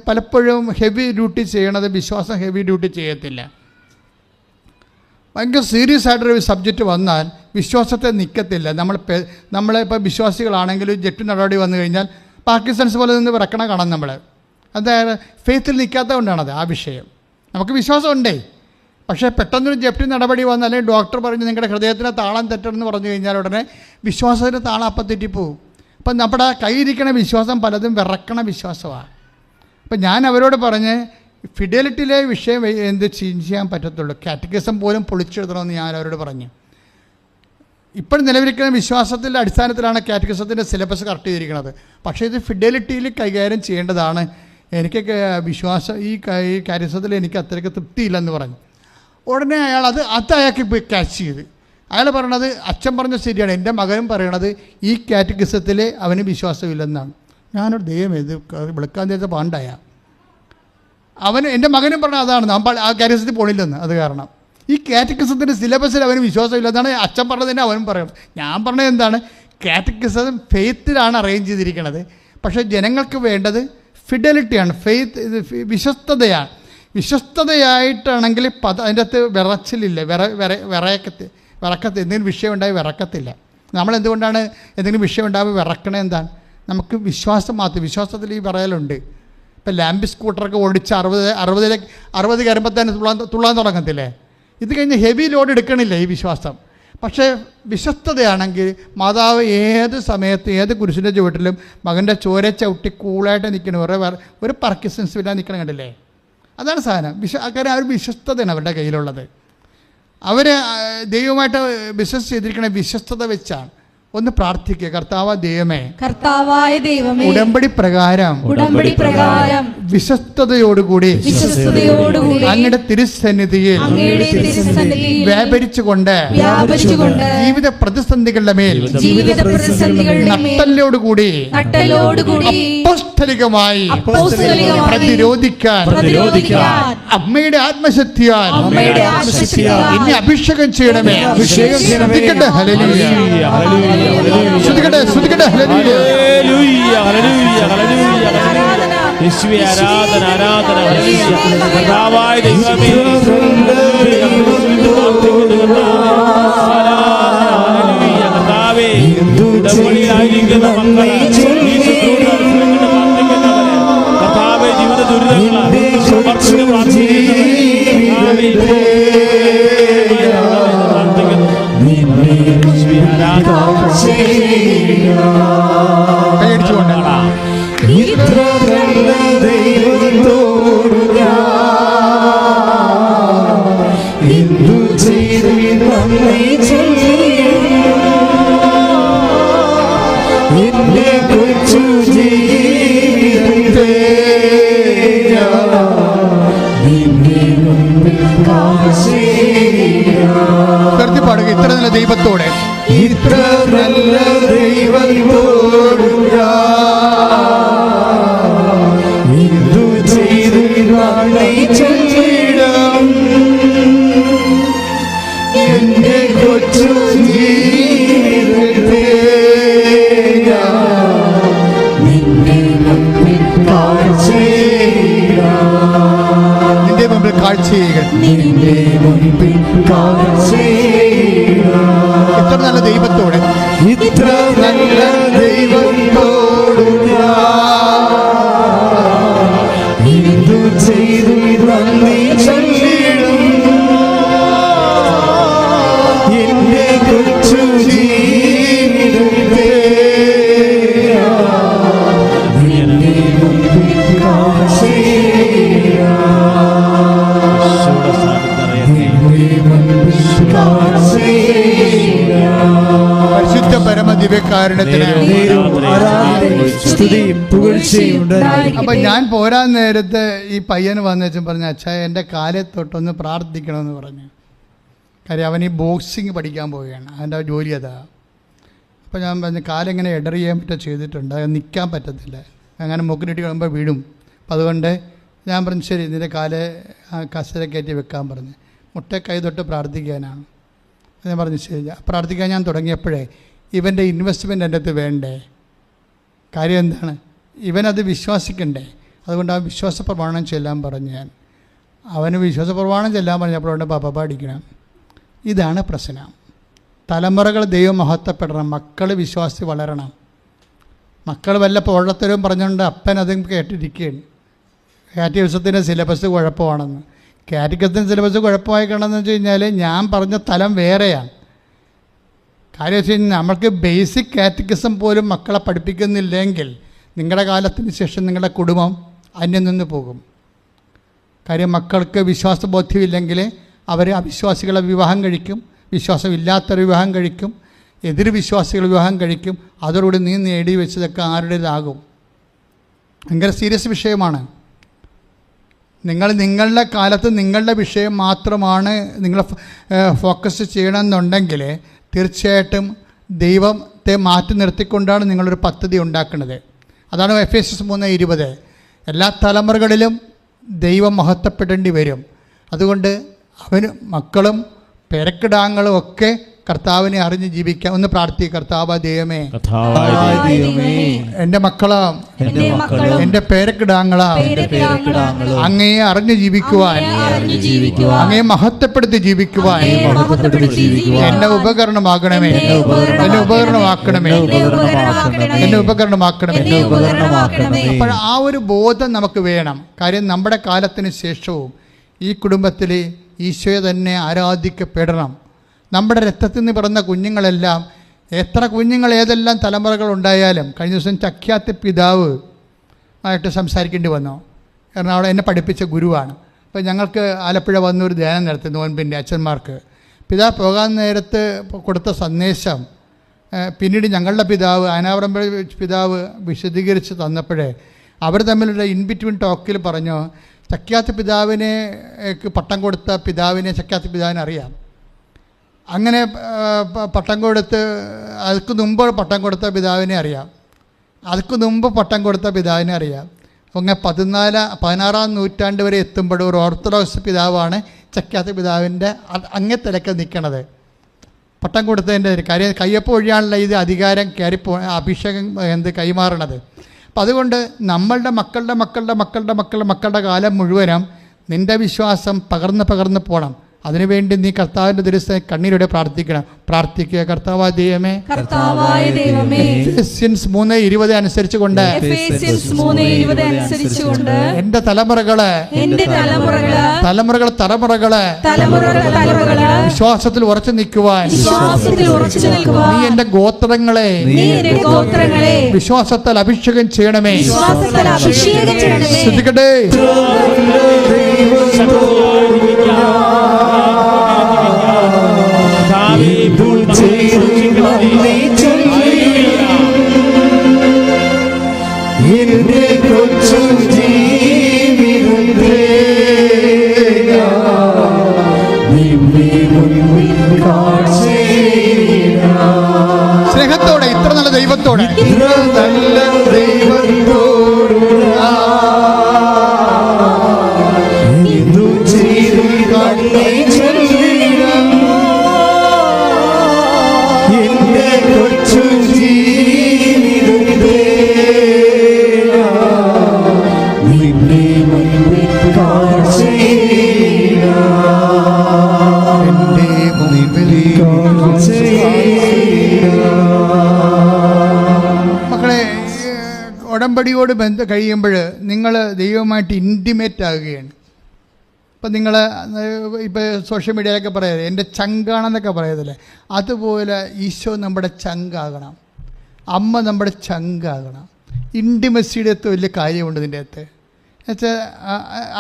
പലപ്പോഴും ഹെവി ഡ്യൂട്ടി ചെയ്യണത് വിശ്വാസം ഹെവി ഡ്യൂട്ടി ചെയ്യത്തില്ല. ഭയങ്കര സീരിയസ് ആയിട്ടൊരു സബ്ജക്റ്റ് വന്നാൽ വിശ്വാസത്തെ നിൽക്കത്തില്ല. നമ്മളിപ്പോൾ വിശ്വാസികളാണെങ്കിലും ജെറ്റ് നടപടി വന്നു കഴിഞ്ഞാൽ പാകിസ്ഥാൻസ് പോലെ നിന്ന് വിറക്കണ കാണാം നമ്മൾ. അതായത് ഫെയ്ത്തിൽ നിൽക്കാത്തത് കൊണ്ടാണത് ആ വിഷയം. നമുക്ക് വിശ്വാസം ഉണ്ടേ, പക്ഷേ പെട്ടെന്നൊരു ജപ്തി നടപടി വന്നാൽ അല്ലെങ്കിൽ ഡോക്ടർ പറഞ്ഞ് നിങ്ങളുടെ ഹൃദയത്തിൻ്റെ താളം തെറ്റണമെന്ന് പറഞ്ഞു കഴിഞ്ഞാൽ ഉടനെ വിശ്വാസത്തിൻ്റെ താളം അപ്പം തെറ്റിപ്പോവും. അപ്പം നമ്മുടെ കയ്യിരിക്കണ വിശ്വാസം പലതും വിറക്കണ വിശ്വാസമാണ്. അപ്പം ഞാൻ അവരോട് പറഞ്ഞ് ഫിഡലിറ്റിയിലെ വിഷയം എന്ത് ചെയ്യാൻ പറ്റത്തുള്ളൂ, കാറ്റഗിസം പോലും പൊളിച്ചെഴുതണമെന്ന് ഞാൻ അവരോട് പറഞ്ഞു. ഇപ്പോൾ നിലവിലിരിക്കുന്ന വിശ്വാസത്തിൻ്റെ അടിസ്ഥാനത്തിലാണ് കാറ്റഗിസത്തിൻ്റെ സിലബസ് കറക്റ്റ് ചെയ്തിരിക്കുന്നത്. പക്ഷേ ഇത് ഫിഡലിറ്റിയിൽ കൈകാര്യം ചെയ്യേണ്ടതാണ്. എനിക്കൊക്കെ വിശ്വാസം ഈ കാറ്റഗിസത്തിൽ എനിക്ക് അത്രയ്ക്ക് തൃപ്തിയില്ലെന്ന് പറഞ്ഞു. ഉടനെ അത് അയാൾക്ക് ഇപ്പോൾ ക്യാച്ച് ചെയ്ത് അയാൾ പറയണത് അച്ഛൻ പറഞ്ഞത് ശരിയാണ്, എൻ്റെ മകനും പറയണത് ഈ കാറ്റഗിസത്തിൽ അവന് വിശ്വാസമില്ലെന്നാണ്. ഞാനൊരു ദൈവം ഇത് വിളിക്കാൻ ചെയ്ത പാണ്ടായ എൻ്റെ മകനും പറഞ്ഞത് അതാണ്, നമ്മൾ ആ കാറ്റഗിസത്തിൽ പോണില്ലെന്ന്. അത് കാരണം ഈ കാറ്റഗിസത്തിൻ്റെ സിലബസിൽ അവന് വിശ്വാസമില്ലെന്നാണ് അച്ഛൻ പറഞ്ഞതിന് അവനും പറയണം. ഞാൻ പറഞ്ഞത് എന്താണ്, കാറ്റഗിസം ഫെയ്ത്തിലാണ് അറേഞ്ച് ചെയ്തിരിക്കുന്നത്. പക്ഷേ ജനങ്ങൾക്ക് വേണ്ടത് ഫിഡലിറ്റിയാണ്, ഫെയ്ത്ത്, ഇത് വിശ്വസ്തതയാണ്. വിശ്വസ്തതയായിട്ടാണെങ്കിൽ അതിൻ്റെ അകത്ത് വിറച്ചിലില്ല, വിറക്കത്ത് എന്തെങ്കിലും വിഷയം ഉണ്ടായി വിറക്കത്തില്ല. നമ്മളെന്തുകൊണ്ടാണ് എന്തെങ്കിലും വിഷയം ഉണ്ടാകുമ്പോൾ വിറക്കണേ? എന്താണ്? നമുക്ക് വിശ്വാസം മാത്രം. വിശ്വാസത്തിൽ ഈ പറയലുണ്ട്. ഇപ്പം ലാമ്പ് സ്കൂട്ടറൊക്കെ ഓടിച്ച് 60 കയറുമ്പോൾ തന്നെ തുള്ളാൻ തുടങ്ങത്തില്ലേ? ഇത് കഴിഞ്ഞ് ഹെവി ലോഡ് എടുക്കണില്ല ഈ വിശ്വാസം. പക്ഷേ വിശ്വസ്തതയാണെങ്കിൽ മാതാവ് ഏത് സമയത്ത് ഏത് കുരിശിൻ്റെ ചുവട്ടിലും മകൻ്റെ ചോര ചവിട്ടി കൂളായിട്ട് നിൽക്കണം, ഒരു പർക്കിസൻസ് ഇല്ലാതെ നിൽക്കണം. കണ്ടില്ലേ? അതാണ് സാധനം. കാരണം അവർ വിശ്വസ്തതയാണ് അവരുടെ കയ്യിലുള്ളത്. അവർ ദൈവമായിട്ട് ബിസിനസ് ചെയ്തിരിക്കുന്ന വിശ്വസ്തത വെച്ചാണ്. ഒന്ന് പ്രാർത്ഥിക്കുക, കർത്താവായ ദൈവമേ ഉടമ്പടി പ്രകാരം വിശ്വസ്തയോടുകൂടി അങ്ങയുടെ തിരുസന്നിധിയിൽ വ്യാപരിച്ചുകൊണ്ട് ജീവിത പ്രതിസന്ധികളുടെ മേൽ നട്ടലോടുകൂടി അപ്പോസ്തലികമായി പ്രതിരോധിക്കാൻ അമ്മയുടെ ആത്മശക്തിയാൽ ഇനി അഭിഷേകം ചെയ്യണമേ. ഹല്ലേലൂയ, ശ്രുതികട്ടെ, ഹല്ലേലൂയ, ഹല്ലേലൂയ, ഹല്ലേലൂയ. യേശുവേ ആരാധന, ആരാധന. കർത്താവായ ദൈവമേ കർത്താവേ ഉടമ്പടിയിലായിരിക്കുന്ന മക്കളെ കർത്താവേ ജീവിത ദുരിതങ്ങളാണ് സമർപ്പിച്ച് പ്രാർത്ഥിക്കുന്നു. പാടുക ഇത്ര നല്ല ദൈവത്തോടെ, ഇത്ര നല്ല ദൈവത്തോട് എന്തു ചെയ്തു ചൊല്ലിടാം എന്റെ കൊച്ചു ജീവിതത്തെ നിന്റെ മുമ്പിൽ കാഴ്ചയുക. നിന്റെ മുമ്പിൽ കാഴ്ചയുക. ഇത്ര നല്ല ദൈവത്തോടെ, ഇത്ര നല്ല ദൈവത്തോട് എന്തു ചെയ്തു നന്ദി ചൊല്ലിടും എന്റെ കൊച്ചു ജീവിതത്തെ നിന്റെ മുമ്പിൽ കാഴ്ചയുക. പരിശുദ്ധ പരമദിവ്യകാരുണ്യത്തിന്. അപ്പൊ ഞാൻ പോരാൻ നേരത്ത് ഈ പയ്യന് വന്നു പറഞ്ഞു, അച്ഛാ എൻ്റെ കാലെ തൊട്ടൊന്ന് പ്രാർത്ഥിക്കണമെന്ന് പറഞ്ഞു. കാര്യം അവൻ ഈ ബോക്സിങ് പഠിക്കാൻ പോവുകയാണ്, അവൻ്റെ ജോലി അതാ. അപ്പോൾ ഞാൻ പറഞ്ഞു, കാലെങ്ങനെ ഇടറിയാൻ പറ്റുക ചെയ്തിട്ടുണ്ട്, അത് നിൽക്കാൻ പറ്റത്തില്ല, അങ്ങനെ മുക്കിനിട്ട് കിടക്കുമ്പോൾ വീഴും. അപ്പം അതുകൊണ്ട് ഞാൻ പറഞ്ഞു ശരി നിൻ്റെ കാല് കസര കയറ്റി വെക്കാൻ പറഞ്ഞു. മുട്ട കൈ തൊട്ട് പ്രാർത്ഥിക്കാനാണ്. ഞാൻ പറഞ്ഞു ശരി. പ്രാർത്ഥിക്കാൻ ഞാൻ തുടങ്ങിയപ്പോഴേ ഇവൻ്റെ ഇൻവെസ്റ്റ്മെൻറ്റ് എൻ്റെ അടുത്ത് വേണ്ടേ? കാര്യം എന്താണ്, ഇവനത് വിശ്വസിക്കണ്ടേ? അതുകൊണ്ട് ആ വിശ്വാസ പ്രമാണം ചെല്ലാൻ പറഞ്ഞു ഞാൻ. അവന് വിശ്വാസ പ്രമാണം ചെല്ലാൻ പറഞ്ഞപ്പോഴുണ്ട് പാപ്പ പാടിക്കണം. ഇതാണ് പ്രശ്നം. തലമുറകൾ ദൈവം മഹത്വപ്പെടണം, മക്കൾ വിശ്വാസി വളരണം. മക്കൾ വല്ല പോഴത്തരവും പറഞ്ഞുകൊണ്ട് അപ്പൻ അതും കേട്ടിരിക്കുകയാണ്. കാറ്റഗറിസത്തിൻ്റെ സിലബസ് കുഴപ്പമാണെന്ന്. കാറ്റഗറിസത്തിൻ്റെ സിലബസ് കുഴപ്പമായി കാണുമെന്ന് വെച്ച് കഴിഞ്ഞാൽ ഞാൻ പറഞ്ഞ തലം വേറെയാണ്. കാര്യം വെച്ച് കഴിഞ്ഞാൽ നമ്മൾക്ക് ബേസിക് കാറ്റഗറിസം പോലും മക്കളെ പഠിപ്പിക്കുന്നില്ലെങ്കിൽ നിങ്ങളുടെ കാലത്തിന് ശേഷം നിങ്ങളുടെ കുടുംബം അന്യം നിന്ന് പോകും. കാര്യം മക്കൾക്ക് വിശ്വാസബോധ്യമില്ലെങ്കിൽ അവർ അവിശ്വാസികളെ വിവാഹം കഴിക്കും, വിശ്വാസമില്ലാത്തൊരു വിവാഹം കഴിക്കും, എതിർ വിശ്വാസികൾ വിവാഹം കഴിക്കും. അതോടുകൂടി നീ നേടി വെച്ചതൊക്കെ ആരുടേതാകും. ഭയങ്കര സീരിയസ് വിഷയമാണ്. നിങ്ങളുടെ കാലത്ത് നിങ്ങളുടെ വിഷയം മാത്രമാണ് നിങ്ങൾ ഫോക്കസ് ചെയ്യണമെന്നുണ്ടെങ്കിൽ തീർച്ചയായിട്ടും ദൈവത്തെ മാറ്റി നിർത്തിക്കൊണ്ടാണ് നിങ്ങളൊരു പദ്ധതി ഉണ്ടാക്കുന്നത്. അതാണ് എഫേസ്യസ് 3:20. എല്ലാ തലമുറകളിലും ദൈവം മഹത്വപ്പെടേണ്ടി വരും. അതുകൊണ്ട് അവന് മക്കളും പേരക്കിടാങ്ങളും ഒക്കെ കർത്താവിനെ അറിഞ്ഞ് ജീവിക്കാം. ഒന്ന് പ്രാർത്ഥിക്കുക. കർത്താവ് ദൈവമേ, എൻ്റെ മക്കളാ, എൻ്റെ പേരക്കിടാങ്ങളാ, അങ്ങയെ അറിഞ്ഞ് ജീവിക്കുവാൻ, അങ്ങയെ മഹത്വപ്പെടുത്തി ജീവിക്കുവാൻ എന്നെ ഉപകരണമാകണമേ, എന്നെ ഉപകരണമാക്കണമേ, എന്നെ ഉപകരണമാക്കണമേ. അപ്പോൾ ആ ഒരു ബോധം നമുക്ക് വേണം. കാര്യം നമ്മുടെ കാലത്തിന് ശേഷവും ഈ കുടുംബത്തിൽ ഈശോയെ തന്നെ ആരാധിക്കപ്പെടണം. നമ്മുടെ രക്തത്തിൽ നിന്ന് പിറന്ന കുഞ്ഞുങ്ങളെല്ലാം, എത്ര കുഞ്ഞുങ്ങൾ ഏതെല്ലാം തലമുറകളുണ്ടായാലും, കഴിഞ്ഞ ദിവസം ചക്യാത്തി പിതാവ് ആയിട്ട് സംസാരിക്കേണ്ടി വന്നു. കാരണം അവിടെ എന്നെ പഠിപ്പിച്ച ഗുരുവാണ്. അപ്പോൾ ഞങ്ങൾക്ക് ആലപ്പുഴ വന്നൊരു ധ്യാനം നടത്തി നോൻപിൻ്റെ അച്ഛന്മാർക്ക്. പിതാവ് പോകാൻ നേരത്ത് കൊടുത്ത സന്ദേശം പിന്നീട് ഞങ്ങളുടെ പിതാവ് ആനാവറമ്പ പിതാവ് വിശദീകരിച്ച് തന്നപ്പോഴേ അവർ തമ്മിലുള്ള ഇൻബിറ്റ്വീൻ ടോക്കിൽ പറഞ്ഞു, ചക്യാത്തി പിതാവിനെ പട്ടം കൊടുത്ത പിതാവിനെ ചക്യാത്തി പിതാവിനെ അറിയാം. അങ്ങനെ പട്ടം കൊടുത്ത് അതിക്ക് മുമ്പ് പട്ടം കൊടുത്ത പിതാവിനെ അറിയാം, അതിക്ക് മുമ്പ് പട്ടം കൊടുത്ത പിതാവിനെ അറിയാം. അങ്ങനെ 16-ാം നൂറ്റാണ്ട് വരെ എത്തുമ്പോൾ ഒരു ഓർത്തഡോക്സ് പിതാവാണ് ചക്യാത്തി പിതാവിൻ്റെ അങ്ങേ തിരക്ക് നിൽക്കണത്. പട്ടം കൊടുത്തതിൻ്റെ കാര്യം കയ്യൊപ്പ് വഴിയാണല്ലോ ഇത് അധികാരം അഭിഷേകം കൈമാറണത്. അപ്പം അതുകൊണ്ട് നമ്മളുടെ മക്കളുടെ കാലം മുഴുവനും നിൻ്റെ വിശ്വാസം പകർന്ന് പോകണം. അതിനുവേണ്ടി നീ കർത്താവിൻ്റെ ദിവസം കണ്ണീരോടെ പ്രാർത്ഥിക്കുക. കർത്താവായ ദൈവമേ, എഫേസ്യൻസ് 3:20 അനുസരിച്ചുകൊണ്ട് എന്റെ തലമുറകള് വിശ്വാസത്തിൽ ഉറച്ചു നിൽക്കുവാൻ നീ എന്റെ ഗോത്രങ്ങളെ വിശ്വാസത്താൽ അഭിഷേകം ചെയ്യണമേ. ശ്രദ്ധിക്കട്ടെ. എന്റെ കൊച്ചു ജീവിതത്തെ ഉടമ്പടിയോട് കഴിയുമ്പോൾ നിങ്ങൾ ദൈവമായിട്ട് ഇൻറ്റിമേറ്റ് ആകുകയാണ്. ഇപ്പം നിങ്ങൾ ഇപ്പോൾ സോഷ്യൽ മീഡിയയിലൊക്കെ പറയാതെ എൻ്റെ ചങ്കാണെന്നൊക്കെ പറയത്തില്ലേ, അതുപോലെ ഈശോ നമ്മുടെ ചങ്കാകണം, അമ്മ നമ്മുടെ ചങ്കാകണം. ഇൻറ്റിമസിയുടെ അകത്ത് വലിയ കാര്യമുണ്ട് ഇതിൻ്റെ അകത്ത്. എന്നുവെച്ചാൽ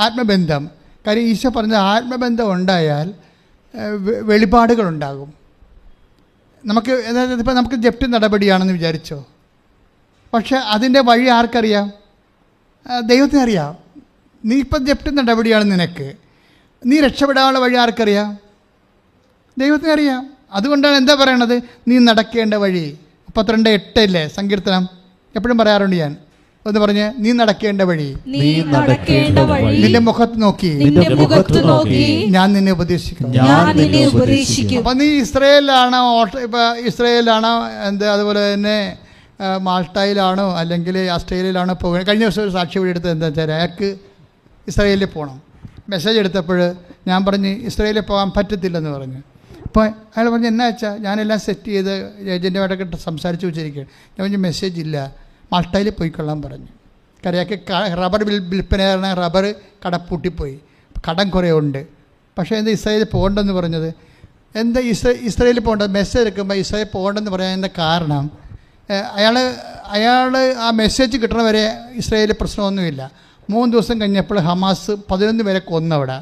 ആത്മബന്ധം. കാര്യം ഈശോ പറഞ്ഞ ആത്മബന്ധം ഉണ്ടായാൽ വെളിപാടുകളുണ്ടാകും. നമുക്ക് ഇപ്പോൾ നമുക്ക് ജപ്തി നടപടിയാണെന്ന് വിചാരിച്ചോ, പക്ഷെ അതിൻ്റെ വഴി ആർക്കറിയാം? ദൈവത്തിനറിയാം. നീ ഇപ്പം ജപ്തി നടപടിയാണ് നിനക്ക്, നീ രക്ഷപ്പെടാനുള്ള വഴി ആർക്കറിയാം? ദൈവത്തിനറിയാം. അതുകൊണ്ടാണ് എന്താ പറയണത്, നീ നടക്കേണ്ട വഴി. 32:8 സങ്കീർത്തനം എപ്പോഴും പറയാറുണ്ട് ഞാൻ. ഒന്ന് പറഞ്ഞ്, നീ നടക്കേണ്ട വഴി, നിന്റെ മുഖത്ത് നോക്കി ഞാൻ നിന്നെ ഉപദേശിക്കും. അപ്പം നീ ഇസ്രയേലിലാണോ, ഇസ്രയേലിലാണോ അതുപോലെ തന്നെ മാൾട്ടയിലാണോ അല്ലെങ്കിൽ ഓസ്ട്രേലിയയിലാണോ പോകുന്നത്? കഴിഞ്ഞ ദിവസം ഒരു സാക്ഷി വഴി എടുത്തത് എന്താ വെച്ചാൽ, അയാൾക്ക് ഇസ്രയേലിൽ പോകണം. മെസ്സേജ് എടുത്തപ്പോൾ ഞാൻ പറഞ്ഞ് ഇസ്രയേലിൽ പോകാൻ പറ്റത്തില്ലെന്ന് പറഞ്ഞു. അപ്പോൾ അയാൾ പറഞ്ഞു, എന്നാ വെച്ചാൽ ഞാനെല്ലാം സെറ്റ് ചെയ്ത് ഏജൻറ്റുമായിട്ടൊക്കെ സംസാരിച്ച് വെച്ചിരിക്കുകയാണ്. ഞാൻ പറഞ്ഞു, മെസ്സേജ് ഇല്ല, മാൾട്ടയിൽ പോയിക്കൊള്ളാൻ പറഞ്ഞു. കരയാക്കി റബ്ബർ വിൽപ്പന റബ്ബർ കട പൂട്ടിപ്പോയി, കടം കുറേ ഉണ്ട്. പക്ഷേ എന്താ ഇസ്രയേലിൽ പോകണ്ടെന്ന് പറഞ്ഞത്? എന്താ ഇസ്രയേലിൽ പോകേണ്ടത്? മെസ്സേജ് എടുക്കുമ്പോൾ ഇസ്രയേൽ പോകണ്ടെന്ന് പറയാൻ കാരണം അയാൾ ആ മെസ്സേജ് കിട്ടണവരെ ഇസ്രയേലിൽ പ്രശ്നമൊന്നുമില്ല. 3 ദിവസം കഴിഞ്ഞപ്പോൾ ഹമാസ് 11 പേരെ കൊന്നവിടെ.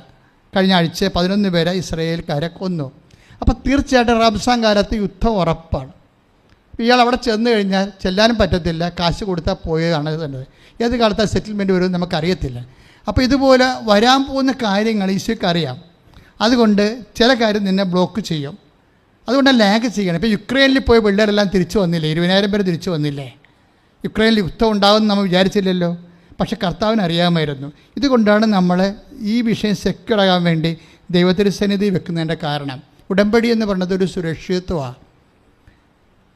കഴിഞ്ഞ ആഴ്ച 11 പേരെ ഇസ്രയേൽക്കാരെ കൊന്നു. അപ്പോൾ തീർച്ചയായിട്ടും റംസാൻ കാലത്ത് യുദ്ധം ഉറപ്പാണ്. ഇയാൾ അവിടെ ചെന്ന് കഴിഞ്ഞാൽ ചെല്ലാനും പറ്റത്തില്ല, കാശ് കൊടുത്താൽ പോയതാണ് തന്നെ. ഏത് കാലത്താണ് സെറ്റിൽമെൻറ്റ് വരുമെന്ന് നമുക്കറിയത്തില്ല. അപ്പോൾ ഇതുപോലെ വരാൻ പോകുന്ന കാര്യങ്ങൾ ഈശോയ്ക്ക് അറിയാം. അതുകൊണ്ട് ചില കാര്യം നിന്നെ ബ്ലോക്ക് ചെയ്യും. അതുകൊണ്ട് ലാഗ് ചെയ്യണം. ഇപ്പോൾ യുക്രൈനിൽ പോയ പിള്ളേരെല്ലാം തിരിച്ചു വന്നില്ലേ? 20,000 പേര് തിരിച്ചു വന്നില്ലേ? യുക്രൈനിൽ യുദ്ധം ഉണ്ടാകുമെന്ന് നമ്മൾ വിചാരിച്ചില്ലല്ലോ. പക്ഷെ കർത്താവിന് അറിയാമായിരുന്നു. ഇതുകൊണ്ടാണ് നമ്മൾ ഈ വിഷയം സെക്യൂറാകാൻ വേണ്ടി ദൈവത്തിരുസന്നിധി വെക്കുന്നതിൻ്റെ കാരണം. ഉടമ്പടി എന്ന് പറയുന്നത് ഒരു സുരക്ഷിതത്വമാണ്.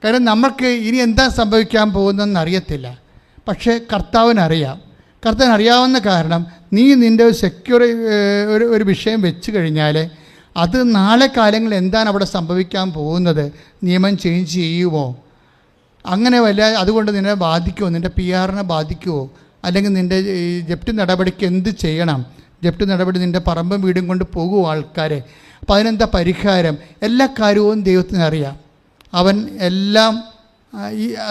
കാരണം നമുക്ക് ഇനി എന്താ സംഭവിക്കാൻ പോകുന്നതെന്ന് അറിയത്തില്ല, പക്ഷേ കർത്താവിനറിയാം. കർത്താവിനറിയാവുന്ന കാരണം നീ നിൻ്റെ സെക്യൂർ ഒരു വിഷയം വെച്ച് കഴിഞ്ഞാൽ അത് നാളെ കാലങ്ങളിൽ എന്താണ് അവിടെ സംഭവിക്കാൻ പോകുന്നത്, നിയമം ചേഞ്ച് ചെയ്യുമോ, അങ്ങനെ വല്ല അതുകൊണ്ട് നിന്നെ ബാധിക്കുമോ, നിൻ്റെ PR-നെ ബാധിക്കുമോ, അല്ലെങ്കിൽ നിൻ്റെ ജപ്തി നടപടിക്ക് എന്ത് ചെയ്യണം, ജപ്തി നടപടി നിൻ്റെ പറമ്പും വീടും കൊണ്ട് പോകുമോ ആൾക്കാരെ, അപ്പോൾ അതിനെന്താ പരിഹാരം, എല്ലാ കാര്യവും ദൈവത്തിനറിയാം. അവൻ എല്ലാം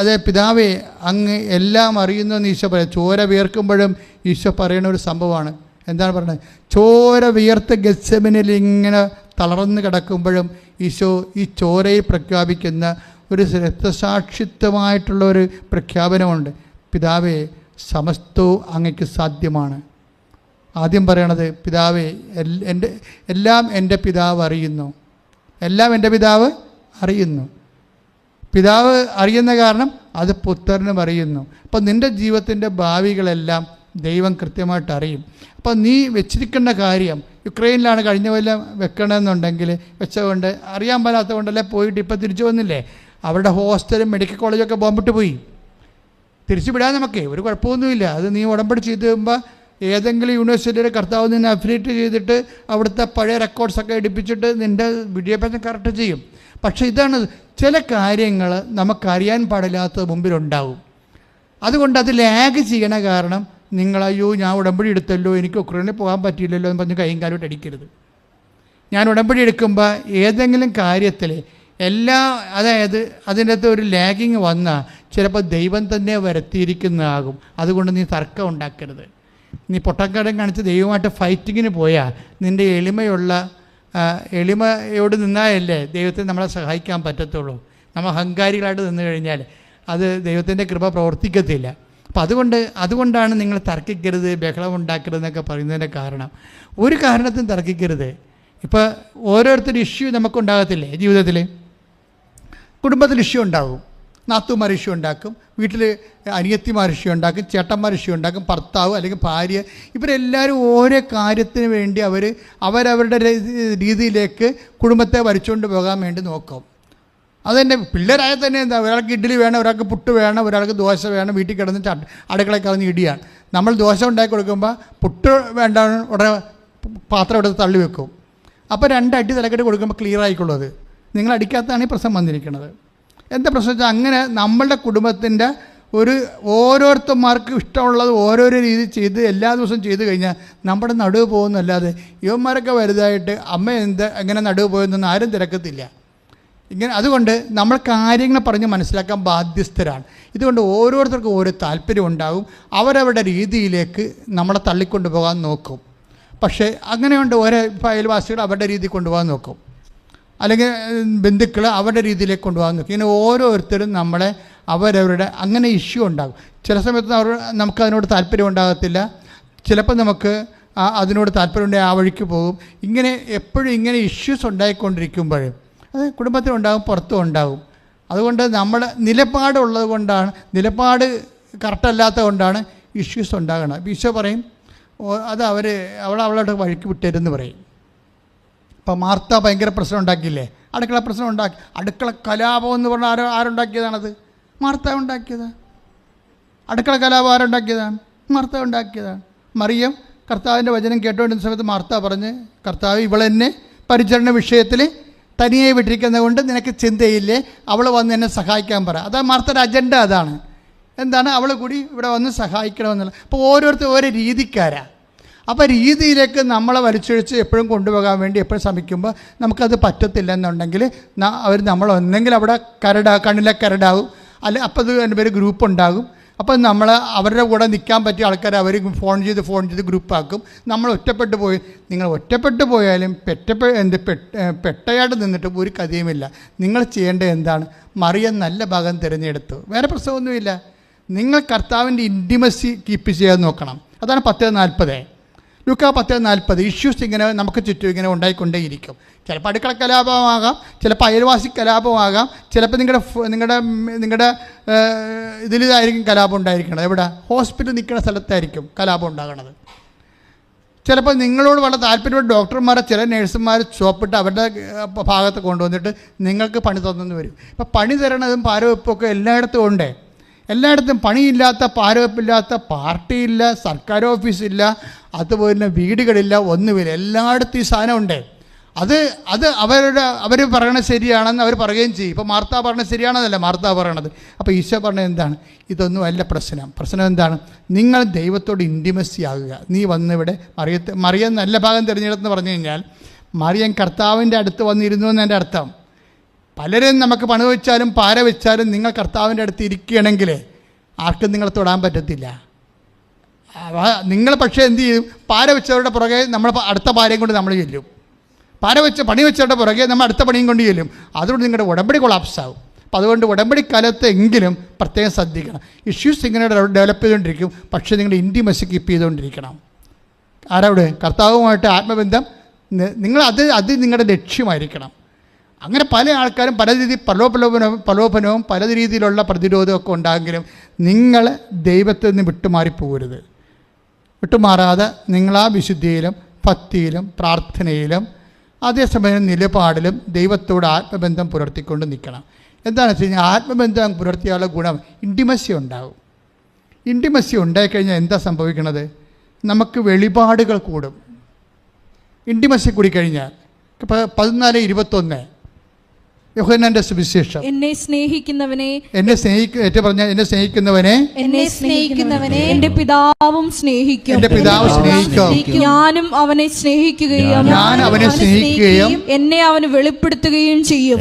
അതെ പിതാവേ അങ്ങ് എല്ലാം അറിയുന്നുവെന്ന് ഈശോ പറയും. ചോര വിയർക്കുമ്പോഴും ഈശോ പറയുന്ന ഒരു സംഭവമാണ്. എന്താണ് പറയുന്നത്? ചോര വിയർത്ത് ഗെത്സെമനിൽ ഇങ്ങനെ തളർന്ന് കിടക്കുമ്പോഴും ഈശോ ഈ ചോരയിൽ പ്രഖ്യാപിക്കുന്ന ഒരു രക്തസാക്ഷിത്വമായിട്ടുള്ള ഒരു പ്രഖ്യാപനമുണ്ട്. പിതാവേ സമസ്തവും അങ്ങയ്ക്ക് സാധ്യമാണ്. ആദ്യം പറയണത് പിതാവേ എല്ലാം എൻ്റെ പിതാവ് അറിയുന്നു, എല്ലാം എൻ്റെ പിതാവ് അറിയുന്നു. പിതാവ് അറിയുന്ന കാരണം അത് പുത്രനും അറിയുന്നു. അപ്പോൾ നിൻ്റെ ജീവിതത്തിൻ്റെ ഭാവികളെല്ലാം ദൈവം കൃത്യമായിട്ട് അറിയും. അപ്പോൾ നീ വെച്ചിരിക്കേണ്ട കാര്യം, യുക്രൈനിലാണ് കഴിഞ്ഞ കൊല്ലം വെക്കണമെന്നുണ്ടെങ്കിൽ വെച്ചതുകൊണ്ട് അറിയാൻ പാടാത്ത കൊണ്ടല്ലേ പോയിട്ട് ഇപ്പോൾ തിരിച്ചു വന്നില്ലേ? അവരുടെ ഹോസ്റ്റലും മെഡിക്കൽ കോളേജൊക്കെ ബോംബിട്ട് പോയി. തിരിച്ചു വിടാൻ നമുക്ക് ഒരു കുഴപ്പമൊന്നുമില്ല. അത് നീ ഉടമ്പടി ചെയ്ത് കഴിയുമ്പോൾ ഏതെങ്കിലും യൂണിവേഴ്സിറ്റിയുടെ കർത്താവ് നിന്നെ അഫിലിയേറ്റ് ചെയ്തിട്ട് അവിടുത്തെ പഴയ റെക്കോർഡ്സൊക്കെ എടുപ്പിച്ചിട്ട് നിൻ്റെ വിദ്യാഭ്യാസം കറക്റ്റ് ചെയ്യും. പക്ഷേ ഇതാണ്, ചില കാര്യങ്ങൾ നമുക്കറിയാൻ പാടില്ലാത്തത് മുമ്പിലുണ്ടാവും. അതുകൊണ്ട് അത് ലാഗ് ചെയ്യണ കാരണം നിങ്ങൾ അയ്യോ ഞാൻ ഉടമ്പടി എടുത്തല്ലോ, എനിക്ക് ഉക്രൈനിൽ പോകാൻ പറ്റിയില്ലല്ലോ എന്ന് പറഞ്ഞ് കൈയും കാലോട്ട് അടിക്കരുത്. ഞാൻ ഉടമ്പടി എടുക്കുമ്പോൾ ഏതെങ്കിലും കാര്യത്തിൽ അതായത് അതിൻ്റെ അകത്ത് ഒരു ലാഗിങ് വന്നാൽ ചിലപ്പോൾ ദൈവം തന്നെ വരുത്തിയിരിക്കുന്നതാകും. അതുകൊണ്ട് നീ തർക്കം ഉണ്ടാക്കരുത്. നീ പൊട്ടക്കടം കാണിച്ച് ദൈവമായിട്ട് ഫൈറ്റിങ്ങിന് പോയാൽ നിൻ്റെ എളിമയോട് നിന്നാലല്ലേ ദൈവത്തെ നമ്മളെ സഹായിക്കാൻ പറ്റത്തുള്ളൂ. നമ്മൾ അഹങ്കാരികളായിട്ട് നിന്ന് കഴിഞ്ഞാൽ അത് ദൈവത്തിൻ്റെ കൃപ പ്രവർത്തിക്കത്തില്ല. അപ്പം അതുകൊണ്ടാണ് നിങ്ങൾ തർക്കിക്കരുത്, ബഹളം ഉണ്ടാക്കരുതെന്നൊക്കെ പറയുന്നതിൻ്റെ കാരണം. ഒരു കാരണത്തിനും തർക്കിക്കരുത്. ഇപ്പോൾ ഓരോരുത്തരുടെ ഇഷ്യൂ നമുക്കുണ്ടാകത്തില്ലേ ജീവിതത്തിൽ? കുടുംബത്തിൽ ഇഷ്യൂ ഉണ്ടാകും, നാത്തൂമാർ ഇഷ്യൂ ഉണ്ടാക്കും, വീട്ടിൽ അനിയത്തിമാർ ഇഷ്യൂ ഉണ്ടാക്കും, ചേട്ടന്മാർ ഇഷ്യൂ ഉണ്ടാക്കും, ഭർത്താവ് അല്ലെങ്കിൽ ഭാര്യ, ഇവരെല്ലാവരും ഓരോ കാര്യത്തിന് വേണ്ടി അവരവരുടെ രീതിയിലേക്ക് കുടുംബത്തെ വരച്ചുകൊണ്ട് പോകാൻ വേണ്ടി നോക്കും. അതെന്നെ പിള്ളേരായാൽ തന്നെ എന്താ, ഒരാൾക്ക് ഇഡ്ഡലി വേണം, ഒരാൾക്ക് പുട്ട് വേണം, ഒരാൾക്ക് ദോശ വേണം, വീട്ടിൽ കിടന്നിട്ട് അടുക്കളയിൽ കിടന്ന് ഇടിയാണ്. നമ്മൾ ദോശ ഉണ്ടാക്കി കൊടുക്കുമ്പോൾ പുട്ട് വേണ്ട ഉടനെ പാത്രം എടുത്ത് തള്ളി വെക്കും. അപ്പോൾ 2 അടി തലക്കെട്ട് കൊടുക്കുമ്പോൾ ക്ലിയർ ആയിക്കൊള്ളത്. നിങ്ങൾ അടിക്കാത്തതാണ് ഈ പ്രശ്നം വന്നിരിക്കുന്നത്. എന്താ പ്രശ്നം വെച്ചാൽ അങ്ങനെ നമ്മളുടെ കുടുംബത്തിൻ്റെ ഓരോരുത്തന്മാർക്ക് ഇഷ്ടമുള്ളത് ഓരോരോ രീതി ചെയ്ത് എല്ലാ ദിവസവും ചെയ്ത് കഴിഞ്ഞാൽ നമ്മുടെ നടുവ് പോകുന്നല്ലാതെ യുവന്മാരൊക്കെ വലുതായിട്ട് അമ്മ എങ്ങനെ നടുവ് പോയെന്നൊന്നും ആരും തിരക്കത്തില്ല. അതുകൊണ്ട് നമ്മൾ കാര്യങ്ങൾ പറഞ്ഞ് മനസ്സിലാക്കാൻ ബാധ്യസ്ഥരാണ്. ഇതുകൊണ്ട് ഓരോരുത്തർക്കും ഓരോ താല്പര്യം ഉണ്ടാകും. അവരവരുടെ രീതിയിലേക്ക് നമ്മളെ തള്ളിക്കൊണ്ടു പോകാൻ നോക്കും. പക്ഷേ അങ്ങനെയുണ്ട് ഓരോ അയൽവാസികൾ അവരുടെ രീതിയിൽ കൊണ്ടുപോകാൻ നോക്കും, അല്ലെങ്കിൽ ബന്ധുക്കൾ അവരുടെ രീതിയിലേക്ക് കൊണ്ടുപോകാൻ നോക്കും. ഇങ്ങനെ ഓരോരുത്തരും നമ്മളെ അവരവരുടെ അങ്ങനെ ഇഷ്യൂ ഉണ്ടാകും. ചില സമയത്ത് നമുക്കതിനോട് താല്പര്യം ഉണ്ടാകത്തില്ല, ചിലപ്പോൾ നമുക്ക് അതിനോട് താല്പര്യമുണ്ടെങ്കിൽ ആ വഴിക്ക് പോകും. ഇങ്ങനെ എപ്പോഴും ഇങ്ങനെ ഇഷ്യൂസ് ഉണ്ടായിക്കൊണ്ടിരിക്കുമ്പോഴും അത് കുടുംബത്തിലുണ്ടാകും, പുറത്തും ഉണ്ടാകും. അതുകൊണ്ട് നമ്മുടെ നിലപാടുള്ളത് കൊണ്ടാണ്, നിലപാട് കറക്റ്റല്ലാത്തത് കൊണ്ടാണ് ഇഷ്യൂസ് ഉണ്ടാകണം. ഈശോ പറയും അത് അവളോട് വഴിക്ക് വിട്ടരുന്ന് പറയും. ഇപ്പം മാർത്ത ഭയങ്കര പ്രശ്നം ഉണ്ടാക്കിയില്ലേ, അടുക്കള പ്രശ്നം ഉണ്ടാക്കി. അടുക്കള കലാപം എന്ന് പറഞ്ഞാൽ ആരുണ്ടാക്കിയതാണത്? മാർത്ത ഉണ്ടാക്കിയതാണ്. അടുക്കള കലാപം ആരുണ്ടാക്കിയതാണ്? മാർത്ത ഉണ്ടാക്കിയതാണ്. മറിയം കർത്താവിൻ്റെ വചനം കേട്ടുകൊണ്ടിരുന്ന സമയത്ത് മാർത്ത പറഞ്ഞ്, കർത്താവ് ഇവളെന്നെ പരിചരണ വിഷയത്തിൽ തനിയെ വിട്ടിരിക്കുന്നത് കൊണ്ട് നിനക്ക് ചിന്തയില്ലേ, അവൾ വന്ന് എന്നെ സഹായിക്കാൻ പറ. അതാ മാർത്തയുടെ അജണ്ട. അതാണ് എന്താണ്, അവൾ കൂടി ഇവിടെ വന്ന് സഹായിക്കണമെന്നുള്ള. അപ്പോൾ ഓരോരുത്തർ ഓരോ രീതിക്കാരാണ്. അപ്പോൾ രീതിയിലേക്ക് നമ്മളെ വലിച്ചൊഴിച്ച് എപ്പോഴും കൊണ്ടുപോകാൻ വേണ്ടി എപ്പോഴും ശ്രമിക്കുമ്പോൾ നമുക്കത് പറ്റത്തില്ല എന്നുണ്ടെങ്കിൽ അവർ നമ്മളൊന്നെങ്കിൽ അവിടെ കണ്ണിലെ കരടാവും, അല്ലെ അപ്പോൾ അത് എൻ്റെ പേര് ഗ്രൂപ്പ് ഉണ്ടാകും. അപ്പം നമ്മൾ അവരുടെ കൂടെ നിൽക്കാൻ പറ്റിയ ആൾക്കാരെ അവർ ഫോൺ ചെയ്ത് ഗ്രൂപ്പാക്കും. നമ്മൾ ഒറ്റപ്പെട്ടു പോയി. നിങ്ങൾ ഒറ്റപ്പെട്ടു പോയാലും പെട്ടയായിട്ട് നിന്നിട്ട് ഒരു കഥയുമില്ല. നിങ്ങൾ ചെയ്യേണ്ടത് എന്താണ്? മറിയം നല്ല ഭാഗം തിരഞ്ഞെടുത്തു, വേറെ പ്രശ്നമൊന്നുമില്ല. നിങ്ങൾ കർത്താവിൻ്റെ ഇൻറ്റിമസി കീപ്പ് ചെയ്യാൻ നോക്കണം. അതാണ് 10:40. ലൂക്കാ 10:40. ഇഷ്യൂസ് ഇങ്ങനെ നമുക്ക് ചുറ്റും ഇങ്ങനെ ഉണ്ടായിക്കൊണ്ടേയിരിക്കും. ചിലപ്പോൾ അടുക്കള കലാപമാകാം, ചിലപ്പോൾ അയൽവാസി കലാപമാകാം, ചിലപ്പോൾ നിങ്ങളുടെ ഇതിലായിരിക്കും കലാപം ഉണ്ടായിരിക്കണം. എവിടെ? ഹോസ്പിറ്റൽ നിൽക്കുന്ന സ്ഥലത്തായിരിക്കും കലാപം ഉണ്ടാകണത്. ചിലപ്പോൾ നിങ്ങളോട് വളരെ താല്പര്യമുള്ള ഡോക്ടർമാരെ ചില നേഴ്സുമാർ ചോപ്പിട്ട് അവരുടെ ഭാഗത്ത് കൊണ്ടുവന്നിട്ട് നിങ്ങൾക്ക് പണി തന്നെന്ന് വരും. ഇപ്പം പണി തരണതും പാരവെപ്പൊക്കെ എല്ലായിടത്തും ഉണ്ട്. എല്ലായിടത്തും പണിയില്ലാത്ത, പാരവെപ്പില്ലാത്ത പാർട്ടിയില്ല, സർക്കാർ ഓഫീസില്ല, അതുപോലെ വീടുകളില്ല, ഒന്നുമില്ല. എല്ലായിടത്തും ഈ സാധനമുണ്ട്. അത് അവർ പറയണത് ശരിയാണെന്ന് അവർ പറയുകയും ചെയ്യും. ഇപ്പോൾ മാർത്ത പറഞ്ഞത് ശരിയാണെന്നല്ല മാർത്ത പറയണത്. അപ്പോൾ ഈശോ പറഞ്ഞത് എന്താണ്? ഇതൊന്നും അല്ല പ്രശ്നം എന്താണ്? നിങ്ങൾ ദൈവത്തോട് ഇൻറ്റിമസി ആകുക. നീ വന്നിവിടെ മറിയം നല്ല ഭാഗം തിരഞ്ഞെടുത്തെന്ന് പറഞ്ഞു കഴിഞ്ഞാൽ മറിയം കർത്താവിൻ്റെ അടുത്ത് വന്നിരുന്നു എന്നതിൻ്റെ അർത്ഥം. പലരും നമുക്ക് പണി വെച്ചാലും പാര വെച്ചാലും നിങ്ങൾ കർത്താവിൻ്റെ അടുത്ത് ഇരിക്കുകയാണെങ്കിൽ ആർക്കും നിങ്ങളെ തൊടാൻ പറ്റത്തില്ല. നിങ്ങൾ പക്ഷേ എന്ത് ചെയ്യും? പാര വെച്ചവരുടെ പുറകെ നമ്മൾ അടുത്ത പാരയും കൊണ്ട് നമ്മൾ ചെല്ലും. പണി വെച്ചവരുടെ പുറകെ നമ്മൾ അടുത്ത പണിയും കൊണ്ട് ചെല്ലും. അതുകൊണ്ട് നിങ്ങളുടെ ഉടമ്പടി കൊളാപ്സ് ആവും. അപ്പോൾ അതുകൊണ്ട് ഉടമ്പടി കാലത്ത് എങ്കിലും പ്രത്യേകം ശ്രദ്ധിക്കണം. ഇഷ്യൂസ് ഇങ്ങനെ ഡെവലപ്പ് ചെയ്തുകൊണ്ടിരിക്കും, പക്ഷേ നിങ്ങളുടെ ഇൻറ്റിമസി കീപ്പ് ചെയ്തുകൊണ്ടിരിക്കണം. ആരവിടെ? കർത്താവുമായിട്ട് ആത്മബന്ധം. അത് നിങ്ങളുടെ ലക്ഷ്യമായിരിക്കണം. അങ്ങനെ പല ആൾക്കാരും പല രീതിയിൽ പ്രലോഭനവും പല രീതിയിലുള്ള പ്രതിരോധമൊക്കെ ഉണ്ടാകുമെങ്കിലും നിങ്ങൾ ദൈവത്തിൽ നിന്ന് വിട്ടുമാറിപ്പോകരുത്. വിട്ടുമാറാതെ നിങ്ങളാ വിശുദ്ധിയിലും ഭക്തിയിലും പ്രാർത്ഥനയിലും അതേസമയം നിലപാടിലും ദൈവത്തോട് ആത്മബന്ധം പുലർത്തിക്കൊണ്ട് നിൽക്കണം. എന്താണെന്ന് വെച്ച് കഴിഞ്ഞാൽ ആത്മബന്ധം പുലർത്തിയാലുള്ള ഗുണം ഇൻറ്റിമസി ഉണ്ടാകും. ഇൻറ്റിമസി ഉണ്ടായിക്കഴിഞ്ഞാൽ എന്താ സംഭവിക്കണത്? നമുക്ക് വെളിപാടുകൾ കൂടും. ഇൻറ്റിമസി കൂടി കഴിഞ്ഞാൽ 14:21 യോഹന്നാന്റെ സുവിശേഷം. എന്നെ സ്നേഹിക്കുന്നവനെ എന്നെ സ്നേഹിക്കുന്നവനെ എന്റെ പിതാവും സ്നേഹിക്കും. എന്റെ പിതാവ് സ്നേഹിക്കും. ഞാനും അവനെ സ്നേഹിക്കുകയും എന്നെ അവന് വെളിപ്പെടുത്തുകയും ചെയ്യും.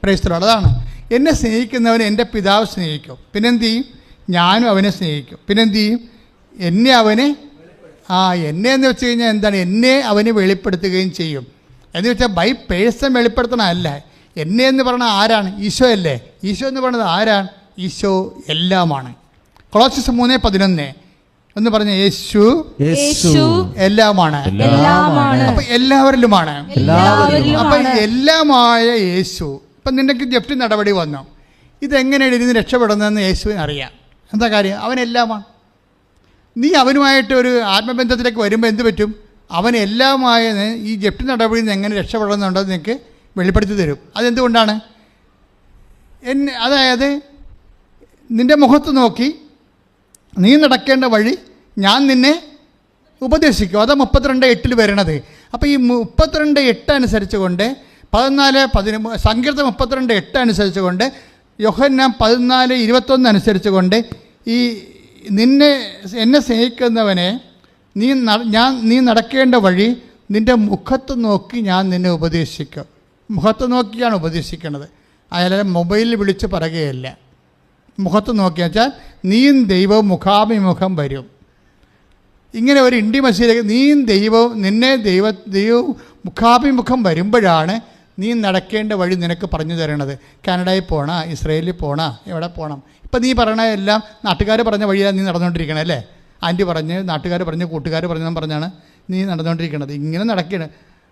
Praise the Lord. അതാണ് എന്നെ സ്നേഹിക്കുന്നവനെ എൻ്റെ പിതാവ് സ്നേഹിക്കും. പിന്നെന്ത് ചെയ്യും? ഞാനും അവനെ സ്നേഹിക്കും. പിന്നെന്ത് ചെയ്യും? എന്നെ എന്ന് വെച്ച് കഴിഞ്ഞാൽ എന്താണ്? എന്നെ അവന് വെളിപ്പെടുത്തുകയും ചെയ്യും. എന്ന് വെച്ചാൽ ബൈ പേഴ്സൺ വെളിപ്പെടുത്തണമല്ല. എന്നെ എന്ന് പറഞ്ഞാൽ ആരാണ്? ഈശോ അല്ലേ? ഈശോ എന്ന് പറയുന്നത് ആരാണ്? ഈശോ എല്ലാമാണ്. കൊളോസ്യസ് 3:11 എന്ന് പറഞ്ഞ യേശു എല്ലാമാണ്. അപ്പൊ എല്ലാവരിലുമാണ്. അപ്പൊ എല്ലാമായ യേശു. ഇപ്പം നിനക്ക് ജപ്തി നടപടി വന്നു, ഇതെങ്ങനെയാണ് ഇതിന് രക്ഷപ്പെടുന്നതെന്ന് യേശുവിന് അറിയാം. എന്താ കാര്യം? അവനെല്ലാമാണ്. നീ അവനുമായിട്ട് ഒരു ആത്മബന്ധത്തിലേക്ക് വരുമ്പോൾ എന്ത് പറ്റും? അവൻ എല്ലാമായ ഈ ജപ്തി നടപടിയിൽ നിന്ന് എങ്ങനെ രക്ഷപ്പെടുന്നുണ്ടെന്ന് നിനക്ക് വെളിപ്പെടുത്തി തരും. അതെന്തുകൊണ്ടാണ്? അതായത് നിൻ്റെ മുഖത്ത് നോക്കി നീ നടക്കേണ്ട വഴി ഞാൻ നിന്നെ ഉപദേശിക്കും. അതാ 32:8 വരണത്. അപ്പോൾ ഈ 32:8 അനുസരിച്ച് കൊണ്ട് 14:13 സങ്കീർത്തനം 32:8 അനുസരിച്ച് കൊണ്ട് യോഹന്നാൻ 14:21 അനുസരിച്ച് കൊണ്ട് ഈ എന്നെ സ്നേഹിക്കുന്നവനെ നീ നടക്കേണ്ട വഴി നിൻ്റെ മുഖത്ത് നോക്കി ഞാൻ നിന്നെ ഉപദേശിക്കും. മുഖത്ത് നോക്കിയാണ് ഉപദേശിക്കുന്നത്. അയാളെ മൊബൈലിൽ വിളിച്ച് പറയുകയല്ല. മുഖത്ത് നോക്കിയാൽ വെച്ചാൽ നീയും ദൈവവും മുഖാഭിമുഖം വരും. ഇങ്ങനെ ഒരു ഇൻറ്റിമസിയിലേക്ക് നീയും ദൈവവും ദൈവവും മുഖാഭിമുഖം വരുമ്പോഴാണ് നീ നടക്കേണ്ട വഴി നിനക്ക് പറഞ്ഞു തരണത്. കാനഡയിൽ പോകണം, ഇസ്രയേലിൽ പോകണം, എവിടെ പോകണം. ഇപ്പം നീ പറയണ എല്ലാം നാട്ടുകാർ പറഞ്ഞ വഴിയാണ് നീ നടന്നുകൊണ്ടിരിക്കണേ അല്ലേ? ആൻറ്റി പറഞ്ഞ്, നാട്ടുകാർ പറഞ്ഞ്, കൂട്ടുകാർ പറഞ്ഞാണ് നീ നടന്നുകൊണ്ടിരിക്കണത്. ഇങ്ങനെ നടക്കുകയാണ്.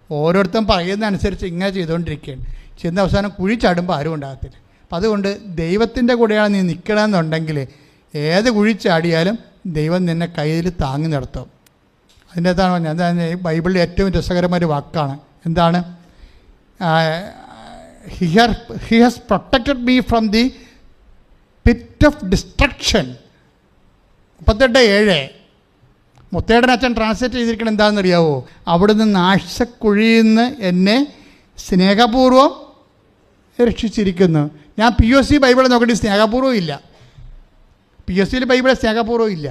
ഓരോരുത്തരും പറയുന്നതനുസരിച്ച് ഇങ്ങനെ ചെയ്തുകൊണ്ടിരിക്കുകയാണ്. ചെന്ന അവസാനം കുഴി ചാടുമ്പോൾ ആരും ഉണ്ടാകത്തില്ല. അപ്പം അതുകൊണ്ട് ദൈവത്തിൻ്റെ കൂടെയാണ് നീ നിൽക്കണമെന്നുണ്ടെങ്കിൽ ഏത് കുഴി ചാടിയാലും ദൈവം നിന്നെ കയ്യിൽ താങ്ങി നിർത്തും. അതിൻ്റെ അകത്താണ് പറഞ്ഞത്. എന്താണ് ബൈബിളിൽ ഏറ്റവും രസകരമായ വാക്കാണ്. എന്താണ്? He has protected me from the pit of destruction. 38:7 Muthedan അച്ഛൻ ട്രാൻസ്ലേറ്റ് ചെയ്തിരിക്കണം. എന്താണെന്നറിയാവോ? അവിടുന്ന് നാശക്കുഴിയിൽ നിന്ന് എന്നെ സ്നേഹപൂർവ്വം രക്ഷിച്ചിരിക്കുന്നു. ഞാൻ POC ബൈബിൾ നോക്കേണ്ടി സ്നേഹപൂർവ്വം ഇല്ല. POCയിൽ ബൈബിൾ സ്നേഹപൂർവ്വം ഇല്ല.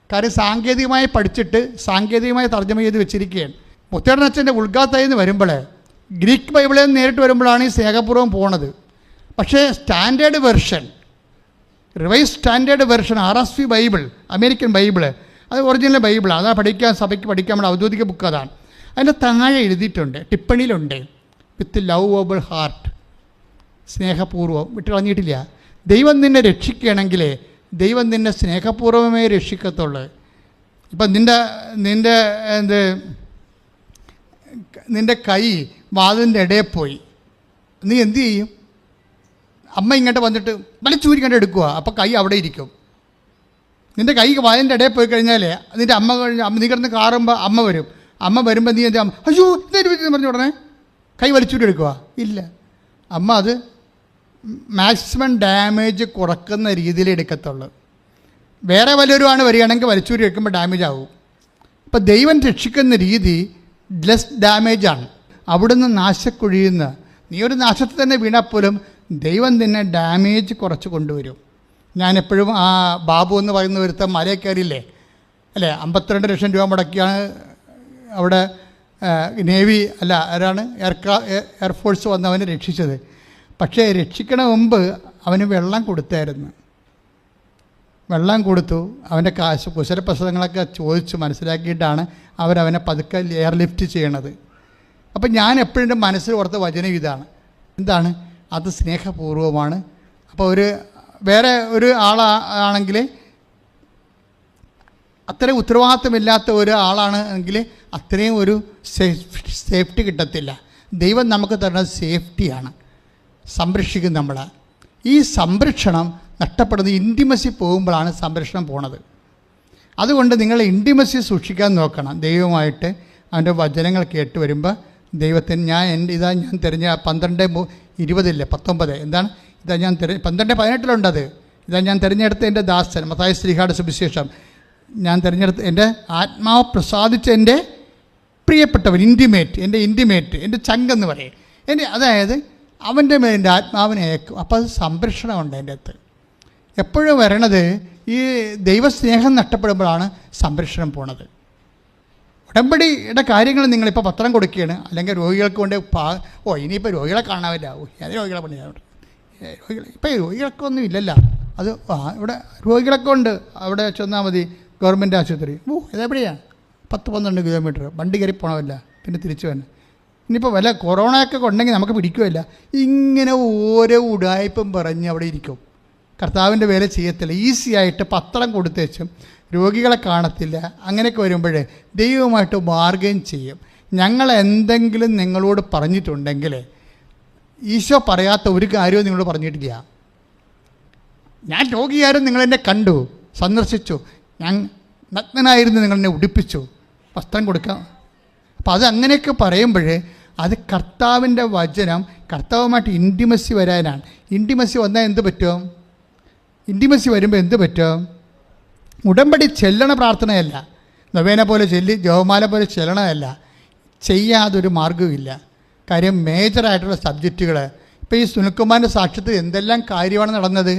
കാര്യം സാങ്കേതികമായി പഠിച്ചിട്ട് സാങ്കേതികമായി തർജ്ജമ ചെയ്ത് വെച്ചിരിക്കുകയാണ്. മുത്തേടൻ അച്ഛൻ്റെ ഉൾഗാത്തായി നിന്ന് വരുമ്പോൾ ഗ്രീക്ക് ബൈബിളിൽ നിന്ന് നേരിട്ട് വരുമ്പോഴാണ് ഈ സ്നേഹപൂർവ്വം പോണത്. പക്ഷേ standard version, revise standard version, RSV Bible, American Bible, അത് ഒറിജിനൽ ബൈബിളാണ്. അതാണ് സഭയ്ക്ക് പഠിക്കാൻ നമ്മുടെ ഔദ്യോഗിക ബുക്ക് അതാണ്. അതിൻ്റെ താഴെ എഴുതിയിട്ടുണ്ട്, ടിപ്പണിയിലുണ്ട്, വിത്ത് ലവബിൾ ഹാർട്ട്, സ്നേഹപൂർവ്വം. വിട്ടുകളഞ്ഞിട്ടില്ല. ദൈവം നിന്നെ രക്ഷിക്കുകയാണെങ്കിൽ ദൈവം നിന്നെ സ്നേഹപൂർവ്വമേ രക്ഷിക്കത്തുള്ളൂ. ഇപ്പം നിൻ്റെ കൈ വാതിലിൻ്റെ ഇടയിൽ പോയി, നീ എന്തു ചെയ്യും? അമ്മ ഇങ്ങോട്ട് വന്നിട്ട് വലിച്ചൂരി കണ്ട് എടുക്കുക, അപ്പോൾ കൈ അവിടെ ഇരിക്കും. നിൻ്റെ കൈ വാതിലിൻ്റെ ഇടയിൽ പോയി കഴിഞ്ഞാൽ നിൻ്റെ നീ കിടന്ന് കാറുമ്പോൾ അമ്മ വരും. അമ്മ വരുമ്പോൾ നീ എൻ്റെ അയ്യോ ഇതെന്ന് പറഞ്ഞു ഉടനെ കൈ വലിച്ചൂരി എടുക്കുക? ഇല്ല. അമ്മ അത് മാക്സിമം ഡാമേജ് കുറക്കുന്ന രീതിയിൽ എടുക്കത്തുള്ളൂ. വേറെ വല്ലവരുമാണ് വരികയാണെങ്കിൽ വലിച്ചൂരി എടുക്കുമ്പോൾ ഡാമേജ് ആവും. അപ്പോൾ ദൈവം രക്ഷിക്കുന്ന രീതി ലെസ് ഡാമേജാണ്. അവിടുന്ന് നാശക്കുഴിയിൽ നിന്ന് നീ ഒരു നാശത്തിൽ തന്നെ വീണാൽ ദൈവം തന്നെ ഡാമേജ് കുറച്ച് കൊണ്ടുവരും. ഞാനെപ്പോഴും ആ ബാബു എന്ന് പറയുന്ന ഒരുത്തൻ മലയിൽ കയറിയില്ലേ അല്ലേ, 52 ലക്ഷം രൂപ മുടക്കിയാണ് അവിടെ നേവി അല്ല ആരാണ് എയർഫോഴ്സ് വന്ന് അവനെ രക്ഷിച്ചത്. പക്ഷേ രക്ഷിക്കണ മുമ്പ് അവന് വെള്ളം കൊടുത്തായിരുന്നു. വെള്ളം കൊടുത്തു, അവൻ്റെ കുശലപ്രസവങ്ങളൊക്കെ ചോദിച്ച് മനസ്സിലാക്കിയിട്ടാണ് അവരവനെ പതുക്കെ എയർലിഫ്റ്റ് ചെയ്യണത്. അപ്പം ഞാൻ എപ്പോഴും എൻ്റെ മനസ്സിൽ ഓർത്ത വചനം ഇതാണ്. എന്താണ്? അത് സ്നേഹപൂർവ്വമാണ്. അപ്പോൾ വേറെ ഒരു ആളാണെങ്കിൽ, അത്രയും ഉത്തരവാദിത്തമില്ലാത്ത ഒരാളാണ് എങ്കിൽ അത്രയും ഒരു സേഫ്റ്റി കിട്ടത്തില്ല. ദൈവം നമുക്ക് തരുന്നത് സേഫ്റ്റിയാണ്, സംരക്ഷിക്കും നമ്മളെ. ഈ സംരക്ഷണം നഷ്ടപ്പെടുന്നത് ഇൻറ്റിമസി പോകുമ്പോഴാണ് സംരക്ഷണം പോണത്. അതുകൊണ്ട് നിങ്ങൾ ഇൻറ്റിമസി സൂക്ഷിക്കാൻ നോക്കണം. ദൈവമായിട്ട് അവൻ്റെ വചനങ്ങൾ കേട്ട് വരുമ്പോൾ ദൈവത്തിന് ഞാൻ തിരഞ്ഞ 12:20 എന്താണ്? 12:18 ഇതാ ഞാൻ തിരഞ്ഞെടുത്ത എൻ്റെ ദാസൻ, മത്തായി ശ്ലീഹായുടെ സുവിശേഷം, ഞാൻ തിരഞ്ഞെടുത്ത എൻ്റെ ആത്മാവ് പ്രസാദിച്ച എൻ്റെ പ്രിയപ്പെട്ടവൻ, ഇൻറ്റിമേറ്റ് എൻ്റെ ചങ്കെന്ന് പറയും. അതായത് അവൻ്റെ മേൽ എൻ്റെ ആത്മാവിനെ അയക്കും. അപ്പോൾ അത് സംരക്ഷണമുണ്ട് എൻ്റെ അകത്ത്. എപ്പോഴും വരണത് ഈ ദൈവസ്നേഹം നഷ്ടപ്പെടുമ്പോഴാണ് സംരക്ഷണം പോണത്. ഉടമ്പടിയുടെ കാര്യങ്ങൾ നിങ്ങളിപ്പോൾ പത്രം കൊടുക്കുകയാണ്, അല്ലെങ്കിൽ രോഗികൾക്ക് കൊണ്ട് ഇനിയിപ്പോൾ രോഗികളെ കാണാവില്ല, ഏത് രോഗികളെ പണിയാണ് ഇപ്പോൾ രോഗികൾക്കൊന്നും ഇല്ലല്ലോ. അത് ഇവിടെ രോഗികളൊക്കെ ഉണ്ട്. അവിടെ ചെന്നാൽ മതി, ഗവൺമെൻറ് ആശുപത്രി. ഇതെവിടെയാണ്? 10-12 കിലോമീറ്റർ വണ്ടി കയറി പോകണമല്ല, പിന്നെ തിരിച്ചു തന്നെ. ഇനിയിപ്പോൾ വല്ല കൊറോണയൊക്കെ ഉണ്ടെങ്കിൽ നമുക്ക് പിടിക്കുമല്ല. ഇങ്ങനെ ഓരോ ഉടായ്പും പറഞ്ഞ് അവിടെ ഇരിക്കും. കർത്താവിൻ്റെ വേല ചെയ്യത്തില്ല. ഈസി ആയിട്ട് പത്രം കൊടുത്തേച്ചും രോഗികളെ കാണത്തില്ല. അങ്ങനെയൊക്കെ വരുമ്പോൾ ദൈവമായിട്ട് ബാർഗൈൻ ചെയ്യും. ഞങ്ങൾ എന്തെങ്കിലും നിങ്ങളോട് പറഞ്ഞിട്ടുണ്ടെങ്കിൽ ഈശോ പറയാത്ത ഒരു കാര്യവും നിങ്ങളോട് പറഞ്ഞിട്ടില്ല. ഞാൻ രോഗിയായിരുന്നു, നിങ്ങളെന്നെ കണ്ടു, സന്ദർശിച്ചു, ഞാൻ നഗ്നനായിരുന്നു, നിങ്ങളെന്നെ ഉടുപ്പിച്ചു, വസ്ത്രം കൊടുക്കാം. അപ്പോൾ അത് അങ്ങനെയൊക്കെ പറയുമ്പോൾ അത് കർത്താവിൻ്റെ വചനം, കർത്താവുമായിട്ട് ഇൻറ്റിമസി വരാനാണ്. ഇൻറ്റിമസി വന്നാൽ എന്ത് പറ്റും? ഇൻറ്റിമസി വരുമ്പോൾ എന്ത് പറ്റും? ഉടമ്പടി ചെല്ലണ പ്രാർത്ഥനയല്ല, നൊവേന പോലെ ചൊല്ലി ജപമാല പോലെ ചെല്ലണമല്ല. ചെയ്യാതൊരു മാർഗ്ഗവുമില്ല. കാര്യം മേജറായിട്ടുള്ള സബ്ജക്റ്റുകൾ ഇപ്പോൾ ഈ സുനിൽകുമാറിൻ്റെ സാക്ഷ്യത്തിൽ എന്തെല്ലാം കാര്യമാണ് നടന്നത്?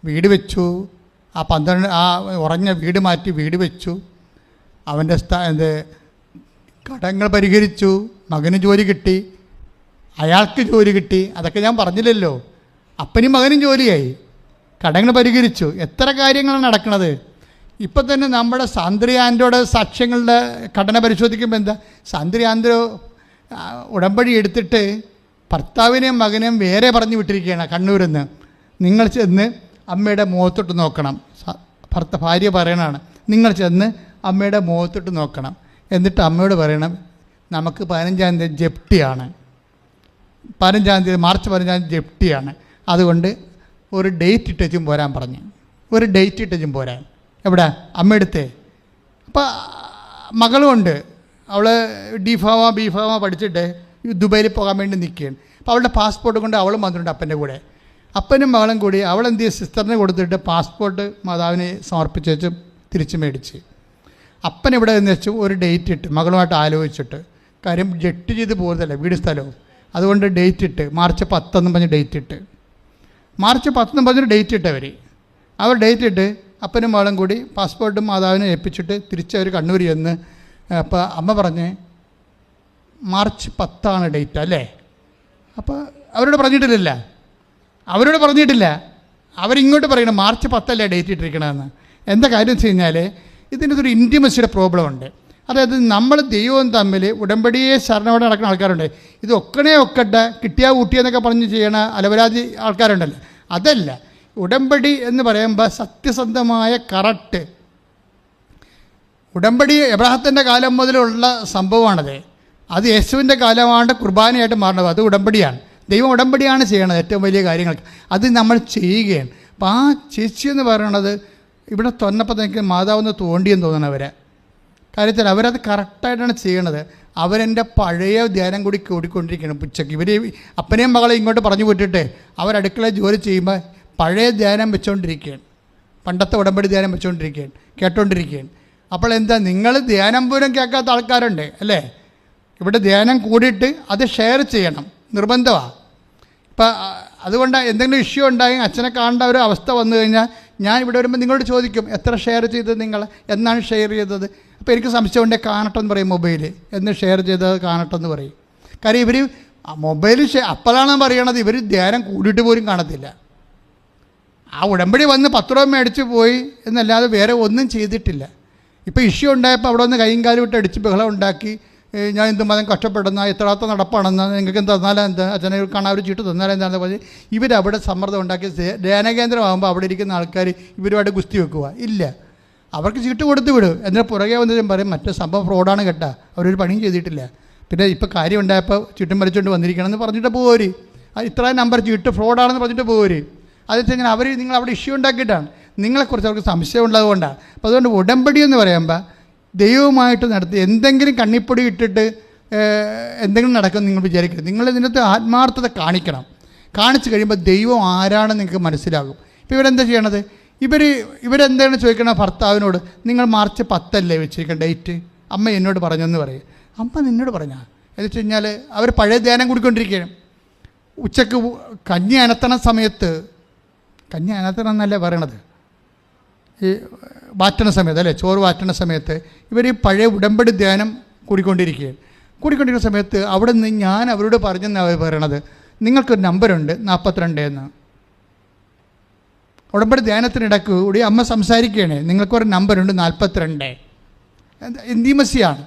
വീട് വെച്ചു, ആ ഉറഞ്ഞ വീട് മാറ്റി വീട് വെച്ചു, അവൻ്റെ കടങ്ങൾ പരിഹരിച്ചു, മകന് ജോലി കിട്ടി, അയാൾക്ക് ജോലി കിട്ടി. അതൊക്കെ ഞാൻ പറഞ്ഞില്ലല്ലോ. അപ്പനും മകനും ജോലിയായി, കടങ്ങൾ പരിഹരിച്ചു. എത്ര കാര്യങ്ങളാണ് നടക്കുന്നത്. ഇപ്പം തന്നെ നമ്മുടെ സാന്ദ്രി ആൻഡ്രോയുടെ സാക്ഷ്യങ്ങളുടെ ഘടന പരിശോധിക്കുമ്പോൾ എന്താ, സാന്ദ്രി ആൻഡ്രോ ഉടമ്പടി എടുത്തിട്ട് ഭർത്താവിനെയും മകനെയും വേറെ പറഞ്ഞു വിട്ടിരിക്കുകയാണ് കണ്ണൂരിൽ നിന്ന്. നിങ്ങൾ ചെന്ന് അമ്മയുടെ മുഖത്തോട്ട് നോക്കണം. ഭാര്യ പറയണതാണ്, നിങ്ങൾ ചെന്ന് അമ്മയുടെ മുഖത്തോട്ട് നോക്കണം. എന്നിട്ട് അമ്മയോട് പറയണം, നമുക്ക് 15-ാം തീയതി ജപ്തിയാണ്, 15-ാം തീയതി മാർച്ച് 15-ാം തീയതി ജപ്തിയാണ്, അതുകൊണ്ട് ഒരു ഡേറ്റ് ഇട്ടും പോരാൻ പറഞ്ഞു. ഒരു ഡേറ്റ് ഇട്ടും പോരാൻ. എവിടെ? അമ്മയെടുത്തേ. അപ്പോൾ മകളുമുണ്ട്, അവൾ ബി ഫാമ പഠിച്ചിട്ട് ദുബൈയിൽ പോകാൻ വേണ്ടി നിൽക്കുകയാണ്. അപ്പോൾ അവളുടെ പാസ്പോർട്ട് കൊണ്ട് അവളും വന്നിട്ടുണ്ട് അപ്പൻ്റെ കൂടെ. അപ്പനും മകളും കൂടി അവളെന്ത് ചെയ്യും, സിസ്റ്ററിന് കൊടുത്തിട്ട് പാസ്പോർട്ട് മാതാവിനെ സമർപ്പിച്ച് വെച്ച് തിരിച്ച് മേടിച്ച്. അപ്പൻ ഇവിടെ നിന്ന് വെച്ചു ഒരു ഡേറ്റ് ഇട്ട് മകളുമായിട്ട് ആലോചിച്ചിട്ട്, കാര്യം ജെട്ട് ചെയ്ത് പോകുന്നതല്ലേ വീട് സ്ഥലവും, അതുകൊണ്ട് ഡേറ്റ് ഇട്ട് മാർച്ച് 10 എന്ന് പറഞ്ഞ് ഡേറ്റ് ഇട്ട്, മാർച്ച് 10 എന്ന് പറഞ്ഞൊരു ഡേറ്റ് ഇട്ടവർ. അവർ ഡേറ്റ് ഇട്ട് അപ്പനും മകളും കൂടി പാസ്പോർട്ടും മാതാവിനെ ഏൽപ്പിച്ചിട്ട് തിരിച്ചവർ കണ്ണൂർ ചെന്ന്. അപ്പോൾ അമ്മ പറഞ്ഞ് മാർച്ച് 10 ഡേറ്റ് അല്ലേ. അപ്പോൾ അവരോട് പറഞ്ഞിട്ടില്ല, അവരിങ്ങോട്ട് പറയണം മാർച്ച് 10 ഡേറ്റ് ഇട്ടിരിക്കണമെന്ന്. എന്താ കാര്യം വെച്ച് കഴിഞ്ഞാൽ ഇതിനൊരു ഇൻറ്റിമസിയുടെ പ്രോബ്ലം ഉണ്ട്. അതായത് നമ്മൾ ദൈവവും തമ്മിൽ ഉടമ്പടിയെ ശരണോടെ നടക്കുന്ന ആൾക്കാരുണ്ട്. ഇത് ഒക്കട്ടെ കിട്ടിയാ ഊട്ടിയെന്നൊക്കെ പറഞ്ഞ് ചെയ്യണ അലവരാതി ആൾക്കാരുണ്ടല്ലോ, അതല്ല. ഉടമ്പടി എന്ന് പറയുമ്പോൾ സത്യസന്ധമായ കറക്റ്റ് ഉടമ്പടി എബ്രാഹത്തിൻ്റെ കാലം മുതലുള്ള സംഭവമാണത്. അത് യേശുവിൻ്റെ കാലമാണ് കുർബാനയായിട്ട് മാറണത്. അത് ഉടമ്പടിയാണ്. ദൈവം ഉടമ്പടിയാണ് ചെയ്യണത് ഏറ്റവും വലിയ കാര്യങ്ങൾക്ക്. അത് നമ്മൾ ചെയ്യുകയാണ്. അപ്പോൾ ആ ചേച്ചി എന്ന് പറയുന്നത് ഇവിടെ തൊന്നപ്പോൾ എനിക്ക് മാതാവെന്ന് തോണ്ടിയെന്ന് തോന്നണവരെ. കാര്യത്തിൽ അവരത് കറക്റ്റായിട്ടാണ് ചെയ്യണത്. അവരെൻ്റെ പഴയ ധ്യാനം കൂടി കൂടിക്കൊണ്ടിരിക്കുകയാണ്. ഉച്ചയ്ക്ക് ഇവർ അപ്പനെയും മകളെ ഇങ്ങോട്ട് പറഞ്ഞു വിട്ടിട്ട് അവരടുക്കളയിൽ ജോലി ചെയ്യുമ്പോൾ പഴയ ധ്യാനം വെച്ചുകൊണ്ടിരിക്കുകയാണ്, പണ്ടത്തെ ഉടമ്പടി ധ്യാനം വെച്ചുകൊണ്ടിരിക്കുകയാണ്, കേട്ടോണ്ടിരിക്കുകയാണ്. അപ്പോൾ എന്താ, നിങ്ങൾ ധ്യാനം പോലും കേൾക്കാത്ത ആൾക്കാരുണ്ട് അല്ലേ? ഇവിടെ ധ്യാനം കൂടിയിട്ട് അത് ഷെയർ ചെയ്യണം, നിർബന്ധമാണ്. ഇപ്പം അതുകൊണ്ട് എന്തെങ്കിലും ഇഷ്യൂ ഉണ്ടായി അച്ഛനെ കാണേണ്ട ഒരു അവസ്ഥ വന്നു കഴിഞ്ഞാൽ ഞാൻ ഇവിടെ വരുമ്പോൾ നിങ്ങളോട് ചോദിക്കും, എത്ര ഷെയർ ചെയ്തത് നിങ്ങൾ, എന്നാണ് ഷെയർ ചെയ്തത്? അപ്പോൾ എനിക്ക് സംശയമുണ്ടേ കാണട്ടെന്ന് പറയും, മൊബൈൽ എന്ന് ഷെയർ ചെയ്തത് കാണട്ടെന്ന് പറയും. കാര്യം ഇവർ മൊബൈൽ അപ്പോഴാണ് പറയണത്, ഇവർ ധ്യാനം കൂടിയിട്ട് പോലും കാണത്തില്ല. ആ ഉടമ്പടി വന്ന് 10 രൂപ മേടിച്ച് പോയി എന്നല്ലാതെ വേറെ ഒന്നും ചെയ്തിട്ടില്ല. ഇപ്പോൾ ഇഷ്യൂ ഉണ്ടായപ്പോൾ അവിടെ ഒന്ന് കൈയും കാലും വിട്ട് അടിച്ച് ബഹളം ഉണ്ടാക്കി, ഞാൻ എന്തുമാത്രം കഷ്ടപ്പെടുന്ന എത്രാത്ത നടപ്പാണെന്ന്, നിങ്ങൾക്ക് തന്നാലും എന്താ, അച്ഛനെ കാണാൻ ഒരു ചീട്ട് തന്നാലും എന്താണെന്ന് പറഞ്ഞ് ഇവരവിടെ സമ്മർദ്ദം ഉണ്ടാക്കി ധ്യാനകേന്ദ്രമാകുമ്പോൾ അവിടെ ഇരിക്കുന്ന ആൾക്കാർ ഇവരുമായിട്ട് ഗുസ്തി വെക്കുക ഇല്ല. അവർക്ക് ചീട്ട് കൊടുത്ത് വിടും. എന്നാൽ പുറകെ വന്നതും പറയും മറ്റേ സംഭവം ഫ്രോഡാണ് കേട്ടാ, അവരൊരു പണിയും ചെയ്തിട്ടില്ല. പിന്നെ ഇപ്പോൾ കാര്യം ഉണ്ടായപ്പോൾ ചീട്ടും വലിച്ചുകൊണ്ട് വന്നിരിക്കണമെന്ന് പറഞ്ഞിട്ട് പോര്, ഇത്രയും നമ്പർ ചീട്ട് ഫ്രോഡാണെന്ന് പറഞ്ഞിട്ട് പോര്. അത് വെച്ച് കഴിഞ്ഞാൽ അവർ നിങ്ങൾ അവിടെ ഇഷ്യൂ ഉണ്ടാക്കിയിട്ടാണ്, നിങ്ങളെക്കുറിച്ച് അവർക്ക് സംശയം ഉള്ളതുകൊണ്ടാണ്. അപ്പോൾ അതുകൊണ്ട് ഉടമ്പടി എന്ന് പറയുമ്പോൾ ദൈവവുമായിട്ട് നടത്തി എന്തെങ്കിലും കണ്ണിപ്പൊടി ഇട്ടിട്ട് എന്തെങ്കിലും നടക്കുമെന്ന് നിങ്ങൾ വിചാരിക്കരുത്. നിങ്ങൾ ഇതിനകത്ത് ആത്മാർത്ഥത കാണിക്കണം. കാണിച്ചു കഴിയുമ്പോൾ ദൈവം ആരാണെന്ന് നിങ്ങൾക്ക് മനസ്സിലാകും. ഇപ്പോൾ ഇവരെന്താ ചെയ്യണത്, ഇവരെന്താണ് ചോദിക്കണത് ഭർത്താവിനോട്, നിങ്ങൾ മാർച്ച് 10 വെച്ചിരിക്കുന്ന ഡേറ്റ്, അമ്മ എന്നോട് പറഞ്ഞെന്ന് പറയും. അമ്മ നിന്നോട് പറഞ്ഞാൽ എന്ന് വെച്ച് കഴിഞ്ഞാൽ അവർ പഴയ ധ്യാനം കൂടിക്കൊണ്ടിരിക്കുകയാണ്. ഉച്ചക്ക് കഞ്ഞി അനത്തണ സമയത്ത്, കഞ്ഞി അനത്തണം എന്നല്ലേ പറയണത്, ഈ വാറ്റണ സമയത്ത് അല്ലേ, ചോറ് വാറ്റണ സമയത്ത് ഇവർ ഈ പഴയ ഉടമ്പടി ധ്യാനം കൂടിക്കൊണ്ടിരിക്കുന്ന സമയത്ത് അവിടെ നിന്ന് ഞാൻ അവരോട് പറഞ്ഞെന്നാണ് അവർ പറയണത്, നിങ്ങൾക്കൊരു നമ്പറുണ്ട് 42 എന്ന്. ഉടമ്പടി ധ്യാനത്തിനിടയ്ക്ക് കൂടി അമ്മ സംസാരിക്കുകയാണ്, നിങ്ങൾക്കൊരു നമ്പറുണ്ട് 42. ഇന്റിമസിയാണ്.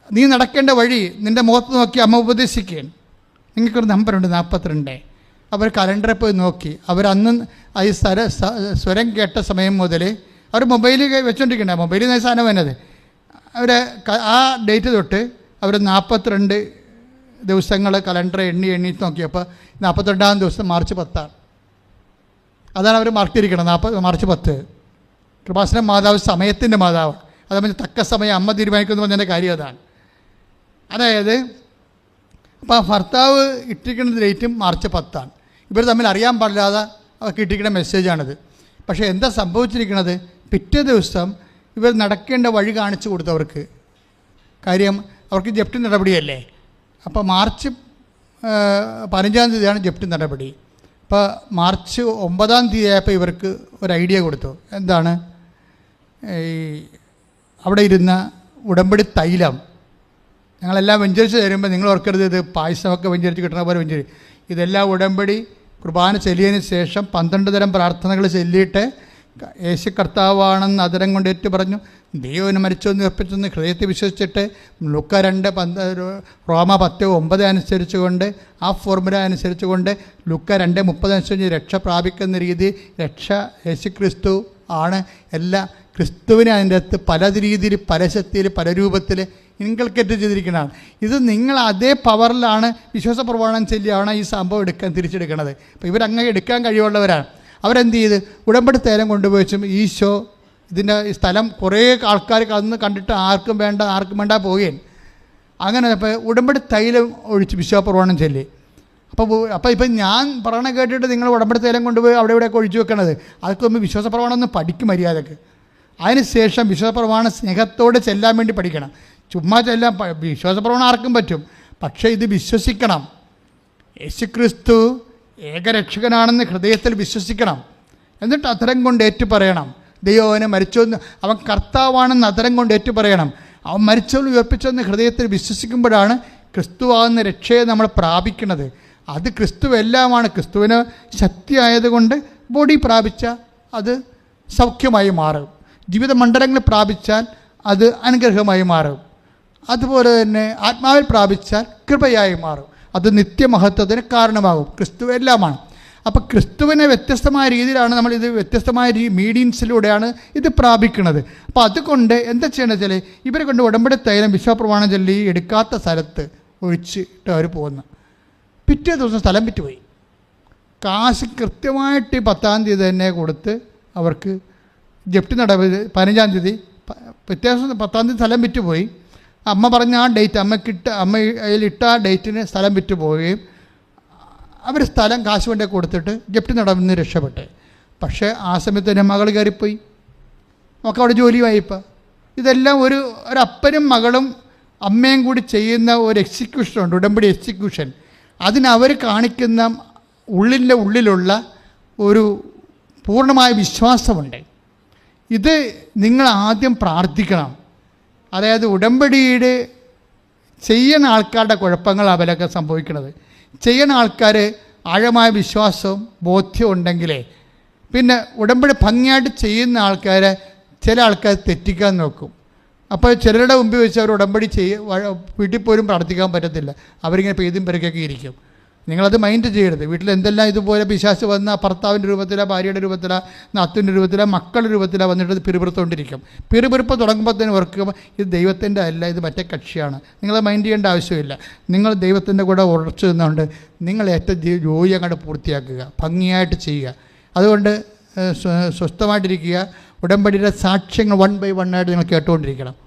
നീ നടക്കേണ്ട വഴി നിൻ്റെ മുഖത്ത് നോക്കി അമ്മ ഉപദേശിക്കുകയാണ്, നിങ്ങൾക്കൊരു നമ്പറുണ്ട് 42. അവർ കലണ്ടറിൽ പോയി നോക്കി. അവരന്ന് ഈ സ്വരം കേട്ട സമയം മുതൽ അവർ മൊബൈലിൽ വെച്ചുകൊണ്ടിരിക്കണേ, മൊബൈലിൽ നിന്ന് സാധനം വന്നത്. അവർ ആ ഡേറ്റ് തൊട്ട് അവർ 42 ദിവസങ്ങൾ കലണ്ടർ എണ്ണി നോക്കിയപ്പോൾ 42-ാം ദിവസം മാർച്ച് 10. അതാണ് അവർ മാർക്കിയിരിക്കണം, മാർച്ച് 10. കൃപാസന മാതാവ് സമയത്തിൻ്റെ മാതാവാണ്. അതേപോലെ തക്ക സമയം അമ്മ തീരുമാനിക്കുന്നു പറഞ്ഞതിൻ്റെ കാര്യം അതാണ്. അതായത് അപ്പോൾ ഭർത്താവ് ഇട്ടിരിക്കുന്ന ഡേറ്റും മാർച്ച് 10. ഇവർ തമ്മിൽ അറിയാൻ പാടില്ലാതെ അവർക്ക് ഇട്ടിരിക്കുന്ന മെസ്സേജാണിത്. പക്ഷേ എന്താ സംഭവിച്ചിരിക്കുന്നത്, പിറ്റേ ദിവസം ഇവർ നടക്കേണ്ട വഴി കാണിച്ചു കൊടുത്തവർക്ക്. കാര്യം അവർക്ക് ജപ്തി നടപടിയല്ലേ. അപ്പോൾ മാർച്ച് 15-ാം തീയതിയാണ് ജപ്തി നടപടി. ഇപ്പോൾ മാർച്ച് 9-ാം തീയതി ആയപ്പോൾ ഇവർക്ക് ഒരു ഐഡിയ കൊടുത്തു. എന്താണ്? ഈ അവിടെ ഇരുന്ന ഉടമ്പടി തൈലം ഞങ്ങളെല്ലാം വെഞ്ചരിച്ച് തരുമ്പോൾ നിങ്ങൾ ഓർക്കരുത് ഇത് പായസമൊക്കെ വെഞ്ചരിച്ച് കിട്ടുന്ന പോലെ വെഞ്ചരി. ഇതെല്ലാം ഉടമ്പടി കുർബാന ചൊല്ലിയതിന് ശേഷം 12 തരം പ്രാർത്ഥനകൾ ചൊല്ലിയിട്ട് യേശു കർത്താവാണെന്ന് അതരം കൊണ്ട് ഏറ്റു പറഞ്ഞു, ദൈവന് മരിച്ചൊന്ന് ഉറപ്പിച്ചെന്ന് ഹൃദയത്തിൽ വിശ്വസിച്ചിട്ട് ലൂക്ക 2 റോമ 10:9 അനുസരിച്ചുകൊണ്ട് ആ ഫോർമുല അനുസരിച്ചുകൊണ്ട് ലൂക്ക 2:30 അനുസരിച്ച് രക്ഷ പ്രാപിക്കുന്ന രീതി രക്ഷ യേശു ക്രിസ്തു ആണ്. എല്ലാ ക്രിസ്തുവിനെ അതിൻ്റെ അകത്ത് പല രീതിയിൽ പല ശക്തിയിൽ പല രൂപത്തിൽ ഇൻകൾക്കേറ്റ് ചെയ്തിരിക്കുന്നതാണ്. ഇത് നിങ്ങൾ അതേ പവറിലാണ് വിശ്വാസ പ്രമാണം ചൊല്ലിയാണ് ഈ സംഭവം തിരിച്ചെടുക്കുന്നത്. അപ്പോൾ ഇവരങ്ങനെ എടുക്കാൻ കഴിവുള്ളവരാണ്. അവരെന്ത് ചെയ്ത് ഉടമ്പടി തൈലം കൊണ്ടുപോയിച്ചും ഈശോ ഇതിൻ്റെ ഈ സ്ഥലം കുറേ ആൾക്കാർ അന്ന് കണ്ടിട്ട് ആർക്കും വേണ്ട പോവുകയും അങ്ങനെ ഇപ്പോൾ ഉടമ്പടി തൈലം ഒഴിച്ച് വിശ്വാസപ്രമാണം ചൊല്ലി. അപ്പോൾ ഇപ്പം ഞാൻ പറയണ കേട്ടിട്ട് നിങ്ങൾ ഉടമ്പടി തൈലം കൊണ്ടുപോയി അവിടെ ഇവിടെയൊക്കെ ഒഴിച്ചു വെക്കണത് അതൊക്കെ ഒന്ന് വിശ്വാസപ്രമാണം ഒന്ന് പഠിക്കും മര്യാദക്ക്. അതിനുശേഷം വിശ്വാസപ്രമാണം സ്നേഹത്തോടെ ചെല്ലാൻ വേണ്ടി പഠിക്കണം. ചുമ്മാ ചെല്ലാൻ വിശ്വാസപ്രമാണം ആർക്കും പറ്റും, പക്ഷേ ഇത് വിശ്വസിക്കണം. യേശുക്രിസ്തു ഏകരക്ഷകനാണെന്ന് ഹൃദയത്തിൽ വിശ്വസിക്കണം. എന്നിട്ട് അധരം കൊണ്ട് ഏറ്റു പറയണം, ദൈവം അവനെ മരിച്ചോന്ന്, അവൻ കർത്താവാണെന്ന് അധരം കൊണ്ട് ഏറ്റു പറയണം. അവൻ മരിച്ചോന്ന് ഉയർപ്പിച്ചെന്ന് ഹൃദയത്തിൽ വിശ്വസിക്കുമ്പോഴാണ് ക്രിസ്തുവാകുന്ന രക്ഷയെ നമ്മൾ പ്രാപിക്കുന്നത്. അത് ക്രിസ്തു എല്ലാമാണ്. ക്രിസ്തുവിന് ശക്തി ആയതുകൊണ്ട് ബോഡി പ്രാപിച്ചാൽ അത് സൗഖ്യമായി മാറും, ജീവിത മണ്ഡലങ്ങൾ പ്രാപിച്ചാൽ അത് അനുഗ്രഹമായി മാറും, അതുപോലെ തന്നെ ആത്മാവിൽ പ്രാപിച്ചാൽ കൃപയായി മാറും, അത് നിത്യമഹത്വത്തിന് കാരണമാകും. ക്രിസ്തു എല്ലാമാണ്. അപ്പോൾ ക്രിസ്തുവിനെ വ്യത്യസ്തമായ രീതിയിലാണ് നമ്മളിത് വ്യത്യസ്തമായ മീഡിയൻസിലൂടെയാണ് ഇത് പ്രാപിക്കുന്നത്. അപ്പോൾ അതുകൊണ്ട് എന്താ ചെയ്യണമെന്ന് വെച്ചാൽ ഇവരെ കൊണ്ട് ഉടമ്പടി തൈലം വിശ്വാസപ്രമാണം ചൊല്ലി എടുക്കാത്ത സ്ഥലത്ത് ഒഴിച്ചിട്ട് അവർ പോകുന്നു. പിറ്റേ ദിവസം സ്ഥലം വിറ്റുപോയി. കാശ് കൃത്യമായിട്ട് 10-ാം തീയതി തന്നെ കൊടുത്ത് അവർക്ക് ജപ്തി നടപടി 15-ാം തീയതി പിറ്റേ ദിവസം 10-ാം തീയതി സ്ഥലം വിറ്റുപോയി. അമ്മ പറഞ്ഞ ആ ഡേറ്റ് അമ്മയിലിട്ട ആ ഡേറ്റിന് സ്ഥലം വിറ്റ് പോവുകയും അവർ സ്ഥലം കാശ് കൊണ്ടേ കൊടുത്തിട്ട് ജപ്തി നടന്ന് രക്ഷപ്പെട്ട്. പക്ഷേ ആ സമയത്ത് തന്നെ മകൾ കയറിപ്പോയി, നമുക്ക് അവിടെ ജോലിയുമായി. ഇപ്പം ഇതെല്ലാം ഒരു അപ്പനും മകളും അമ്മയും കൂടി ചെയ്യുന്ന ഒരു എക്സിക്യൂഷനുണ്ട്, ഉടമ്പടി എക്സിക്യൂഷൻ. അതിനവർ കാണിക്കുന്ന ഉള്ളിലുള്ള ഒരു പൂർണ്ണമായ വിശ്വാസമുണ്ട്. ഇത് നിങ്ങൾ ആദ്യം പ്രാർത്ഥിക്കണം. അതായത് ഉടമ്പടിയുടെ ചെയ്യുന്ന ആൾക്കാരുടെ കുഴപ്പങ്ങൾ അവരൊക്കെ സംഭവിക്കുന്നത്. ചെയ്യുന്ന ആൾക്കാർ ആഴമായ വിശ്വാസവും ബോധ്യവും ഉണ്ടെങ്കിലേ പിന്നെ ഉടമ്പടി ഭംഗിയായിട്ട് ചെയ്യുന്ന ആൾക്കാരെ ചില ആൾക്കാർ തെറ്റിക്കാൻ നോക്കും. അപ്പോൾ ചിലരുടെ മുമ്പിൽ വെച്ച് അവർ ഉടമ്പടി വീട്ടിൽ പോലും പ്രാർത്ഥിക്കാൻ പറ്റത്തില്ല, അവരിങ്ങനെ പെയ്തും പെരുക്കൊക്കെ ഇരിക്കും. നിങ്ങളത് മൈൻഡ് ചെയ്യരുത്. വീട്ടിൽ എന്തെല്ലാം ഇതുപോലെ പിശാച് വന്ന ഭർത്താവിൻ്റെ രൂപത്തിലോ ഭാര്യയുടെ രൂപത്തിലോ നാത്തുവിൻ്റെ രൂപത്തിലോ മക്കളുടെ രൂപത്തിലോ വന്നിട്ട് പിറുപിറുത്തുകൊണ്ടിരിക്കും. പിറുപിറുപ്പ് തുടങ്ങുമ്പോഴത്തേന് ഓർക്കുക ഇത് ദൈവത്തിൻ്റെ അല്ല, ഇത് മറ്റേ കക്ഷിയാണ്. നിങ്ങൾ മൈൻഡ് ചെയ്യേണ്ട ആവശ്യമില്ല. നിങ്ങൾ ദൈവത്തിൻ്റെ കൂടെ ഉറച്ചു നിന്നുകൊണ്ട് നിങ്ങൾ ഏറ്റവും ജോലി അങ്ങോട്ട് പൂർത്തിയാക്കുക, ഭംഗിയായിട്ട് ചെയ്യുക. അതുകൊണ്ട് സ്വസ്ഥമായിട്ടിരിക്കുക. ഉടമ്പടിയുടെ സാക്ഷ്യങ്ങൾ 1 by 1 ആയിട്ട് നിങ്ങൾ കേട്ടുകൊണ്ടിരിക്കണം.